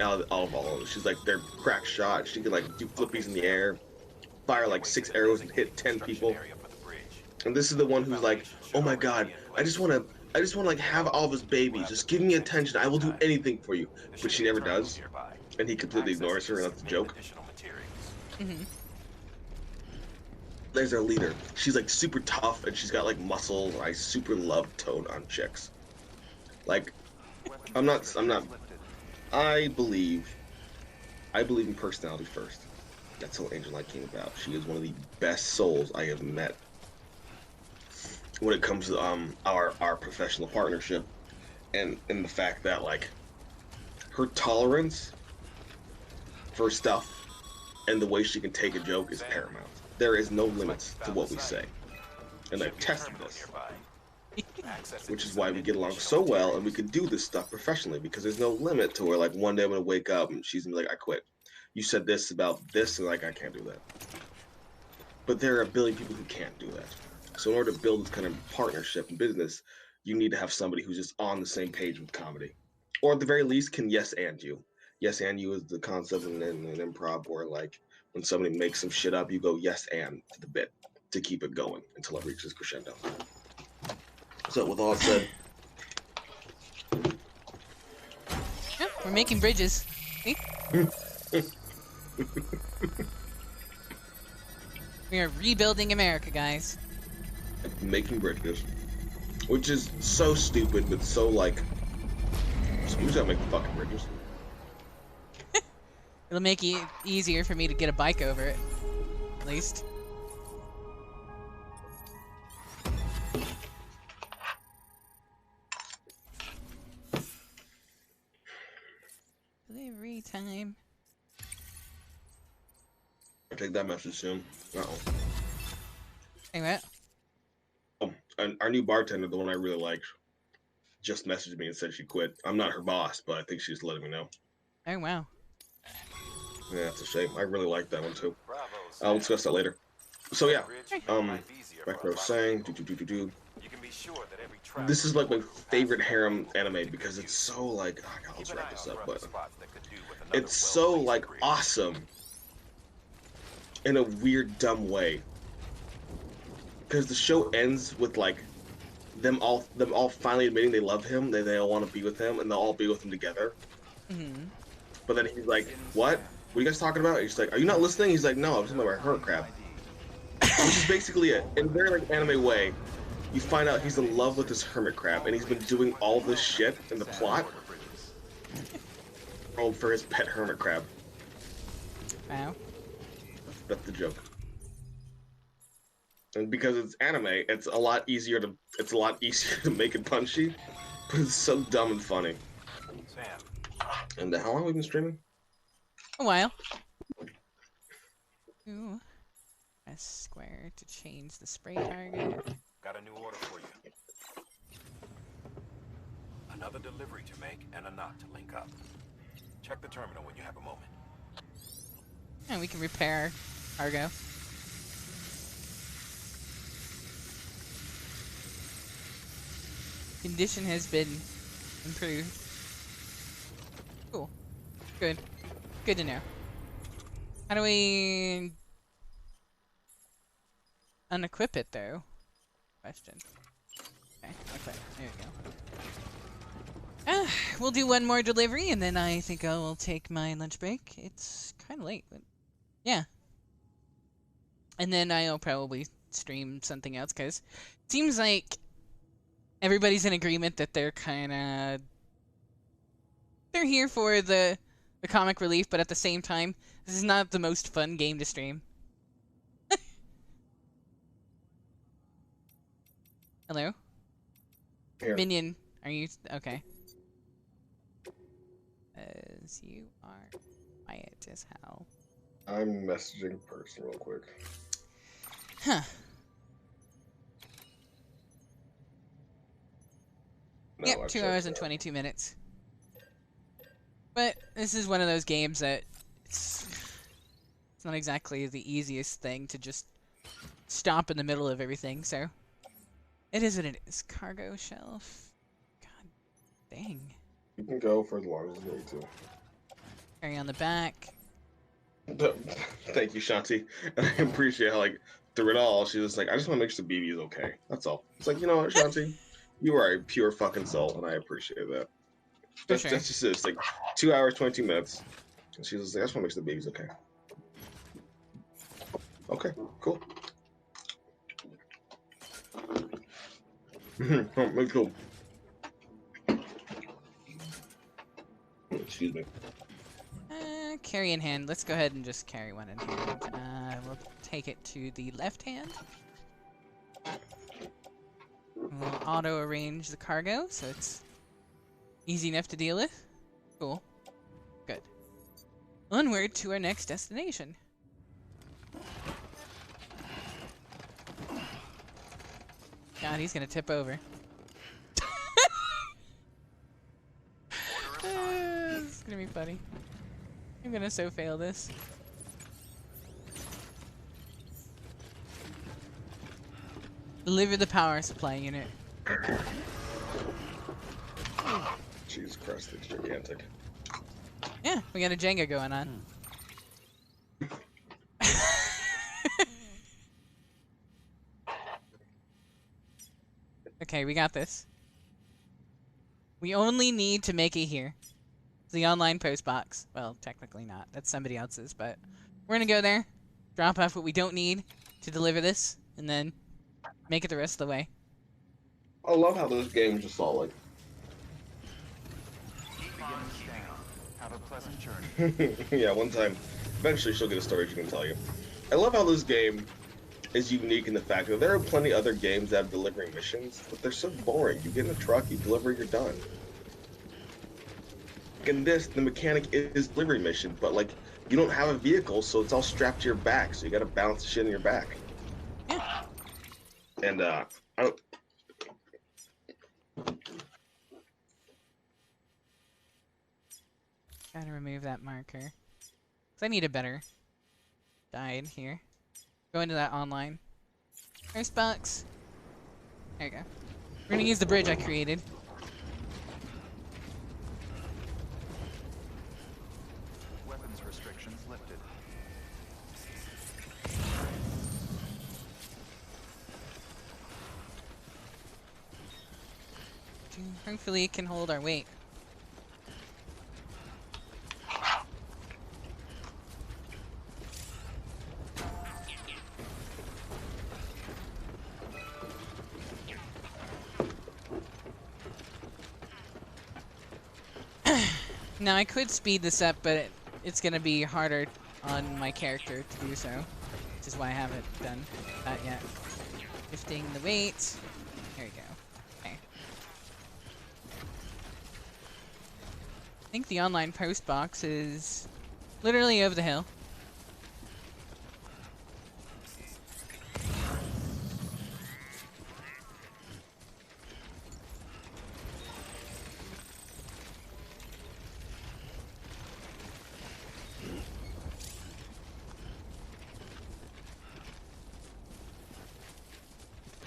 out of all of them. She's like their crack shot. She can like do flippies in the air, fire like 6 arrows and hit 10 people. And this is the one who's like, oh my god, I just want to like have all of his babies. Just give me attention. I will do anything for you. But she never does, and he completely ignores her, and that's a joke. Mhm. There's our leader. She's like super tough, and she's got like muscles. I super love tone on chicks. Like, I'm not. I believe in personality first. That's how Angel Light came about. She is one of the best souls I have met when it comes to our professional partnership, and the fact that like her tolerance for stuff and the way she can take a joke is paramount. There is no limits to what we say, and I've tested this, which is why we get along so well, and we can do this stuff professionally, because there's no limit to where like one day I'm gonna wake up and she's gonna be like, I quit. You said this about this, and like I can't do that. But there are a billion people who can't do that. So in order to build this kind of partnership and business, you need to have somebody who's just on the same page with comedy, or at the very least can yes and you. Yes and you is the concept in improv where like when somebody makes some shit up, you go yes and to the bit to keep it going until it reaches crescendo. So with all said, Yeah, we're making bridges. See? We are rebuilding America, guys. making bridges, which is so stupid, but so like, so who's gonna make the fucking bridges? It'll make it easier for me to get a bike over it, at least. Delivery time. I take that message soon. Uh-oh. Hey, what? Oh, and our new bartender, the one I really liked, just messaged me and said she quit. I'm not her boss, but I think she's letting me know. Oh, wow. Yeah, that's a shame. I really like that one too. I'll discuss that later. So yeah, back to what I was saying. This is like my favorite harem anime because it's so like, oh God, let's wrap this up, but it's so like awesome in a weird, dumb way. Because the show ends with like them all finally admitting they love him, they all want to be with him, and they'll all be with him together. Mm-hmm. But then he's like, "What? What are you guys talking about?" He's like, "Are you not listening?" He's like, "No, I was talking about hermit crab." Which is basically it. In a very like anime way, you find out he's in love with this hermit crab, and he's been doing all this shit in the plot for his pet hermit crab. Wow. That's the joke. And because it's anime, it's a lot easier to make it punchy, but it's so dumb and funny. And how long have we been streaming? A while. Ooh. Press square to change the spray target. Got a new order for you. Another delivery to make and a knot to link up. Check the terminal when you have a moment. And we can repair cargo. condition has been improved. Cool. Good. Good to know. How do we unequip it though? Question. Okay, equip. There we go. We'll do one more delivery and then I think I will take my lunch break. It's kind of late, but yeah. And then I'll probably stream something else because it seems like everybody's in agreement that they're here for the comic relief, but at the same time, this is not the most fun game to stream. Hello? Here. Minion, are you okay? As you are quiet as hell. I'm messaging person real quick. Huh. No, Yep, I've 2 checked hours and that. 22 minutes. But this is one of those games that it's not exactly the easiest thing to just stop in the middle of everything, so it is what it is. Cargo shelf. God dang. You can go for as long as you need to. Carry on the back. Thank you, Shanti. And I appreciate how, like, through it all, she was like, I just want to make sure the BB is okay. That's all. It's like, you know what, Shanti? You are a pure fucking soul, and I appreciate that. That's just it. It's like 2 hours, 22 minutes. And she was like, I just want to make sure the baby's okay. Okay, cool. Oh, cool. Excuse me. Carry in hand. Let's go ahead and just carry one in hand. We'll take it to the left hand. We'll auto-arrange the cargo, so it's easy enough to deal with. Cool. Good. Onward to our next destination. God, he's gonna tip over. This is gonna be funny. I'm gonna so fail this. Deliver the power supply unit. Jesus Christ, it's gigantic. Yeah, we got a Jenga going on. Okay, we got this. We only need to make it here. The online post box. Well, technically not. That's somebody else's, but we're gonna go there, drop off what we don't need to deliver this, and then make it the rest of the way. I love how this game just all like. Have a pleasant journey. Yeah, one time. Eventually she'll get a story she can tell you. I love how this game is unique in the fact that there are plenty other games that have delivering missions, but they're so boring. You get in a truck, you deliver, you're done. In this, the mechanic is delivery mission, but like you don't have a vehicle, so it's all strapped to your back, so you gotta balance shit in your back. Yeah. And I don't. Gotta remove that marker. 'Cause I need a better guide here. Go into that online. First box. There you go. We're gonna use the bridge I created. Weapons restrictions lifted. Hopefully it can hold our weight. Now I could speed this up, but it's gonna be harder on my character to do so, which is why I haven't done that yet. Shifting the weight. There we go. Okay. I think the online post box is literally over the hill.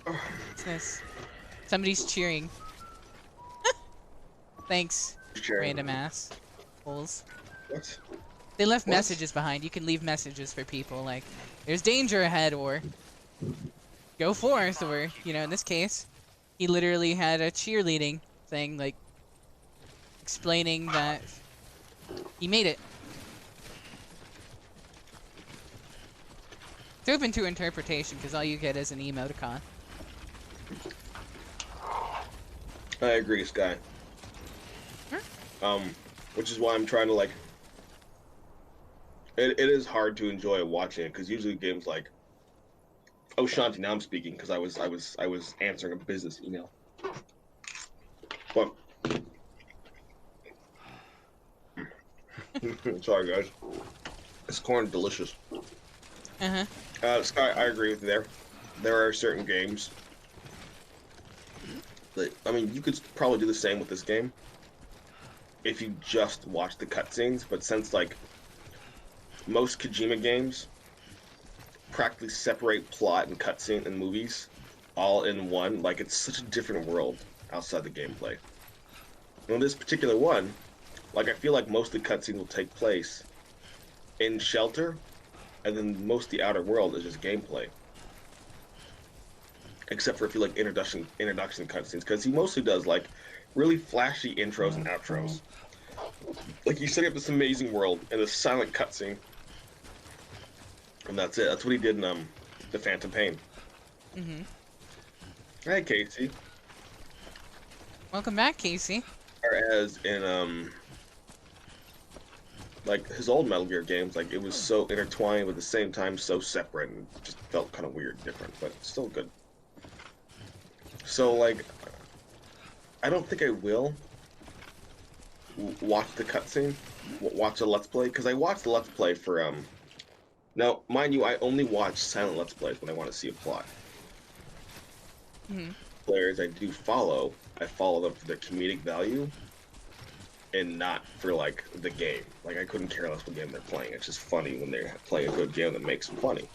What's this? Somebody's cheering. Thanks, Sure. random ass holes. What? They left What? messages behind. You can leave messages for people like, "There's danger ahead," or "Go forth," or in this case, he literally had a cheerleading thing like explaining that he made it. It's open to interpretation because all you get is an emoticon. I agree, Sky. Which is why I'm trying to like. It is hard to enjoy watching it because usually games like. Oh, Shanti, now I'm speaking because I was answering a business email. But sorry, guys. This corn is delicious. Sky, I agree with you there. There are certain games that, I mean, you could probably do the same with this game if you just watch the cutscenes, but since, like, most Kojima games practically separate plot and cutscene and movies all in one, like, it's such a different world outside the gameplay. And this particular one, like, I feel like most of the cutscenes will take place in Shelter, and then most of the outer world is just gameplay. Except for if you like introduction cutscenes, because he mostly does like really flashy intros and outros. Like you set up this amazing world and a silent cutscene, and that's it. That's what he did in The Phantom Pain. Hey, Casey. Welcome back, Casey. Whereas in like his old Metal Gear games, like it was so intertwined but at the same time so separate and just felt kind of weird, different, but still good. So like, I don't think I will watch the cutscene, watch a Let's Play, because I watched the Let's Play for Now, mind you, I only watch silent Let's Plays when I want to see a plot. Players I do follow, I follow them for their comedic value, and not for like the game. Like I couldn't care less what game they're playing. It's just funny when they play a good game that makes them funny.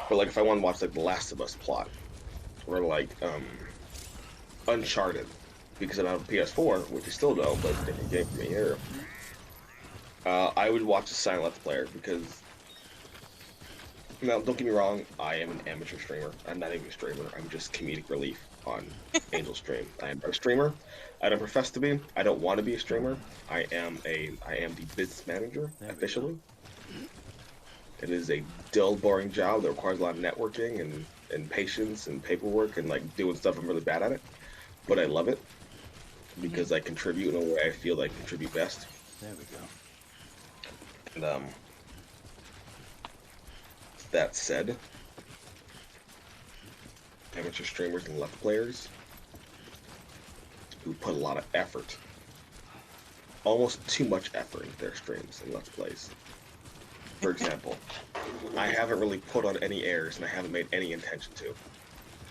But like if I want to watch like the Last of Us plot, or like Uncharted, because I have a PS4, which you still don't, but it's a different game for me here. I would watch a silent Let's Player because, now don't get me wrong, I am an amateur streamer. I'm not even a streamer. I'm just comedic relief on Angel Stream. I am a streamer. I don't profess to be. I don't want to be a streamer. I am the business manager officially. It is a dull, boring job that requires a lot of networking and patience and paperwork and like doing stuff I'm really bad at it. But I love it because I contribute in a way I feel I contribute best. There we go. And that said, amateur streamers and Let's Players who put a lot of effort, almost too much effort into their streams and Let's Plays. For example, I haven't really put on any airs and I haven't made any intention to,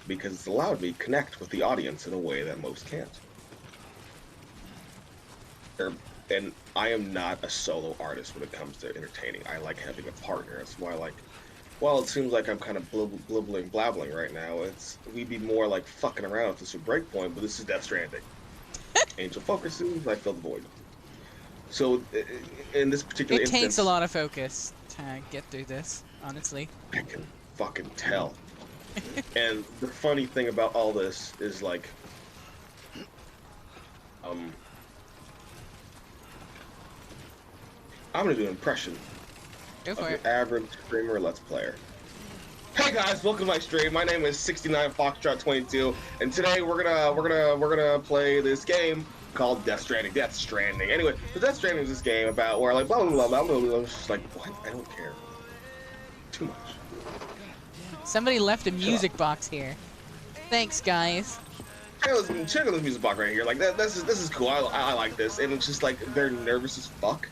because it's allowed me to connect with the audience in a way that most can't. And I am not a solo artist when it comes to entertaining. I like having a partner. That's why, like, well, it seems like I'm kind of blabbling right now. We'd be more like fucking around if this was Breakpoint, but this is Death Stranding. Angel focuses, I fill the void. So, in this particular instance, takes a lot of focus to get through this, honestly. I can fucking tell. And the funny thing about all this is, like, I'm gonna do an impression of your average streamer Let's Player. Hey guys, welcome to my stream. My name is 69 Foxtrot 22, and today we're gonna play this game called Death Stranding. Death Stranding. Anyway, the Death Stranding is this game about where like blah blah blah blah blah blah. It's just like what? I don't care. Too much. Somebody left a music box here. Thanks, guys. Check out this music box right here. Like this is cool. I like this, and it's just like they're nervous as fuck.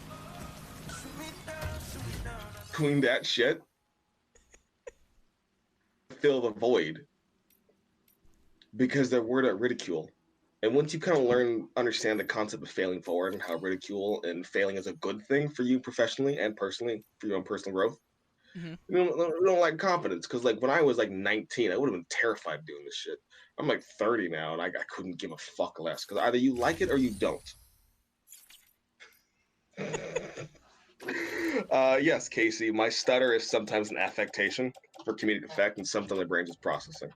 Doing that shit. Fill the void because they're word at ridicule. And once you kind of understand the concept of failing forward and how ridicule and failing is a good thing for you professionally and personally for your own personal growth, you don't like confidence. Because like when I was like 19, I would have been terrified of doing this shit. I'm like 30 now, and I couldn't give a fuck less because either you like it or you don't. Yes, Casey, my stutter is sometimes an affectation for comedic effect, and sometimes my brain is processing.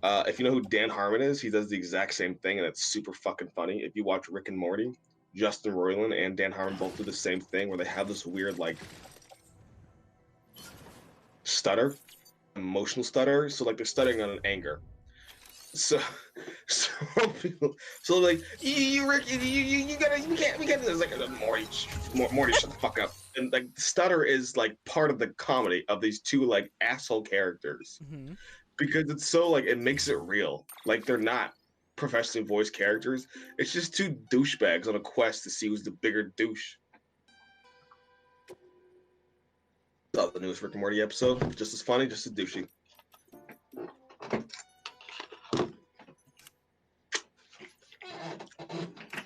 If you know who Dan Harmon is, he does the exact same thing, and it's super fucking funny. If you watch Rick and Morty, Justin Roiland and Dan Harmon both do the same thing, where they have this weird like stutter, emotional stutter. So like they're stuttering on an anger. So, so, so like you Rick, you gotta, we can't do this. Like Morty, shut the fuck up. And like the stutter is like part of the comedy of these two like asshole characters because it's so like it makes it real. Like they're not professionally voiced characters. It's just two douchebags on a quest to see who's the bigger douche. Love the newest Rick and Morty episode. Just as funny, just as douchey.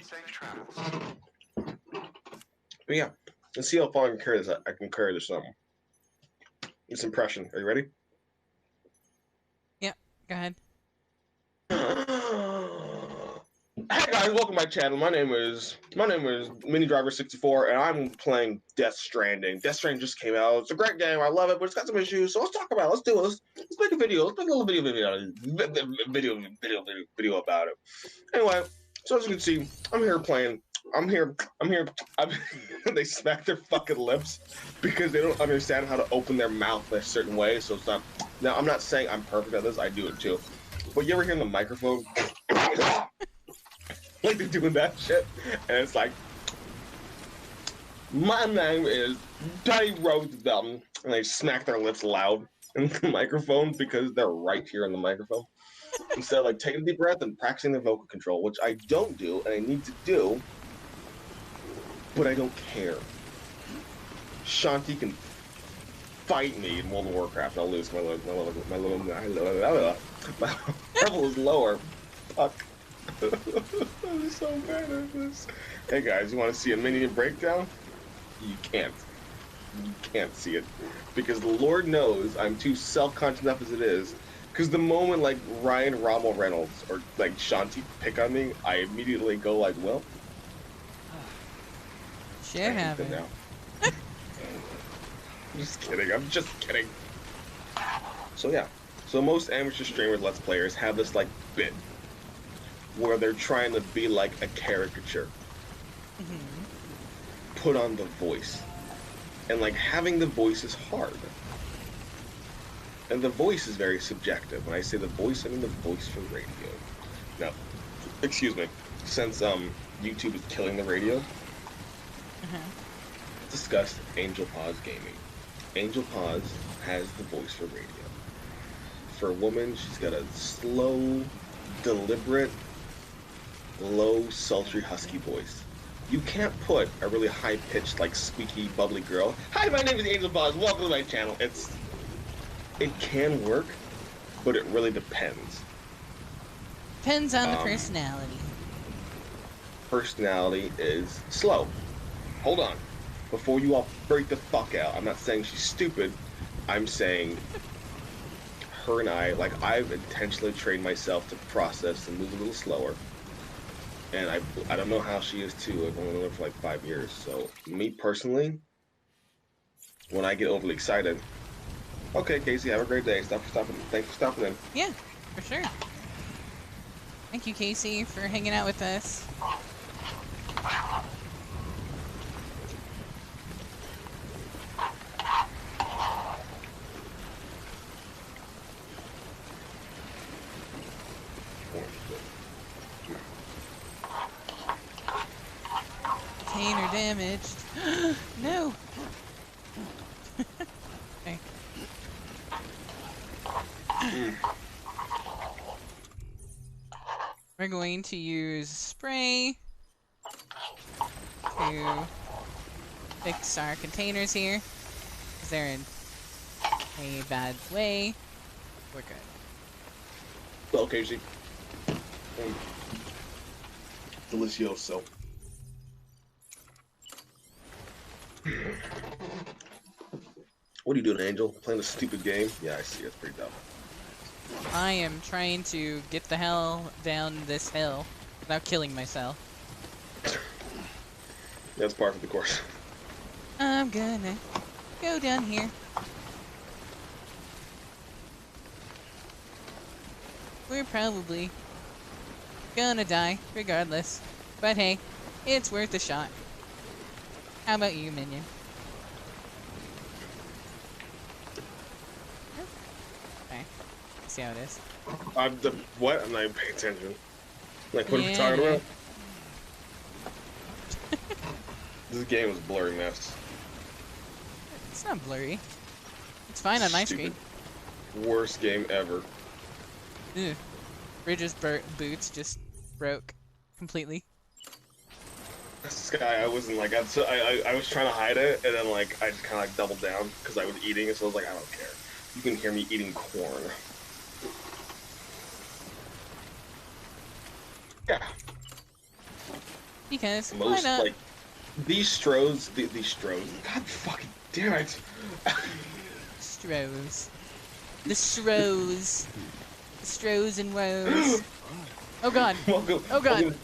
Safe travels. But yeah, let's see how far I can carry this. I can carry this this impression. Are you ready? Yeah, go ahead. Hey guys, welcome to my channel. My name is MiniDriver64, and I'm playing Death Stranding. Death Stranding just came out. It's a great game. I love it, but it's got some issues. So let's talk about it. Let's do it. Let's make a video. Let's make a little video about it. Anyway, so as you can see, I'm here playing. They smack their fucking lips because they don't understand how to open their mouth a certain way. So it's not. Now, I'm not saying I'm perfect at this. I do it too. But you ever hear the microphone? Like they're doing that shit, and it's like, my name is Dave Roosevelt, and they smack their lips loud in the microphone because they're right here in the microphone. Instead of like taking a deep breath and practicing their vocal control, which I don't do and I need to do, but I don't care. Shanti can fight me in World of Warcraft, and I'll lose my level is lower. Fuck. I'm so bad at this. Hey guys, you want to see a mini breakdown? You can't. You can't see it. Because the Lord knows I'm too self-conscious enough as it is. Because the moment like Ryan Rommel Reynolds or like Shanti pick on me, I immediately go like, well. Shit happened. Now. I'm just kidding. I'm just kidding. So yeah. So most amateur streamers, Let's Players have this like bit where they're trying to be like a caricature. Put on the voice. And like having the voice is hard. And the voice is very subjective. When I say the voice, I mean the voice for radio. Now, excuse me, since YouTube is killing the radio, discuss Angel Paws Gaming. Angel Paws has the voice for radio. For a woman, she's got a slow, deliberate, low, sultry, husky voice. You can't put a really high-pitched, like, squeaky, bubbly girl. Hi, my name is Angel Paws. Welcome to my channel. It can work, but it really depends. Depends on the personality. Personality is slow. Hold on. Before you all freak the fuck out, I'm not saying she's stupid. I'm saying her and I've intentionally trained myself to process and move a little slower. And I don't know how she is too. I've only known her for like 5 years. So me personally, when I get overly excited, okay, Casey, have a great day. Thanks for stopping in. Yeah, for sure. Thank you, Casey, for hanging out with us. Container damaged. No. Okay. We're going to use spray to fix our containers here, because they're in a bad way. We're good. Well, Casey. Delicioso. What are you doing, Angel? Playing a stupid game? Yeah, I see. It's pretty dumb. I am trying to get the hell down this hill without killing myself. That's part of the course. I'm gonna go down here. We're probably gonna die regardless. But hey, it's worth a shot. How about you, minion? Okay. See how it is. What? I'm not even paying attention. Like, what are we talking about? This game is a blurry mess. It's not blurry. It's fine on my screen. Worst game ever. Ugh. Bridges' boots just broke completely. This guy, I wasn't like, I was trying to hide it, and then like, I just kind of like doubled down because I was eating, so I was like, I don't care. You can hear me eating corn. Yeah. Because Most, why not? like, these Strohs, God fucking damn it. Strohs. The Strohs. The Strohs and woes. Oh god. Welcome. Oh god. Welcome.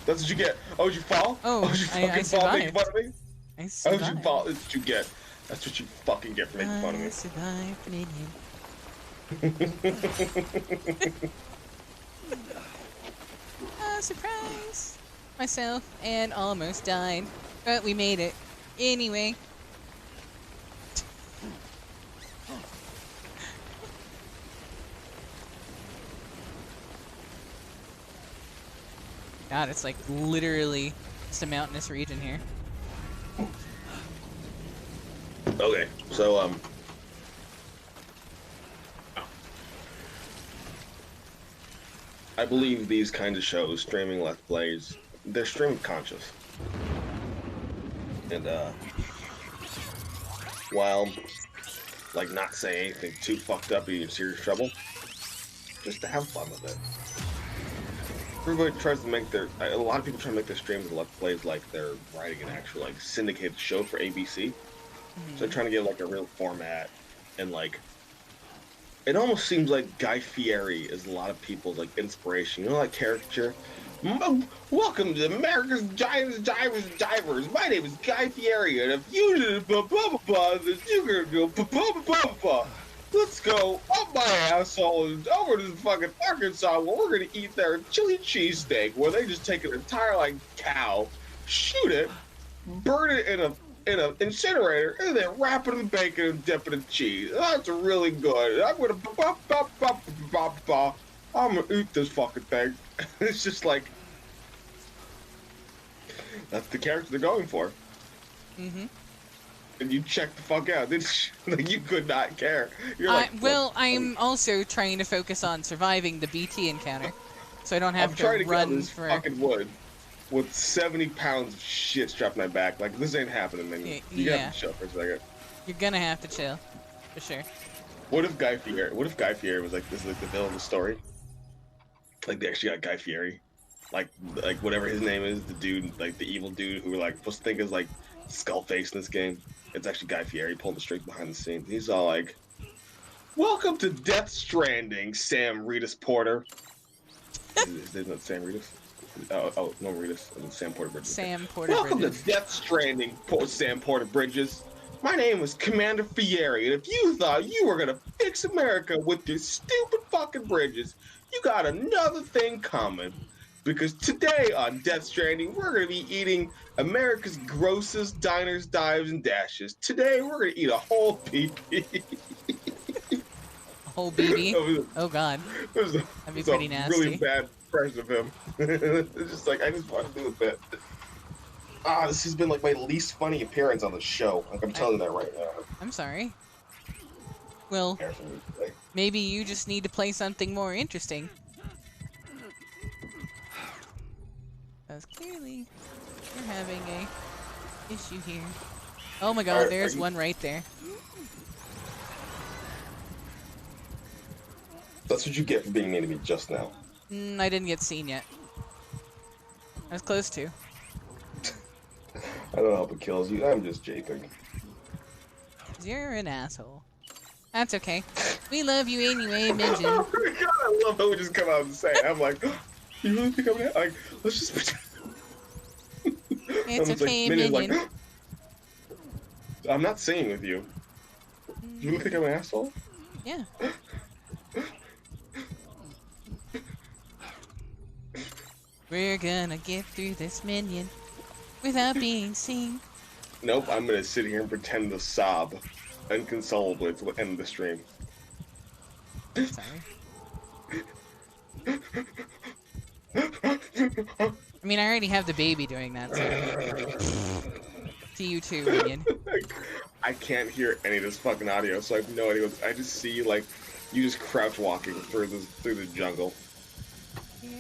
That's what you get. Oh, did you fall? Oh, did you I fucking fall making survived. fun of me? I Oh, survived. did you fall? That's what you get. That's what you fucking get for making fun of I me. survived, minion. Surprise! Myself and almost died. But we made it. Anyway. God, it's like literally just a mountainous region here. Okay, so, I believe these kind of shows, streaming Let's Plays, they're stream conscious. And, while, like, not saying anything too fucked up, be in serious trouble, just to have fun with it. Everybody tries to make a lot of people try to make their streams and Let's Plays like they're writing an actual, like, syndicated show for ABC. So they're trying to get, like, a real format, and, like, it almost seems like Guy Fieri is a lot of people's, like, inspiration. You know, like, caricature? Welcome to America's Giants, Divers, Divers. My name is Guy Fieri, and if you did blah, blah, blah, blah, then you're gonna go blah, blah, blah, blah, blah. Let's go up my asshole and over to fucking Arkansas where we're gonna eat their chili cheesesteak, where they just take an entire, like, cow, shoot it, burn it in a incinerator, and then wrap it in bacon and dip it in cheese. That's really good. I'm gonna eat this fucking thing. It's just like, that's the character they're going for. Mm-hmm. And you check the fuck out. Like, you could not care. You're like, well, I'm also trying to focus on surviving the BT encounter, so I don't have to run run this for fucking wood with 70 pounds of shit strapped to my back. Like, this ain't happening, man. You gotta have to chill for a second. You're gonna have to chill, for sure. What if Guy Fieri was like, this is like the villain of the story? Like, they actually got Guy Fieri. Like whatever his name is, the dude, like the evil dude who we're like supposed to think is like Skullface in this game. It's actually Guy Fieri pulling the strings behind the scenes. He's all like, "Welcome to Death Stranding, Sam Reedus Porter." Is not Sam Reedus? Oh, no Reedus. Sam Porter Bridges. Sam Porter Welcome Bridges. to Death Stranding, Sam Porter Bridges. My name is Commander Fieri, and if you thought you were gonna fix America with your stupid fucking bridges, you got another thing coming. Because today on Death Stranding, we're going to be eating America's grossest diners, dives, and dashes. Today, we're going to eat a whole BB. A whole BB? Oh god. That'd be pretty nasty. Really bad impression of him. It's just like, I just want to do a bit. This has been like my least funny appearance on the show. Like, I'm telling you that right now. I'm sorry. Well, maybe you just need to play something more interesting. Because clearly, you're having a issue here. Oh my god, there's one right there. That's what you get for being mean to me just now. I didn't get seen yet. I was close to. I don't know if it kills you. I'm just japing. You're an asshole. That's okay. We love you anyway, Minion. Oh my god, I love how we just come out and say it. I'm like, you really think I'm gonna like? Let's just pretend. It's okay, like, Minion's Minion. like, I'm not singing with you. You really think I'm an asshole? Yeah. We're gonna get through this, Minion, without being seen. Nope, I'm gonna sit here and pretend to sob inconsolably to end the stream. Sorry. I mean, I already have the baby doing that, so... To you too, Minion. I can't hear any of this fucking audio, so I have no idea I just see, like, you just crouch walking through the jungle. Yeah.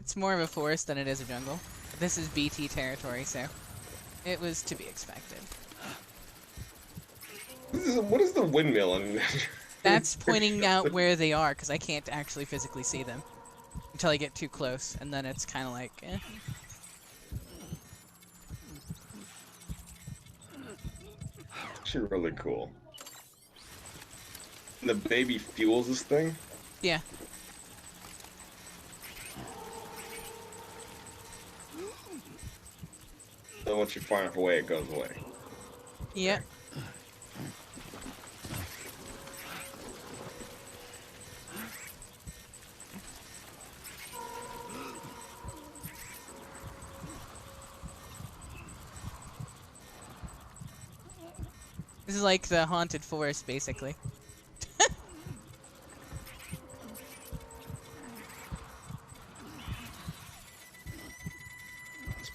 It's more of a forest than it is a jungle. This is BT territory, so it was to be expected. What is the windmill on? That's pointing out where they are, because I can't actually physically see them until I get too close, and then it's kind of like, eh. Actually, really cool. The baby fuels this thing. Yeah. Then once you fire away, it goes away. Yeah. This is like the haunted forest, basically. That's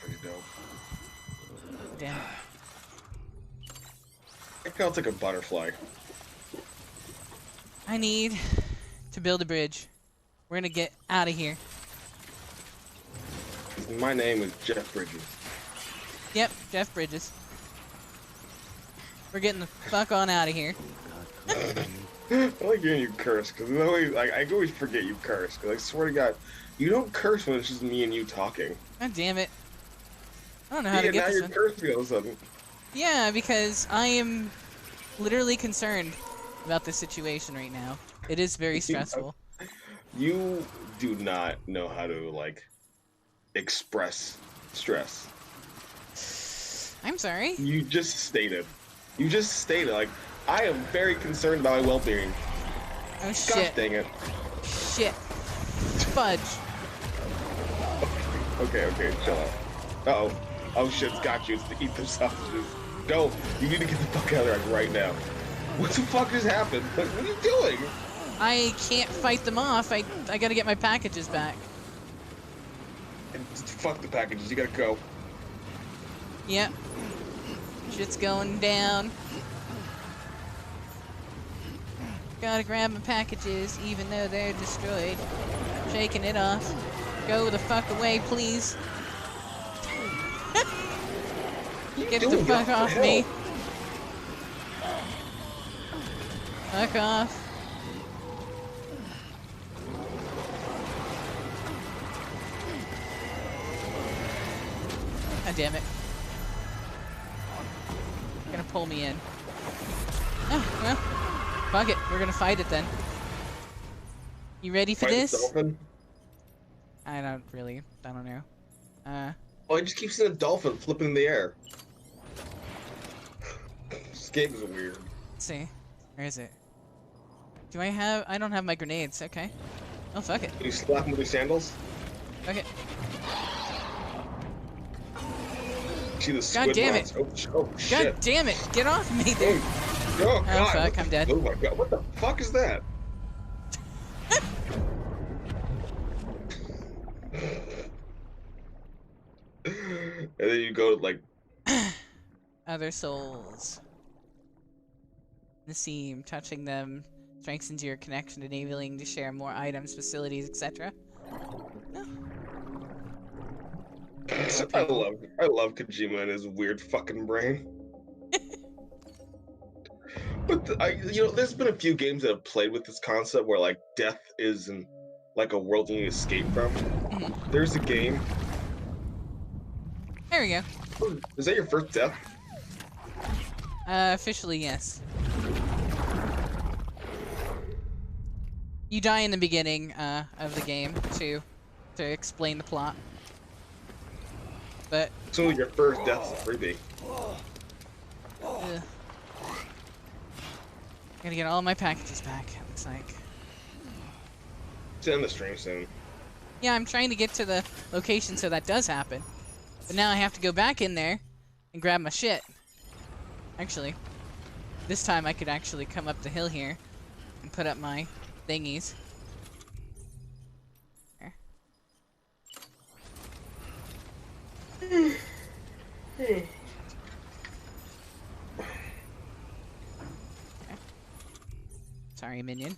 pretty dope. Damn. It felt like a butterfly. I need to build a bridge. We're gonna get out of here. My name is Jeff Bridges. Yep, Jeff Bridges. We're getting the fuck on out of here. I like hearing you curse, because I always forget you curse, because I swear to God, you don't curse when it's just me and you talking. God damn it. I don't know how to Yeah, get now this you're one. cursing all of a sudden. Yeah, because I am literally concerned about this situation right now. It is very stressful. You do not know how to, like, express stress. I'm sorry. You just stated, like, I am very concerned about my well-being. Oh Gosh shit. dang it. Shit. Fudge. Okay, chill out. Uh-oh. Oh shit, it's got you. It's to eat the sausages. Go. You need to get the fuck out of there, like, right now. What the fuck just happened? Like, what are you doing? I can't fight them off. I gotta get my packages back. Fuck the packages. You gotta go. Yep. Shit's going down. Gotta grab my packages, even though they're destroyed. Shaking it off. Go the fuck away, please. Get the fuck off me. Fuck off. God damn it. Gonna pull me in. Oh, well. Fuck it. We're gonna fight it then. You ready for this? Dolphin? I don't know. Oh, I just keep seeing a dolphin flipping in the air. This game is weird. Let's see. Where is it? I don't have my grenades. Okay. Oh, fuck it. Can you slap him with your sandals? Fuck it. See the God squid damn mods. it. Oh shit. God damn it. Get off me, dude. Oh god. Fuck, I'm dead. Oh my god, what the fuck is that? And then you go like Other souls. Nassim, touching them strengthens your connection, enabling to share more items, facilities, etc. No. I love Kojima and his weird fucking brain. But there's been a few games that have played with this concept where like death isn't like a world you need to escape from. Mm-hmm. There's a game. There we go. Is that your first death? Officially, yes. You die in the beginning of the game to explain the plot. But So your first death is a freebie. Gotta get all my packages back, it looks like. It's in the stream soon. Yeah, I'm trying to get to the location so that does happen. But now I have to go back in there and grab my shit. Actually, this time I could actually come up the hill here and put up my thingies. There. Sorry, minion.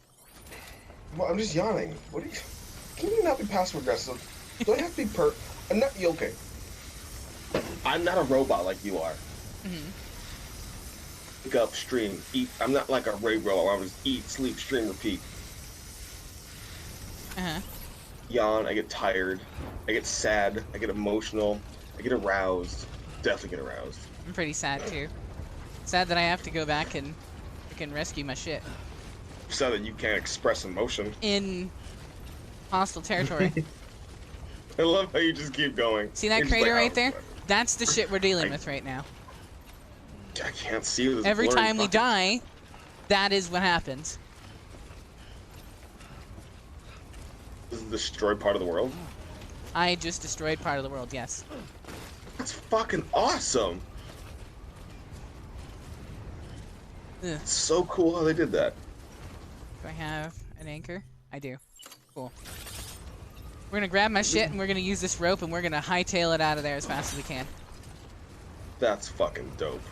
Well, I'm just yawning. What are you? Can you not be passive aggressive? Do I have to be I'm not okay. I'm not a robot like you are. Mm-hmm. Pick up, stream, eat. I'm not like a Ray robot where I just eat, sleep, stream, repeat. Uh-huh. Yawn, I get tired, I get sad, I get emotional, I get aroused. Definitely get aroused. I'm pretty sad too. Sad that I have to go back and freaking rescue my shit. Sad that you can't express emotion. In hostile territory. I love how you just keep going. See that You're crater like, right oh, there? That's the shit we're dealing with right now. I can't see this. Every blurry time we fucking- die, that is what happens. This is the destroyed part of the world? I just destroyed part of the world, yes. That's fucking awesome. Ugh. It's so cool how they did that. Do I have an anchor? I do. Cool. We're gonna grab my shit and we're gonna use this rope and we're gonna hightail it out of there as fast as we can. That's fucking dope.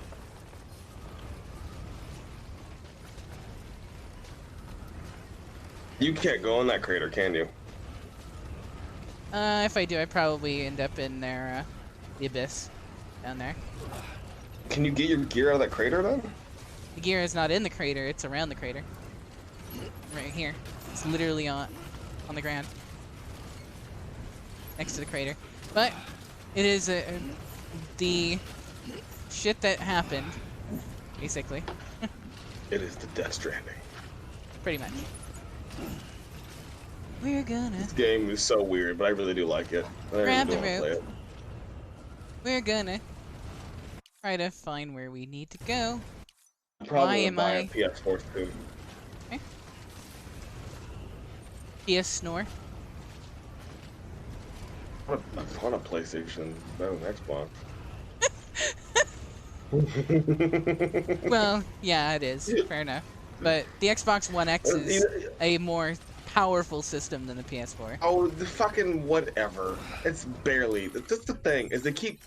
You can't go in that crater, can you? If I do, I probably end up in there, the abyss. Down there. Can you get your gear out of that crater then? The gear is not in the crater, it's around the crater. Right here. It's literally on the ground. Next to the crater. But, it is the shit that happened, basically. It is the Death Stranding. Pretty much. We're gonna... This game is so weird, but I really do like it. I Grab really the wanna play rope. it. We're gonna try to find where we need to go. Probably am buy I- a PS4 too. Okay. PS Snore. I want a PlayStation better than Xbox. Well, yeah, it is. Fair enough. But the Xbox One X is a more powerful system than the PS4. Oh, the fucking whatever. It's barely. That's the thing, is they keep...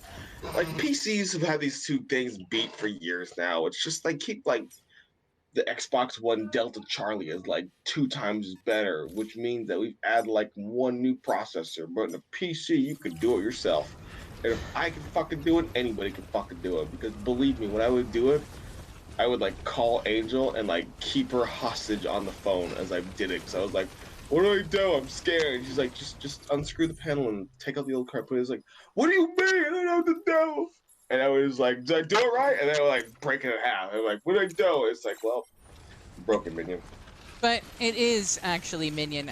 Like, PCs have had these two things beat for years now. It's just, they keep, like... The Xbox One Delta Charlie is, like, 2 times better, which means that we've added, like, one new processor. But in a PC, you could do it yourself. And if I can fucking do it, anybody can fucking do it. Because, believe me, when I would do it, I would, like, call Angel and, like, keep her hostage on the phone as I did it. Because I was like, what do I do? I'm scared. And she's like, just unscrew the panel and take out the old card. But it's like, what do you mean? I don't know what to do. And I was like, did I do it right? And they were like, break it in half. And I'm like, what do I do? It's like, well, broken, Minion. But it is actually Minion.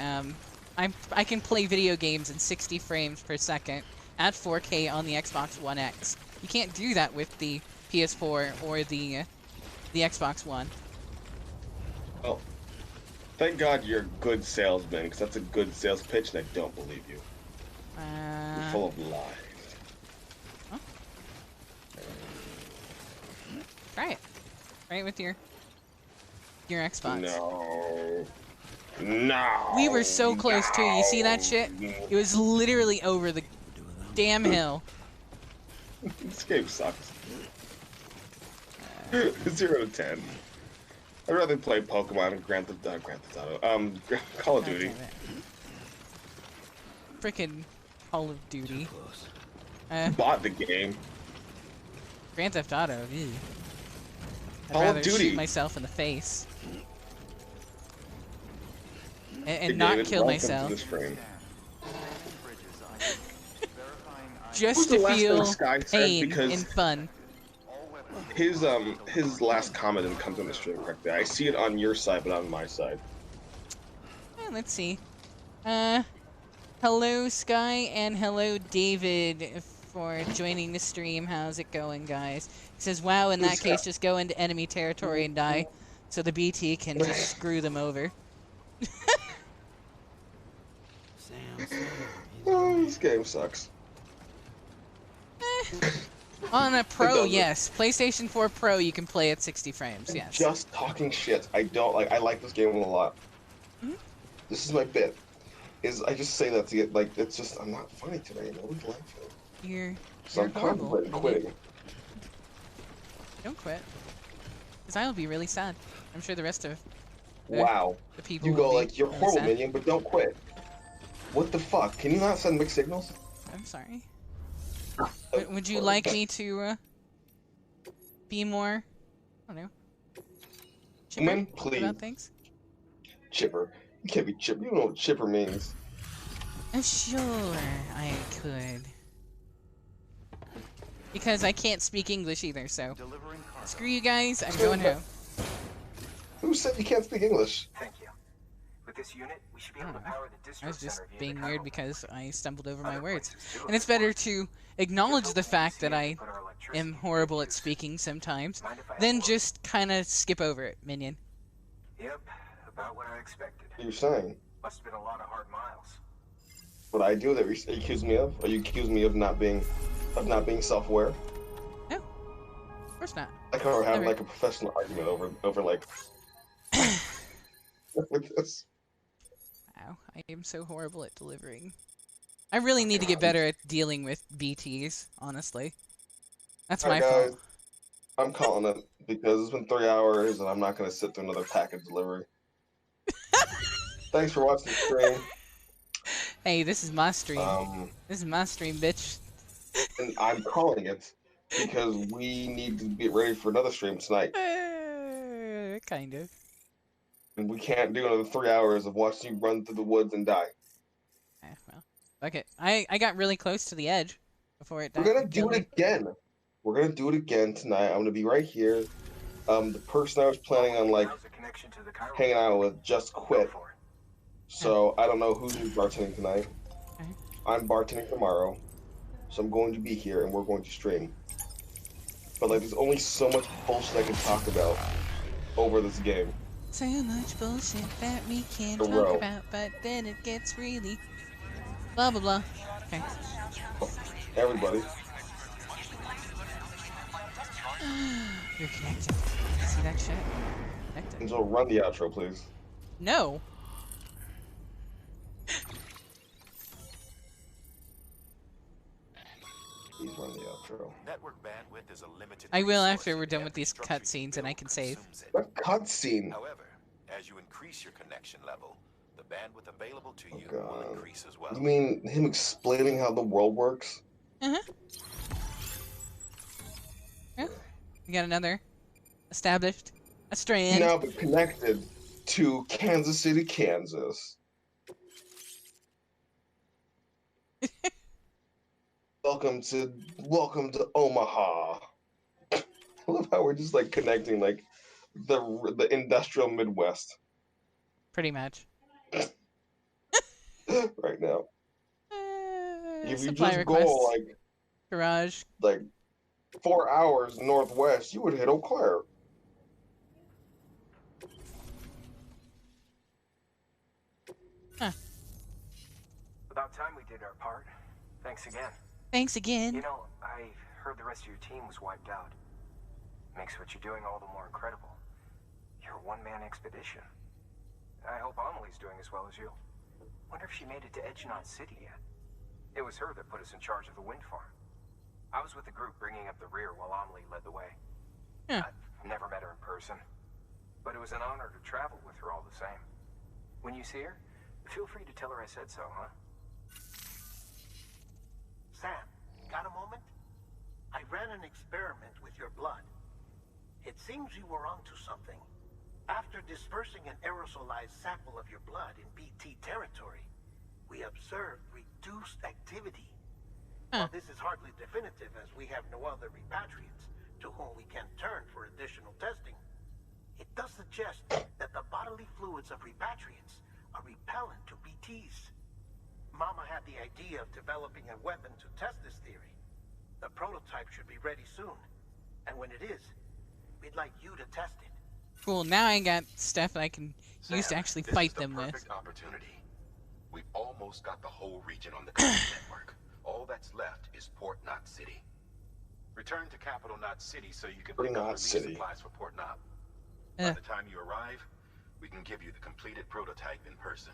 I can play video games in 60 frames per second at 4K on the Xbox One X. You can't do that with the PS4 or the Xbox One. Well, thank God you're a good salesman, because that's a good sales pitch, and I don't believe you. You're full of lies. Huh? Try it. Try it with your Xbox. No. No. We were so close too. You see that shit? It was literally over the damn hill. This game sucks. 0 to 10. I'd rather play Pokemon and Grand Theft Auto. Call of Duty. Frickin' Call of Duty. Bought the game. Grand Theft Auto. Ew. I'd Call of rather Duty. shoot myself in the face. And Hey, not David, kill welcome to myself. this stream. Just the to last thing feel Sky said? pain Because and fun. his last comment didn't come to the stream correctly. I see it on your side, but not on my side. Let's see. Hello Sky and hello David for joining the stream. How's it going, guys? He says, wow, in that case, just go into enemy territory and die, so the BT can just screw them over. Oh, this game sucks. On a Pro, yes. PlayStation 4 Pro, you can play at 60 frames, yes. Just talking shit. I don't like. I like this game a lot. This is my bit. I just say that to get like. It's just I'm not funny today. Nobody likes it. You're I'm horrible. contemplating quitting. Don't quit, because I will be really sad. I'm sure the rest of Wow. the people You will go be like you're really horrible, sad. minion, but don't quit. What the fuck? Can you not send mixed signals? I'm sorry. Would you like me to be more, I don't know, chipper Man, please. about things? Chipper. You can't be chipper. You don't know what chipper means. Sure, I could. Because I can't speak English either, so screw you guys, I'm going home. Who said you can't speak English? Thank you. With this unit, we should be I able don't to know. power the I was district just center via being the weird Chiral because I stumbled over my Other words. places do And it's it. better to acknowledge Here's the hoping fact this that unit I can put our electricity am to horrible good at use. speaking sometimes, Mind if I then have a look? just kinda skip over it, minion. Yep, about what I expected. What are you saying? Must have been a lot of hard miles. What I do that you accuse me of? Or you accuse me of not being self-aware? No, of course not. I can't have Never. like a professional argument over like with this. Wow, I am so horrible at delivering. I really need to get better at dealing with BTs, honestly. That's my Alright, guys. fault. I'm calling it because it's been 3 hours and I'm not gonna sit through another package delivery. Thanks for watching the stream. Hey, this is my stream. This is my stream, bitch. And I'm calling it because we need to get ready for another stream tonight. Kind of. And we can't do another 3 hours of watching you run through the woods and die. Well, fuck it. I got really close to the edge before it died. We're gonna do it again. We're gonna do it again tonight. I'm gonna be right here. The person I was planning on like How's the connection to the Chiral hanging out with just quit. for? So I don't know who's bartending tonight. Okay. I'm bartending tomorrow. So I'm going to be here and we're going to stream. But like there's only so much bullshit I can talk about over this game. So much bullshit that we can't A row. talk about, but then it gets really blah blah blah. Okay. Everybody. You're connected. See that shit? Connected. Angel, run the outro, please. No. Please run the outro. Network bandwidth is a limited I will resource, after we're and done the with these infrastructure you cutscenes and I build can save. consumes it. What cutscene? However, as you increase your connection level, the bandwidth available to you God. will increase as well. You mean him explaining how the world works? Uh-huh. Yeah. We got another established. A strand. Now but connected to Kansas City, Kansas. Welcome to Omaha. I love how we're just like connecting like the industrial Midwest Pretty much. right now. If you Supply just requests. go Garage. like 4 hours northwest, you would hit Eau Claire. Huh. About time we did our part. Thanks again. Thanks again. You know, I heard the rest of your team was wiped out. Makes what you're doing all the more incredible. You're a one-man expedition. I hope Amelie's doing as well as you. Wonder if she made it to Edgenot City yet. It was her that put us in charge of the wind farm. I was with the group bringing up the rear while Amelie led the way. Yeah. I've never met her in person, but it was an honor to travel with her all the same. When you see her, feel free to tell her I said so, huh? Sam, got a moment? I ran an experiment with your blood. It's seems you were onto something. After dispersing an aerosolized sample of your blood in BT territory, we observed reduced activity. While this is hardly definitive, as we have no other repatriates to whom we can turn for additional testing, it does suggest that the bodily fluids of repatriates are repellent to BTs. Mama had the idea of developing a weapon to test this theory. The prototype should be ready soon, and when it is, we'd like you to test it. Cool, now I got stuff that I can use to Sam, actually this fight is the them with. perfect opportunity. We've almost got the whole region on the command network. All that's left is Port Knot City. Return to Capital Knot City so you can pick up relief supplies for Port Knot. By the time you arrive, we can give you the completed prototype in person.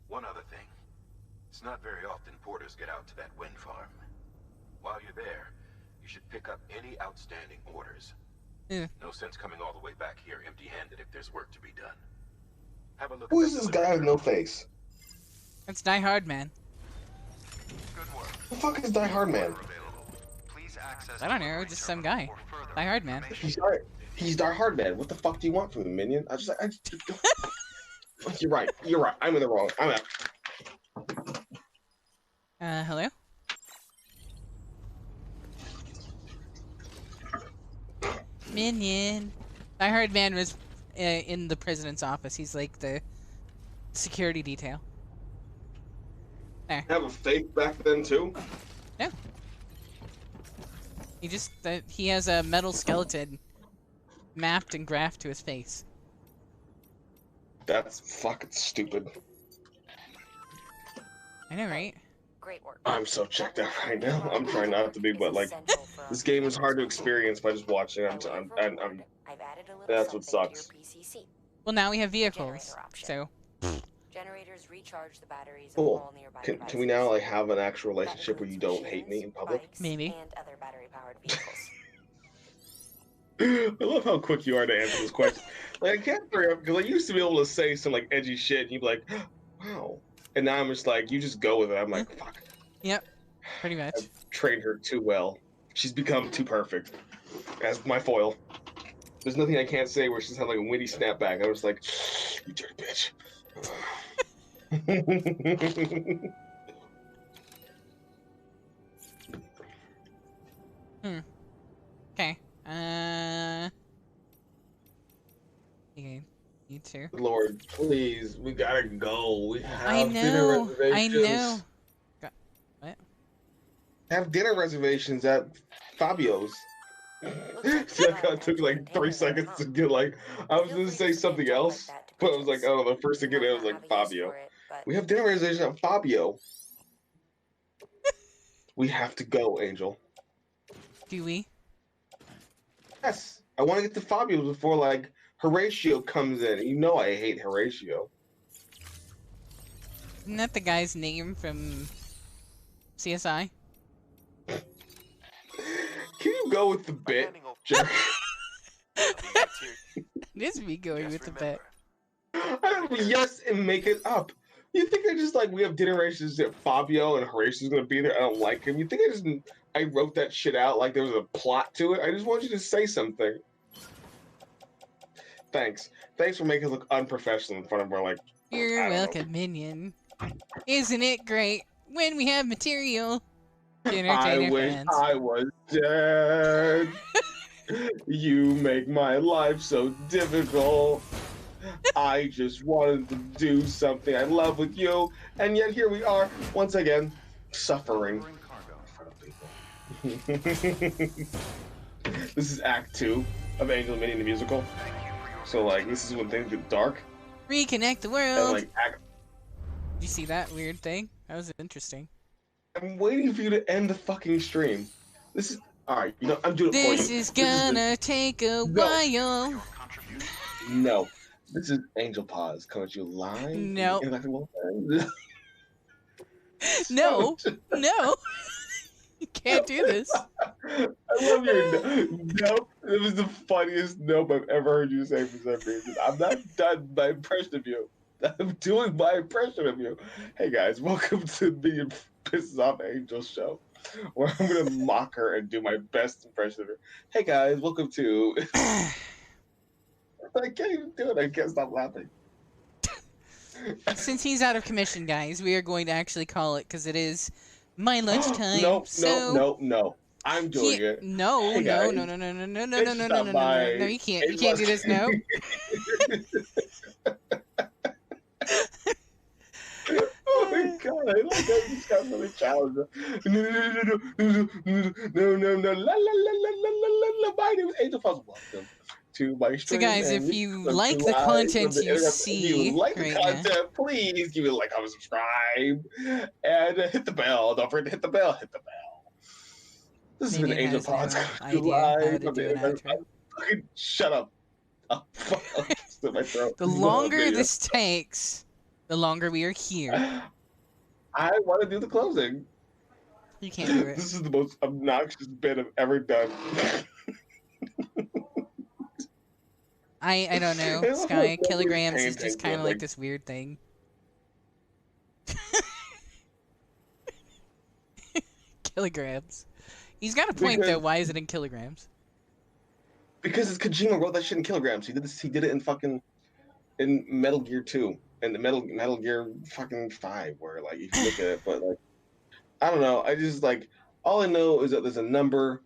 One other thing. It's not very often porters get out to that wind farm. While you're there, you should pick up any outstanding orders. No sense coming all the way back here empty-handed if there's work to be done. Have a look. Who is this guy with no face? That's Die Hard Man. Good work. The fuck is Die Hard Man? Please access I don't know, just some guy. Die Hard Man. He's Die Hard Man. What the fuck do you want from the minion? You're right. You're right. I'm in the wrong. I'm out. Hello? Minion. Die Hard Man was in the president's office. He's like the security detail. There. Have a face back then too? No. He just he has a metal skeleton mapped and graphed to his face. That's fucking stupid. I know, right? Great work. I'm so checked out right now. I'm trying not to be, but like, this game is hard to experience by just watching. That's what sucks. Well, now we have vehicles, so. Generators recharge the batteries of Cool. all nearby Can we now like have an actual relationship where you don't hate me in public? bikes, Maybe. And other battery-powered vehicles. I love how quick you are to answer this question. Like, I can't figure out, because I used to be able to say some like edgy shit, and you'd be like, wow. And now I'm just like, you just go with it. I'm like, fuck. Yep. Pretty much. I've trained her too well. She's become too perfect. As my foil. There's nothing I can't say where she's had like a witty snapback. I was like, you dirty bitch. Okay. Okay. You too. Lord, please, we gotta go. We have I dinner know. reservations. I know. What? Have dinner reservations at Fabio's. See, that took like 3 seconds to get like. I was gonna say something else, but I was like, oh, the first thing it was like Fabio. We have dinner reservations at Fabio. We have to go, Angel. Do we? Yes, I want to get to Fabio before like Horatio comes in. You know I hate Horatio. Isn't that the guy's name from CSI? Can you go with the bit, Jerry? It is me going with the bit. I don't yes and make it up. You think I just like we have dinner races at Fabio and Horatio's gonna be there? I don't like him. You think I wrote that shit out like there was a plot to it? I just want you to say something. Thanks. Thanks for making it look unprofessional in front of her. Like You're welcome, Minion. Isn't it great when we have material to entertain I our wish fans? I was dead. You make my life so difficult. I just wanted to do something I love with you, and yet here we are once again suffering. This is Act 2 of Angel and Minion the musical. So like this is when things get dark. Reconnect the And world. like Did you see that weird thing? That was interesting. I'm waiting for you to end the fucking stream. This is alright, you know, I'm doing it for you. This is gonna take a while. No. This is Angel Paws coming at you live. No. No. No. No. You can't do this. I love your nope. It was the funniest nope I've ever heard you say for some reason. I'm not done my impression of you. I'm doing my impression of you. Hey guys, welcome to the Pisses Off Angel show. where I'm gonna mock her and do my best impression of her. Hey guys, welcome to. I can't even do it. I can't stop laughing. Since he's out of commission, guys, we are going to actually call it because it is my lunchtime. No, so no. I'm doing it. No, hey no, guys, no, no, no, no, no, no, no, no, no, no, no, you can't. You can't do this. No. Oh my god! I just got really challenged. No, la la la la. My name is Angel Paws. Welcome to my stream. So, guys, if you like the content you see, if you like the content, please give it a like, comment, subscribe, and hit the bell. Don't forget to hit the bell. Hit the bell. This has been Angel Paws. Shut up. Oh, my throat. The longer this takes, the longer we are here. I want to do the closing. You can't do it. This is the most obnoxious bit I've ever done. I don't know. Sky, kilograms is just kind of like this weird thing. Kilograms. He's got a point though. Why is it in kilograms? Because it's Kojima wrote that shit in kilograms. He did this. He did it in Metal Gear 2 and the Metal Gear fucking 5, where like you can look at it, but like I don't know. I just like all I know is that there's a number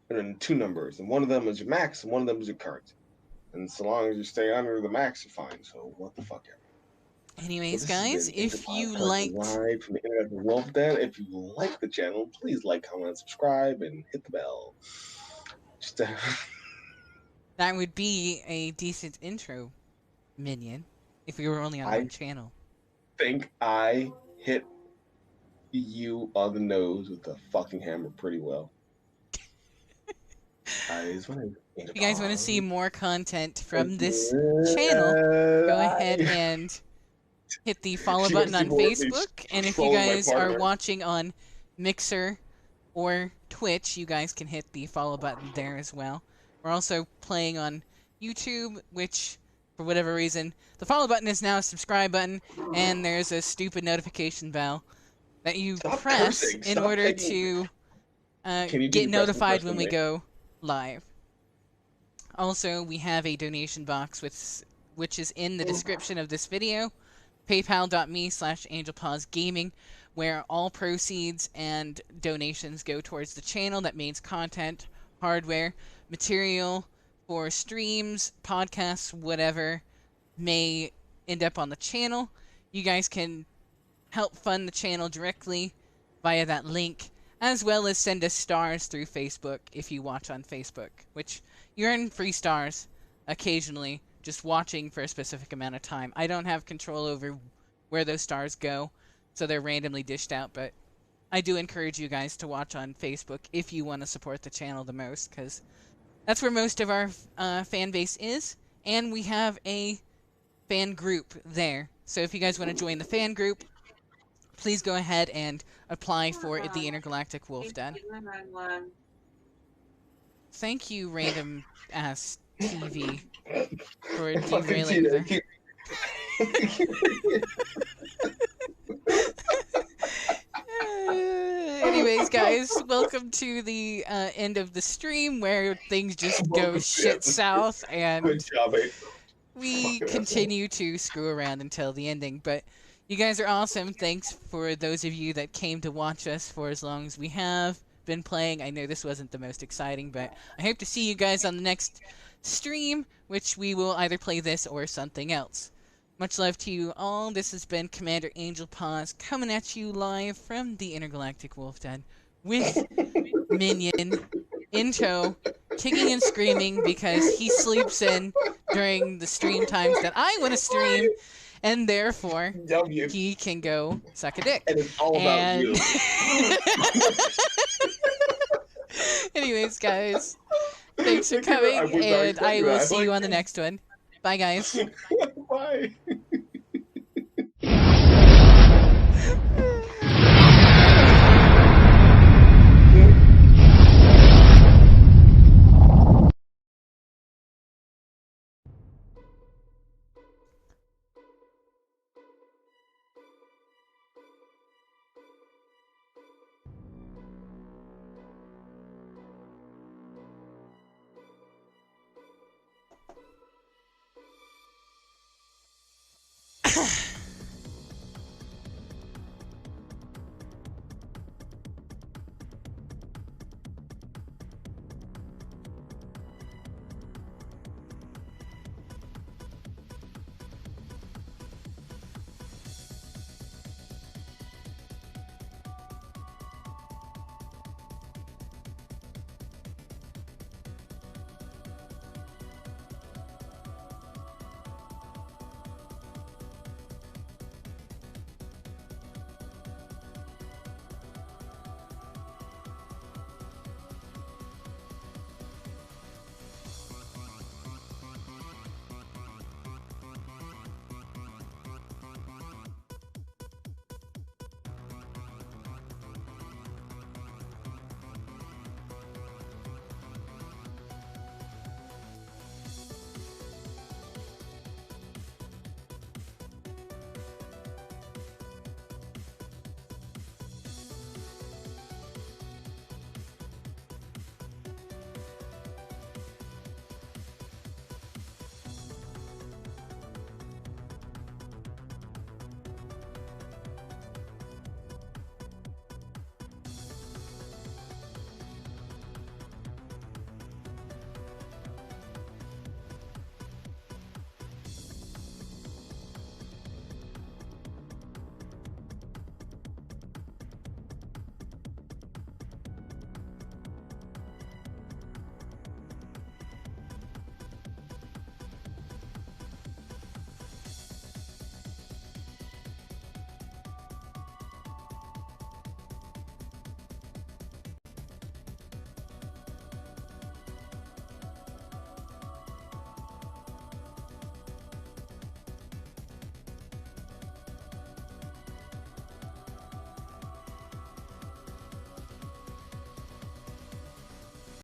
and then 2 numbers, and one of them is your max and one of them is your current. And so long as you stay under the max, you're fine. So what the fuck ever. Anyways, guys, if you liked live from the Intergalactic Wolf Den, if you like the channel, please like, comment, subscribe, and hit the bell. Just that would be a decent intro, minion, if we were only on one channel. I think I hit you on the nose with the fucking hammer pretty well. If you guys want to see more content from this channel, go ahead and hit the follow button on Facebook. And if you guys are watching on Mixer or Twitch, you guys can hit the follow button there as well. We're also playing on YouTube, which, for whatever reason, the follow button is now a subscribe button, and there's a stupid notification bell that you press in order to get notified when we go live. Also, we have a donation box which is in the description of this video, paypal.me/angelpawsgaming, where all proceeds and donations go towards the channel. That means content, hardware, material for streams, podcasts, whatever may end up on the channel. You guys can help fund the channel directly via that link, as well as send us stars through Facebook if you watch on Facebook, which you earn free stars occasionally just watching for a specific amount of time. I don't have control over where those stars go, so they're randomly dished out, but I do encourage you guys to watch on Facebook if you want to support the channel the most, because that's where most of our fan base is, and we have a fan group there. So if you guys want to join the fan group, please go ahead and apply for the Intergalactic Wolf Den. Thank you, random ass TV, for derailing the... Anyways, guys, welcome to the end of the stream where things just go shit south and we continue to screw around until the ending. But you guys are awesome. Thanks for those of you that came to watch us for as long as we have been playing. I know this wasn't the most exciting, but I hope to see you guys on the next stream, which we will either play this or something else. Much love to you all. This has been Commander Angel Paws coming at you live from the Intergalactic Wolf Den with Minion in tow, kicking and screaming because he sleeps in during the stream times that I want to stream, and therefore he can go suck a dick. And it's all about you. Anyways, guys, thanks for coming, and I will see you on the next one. Bye, guys. Bye.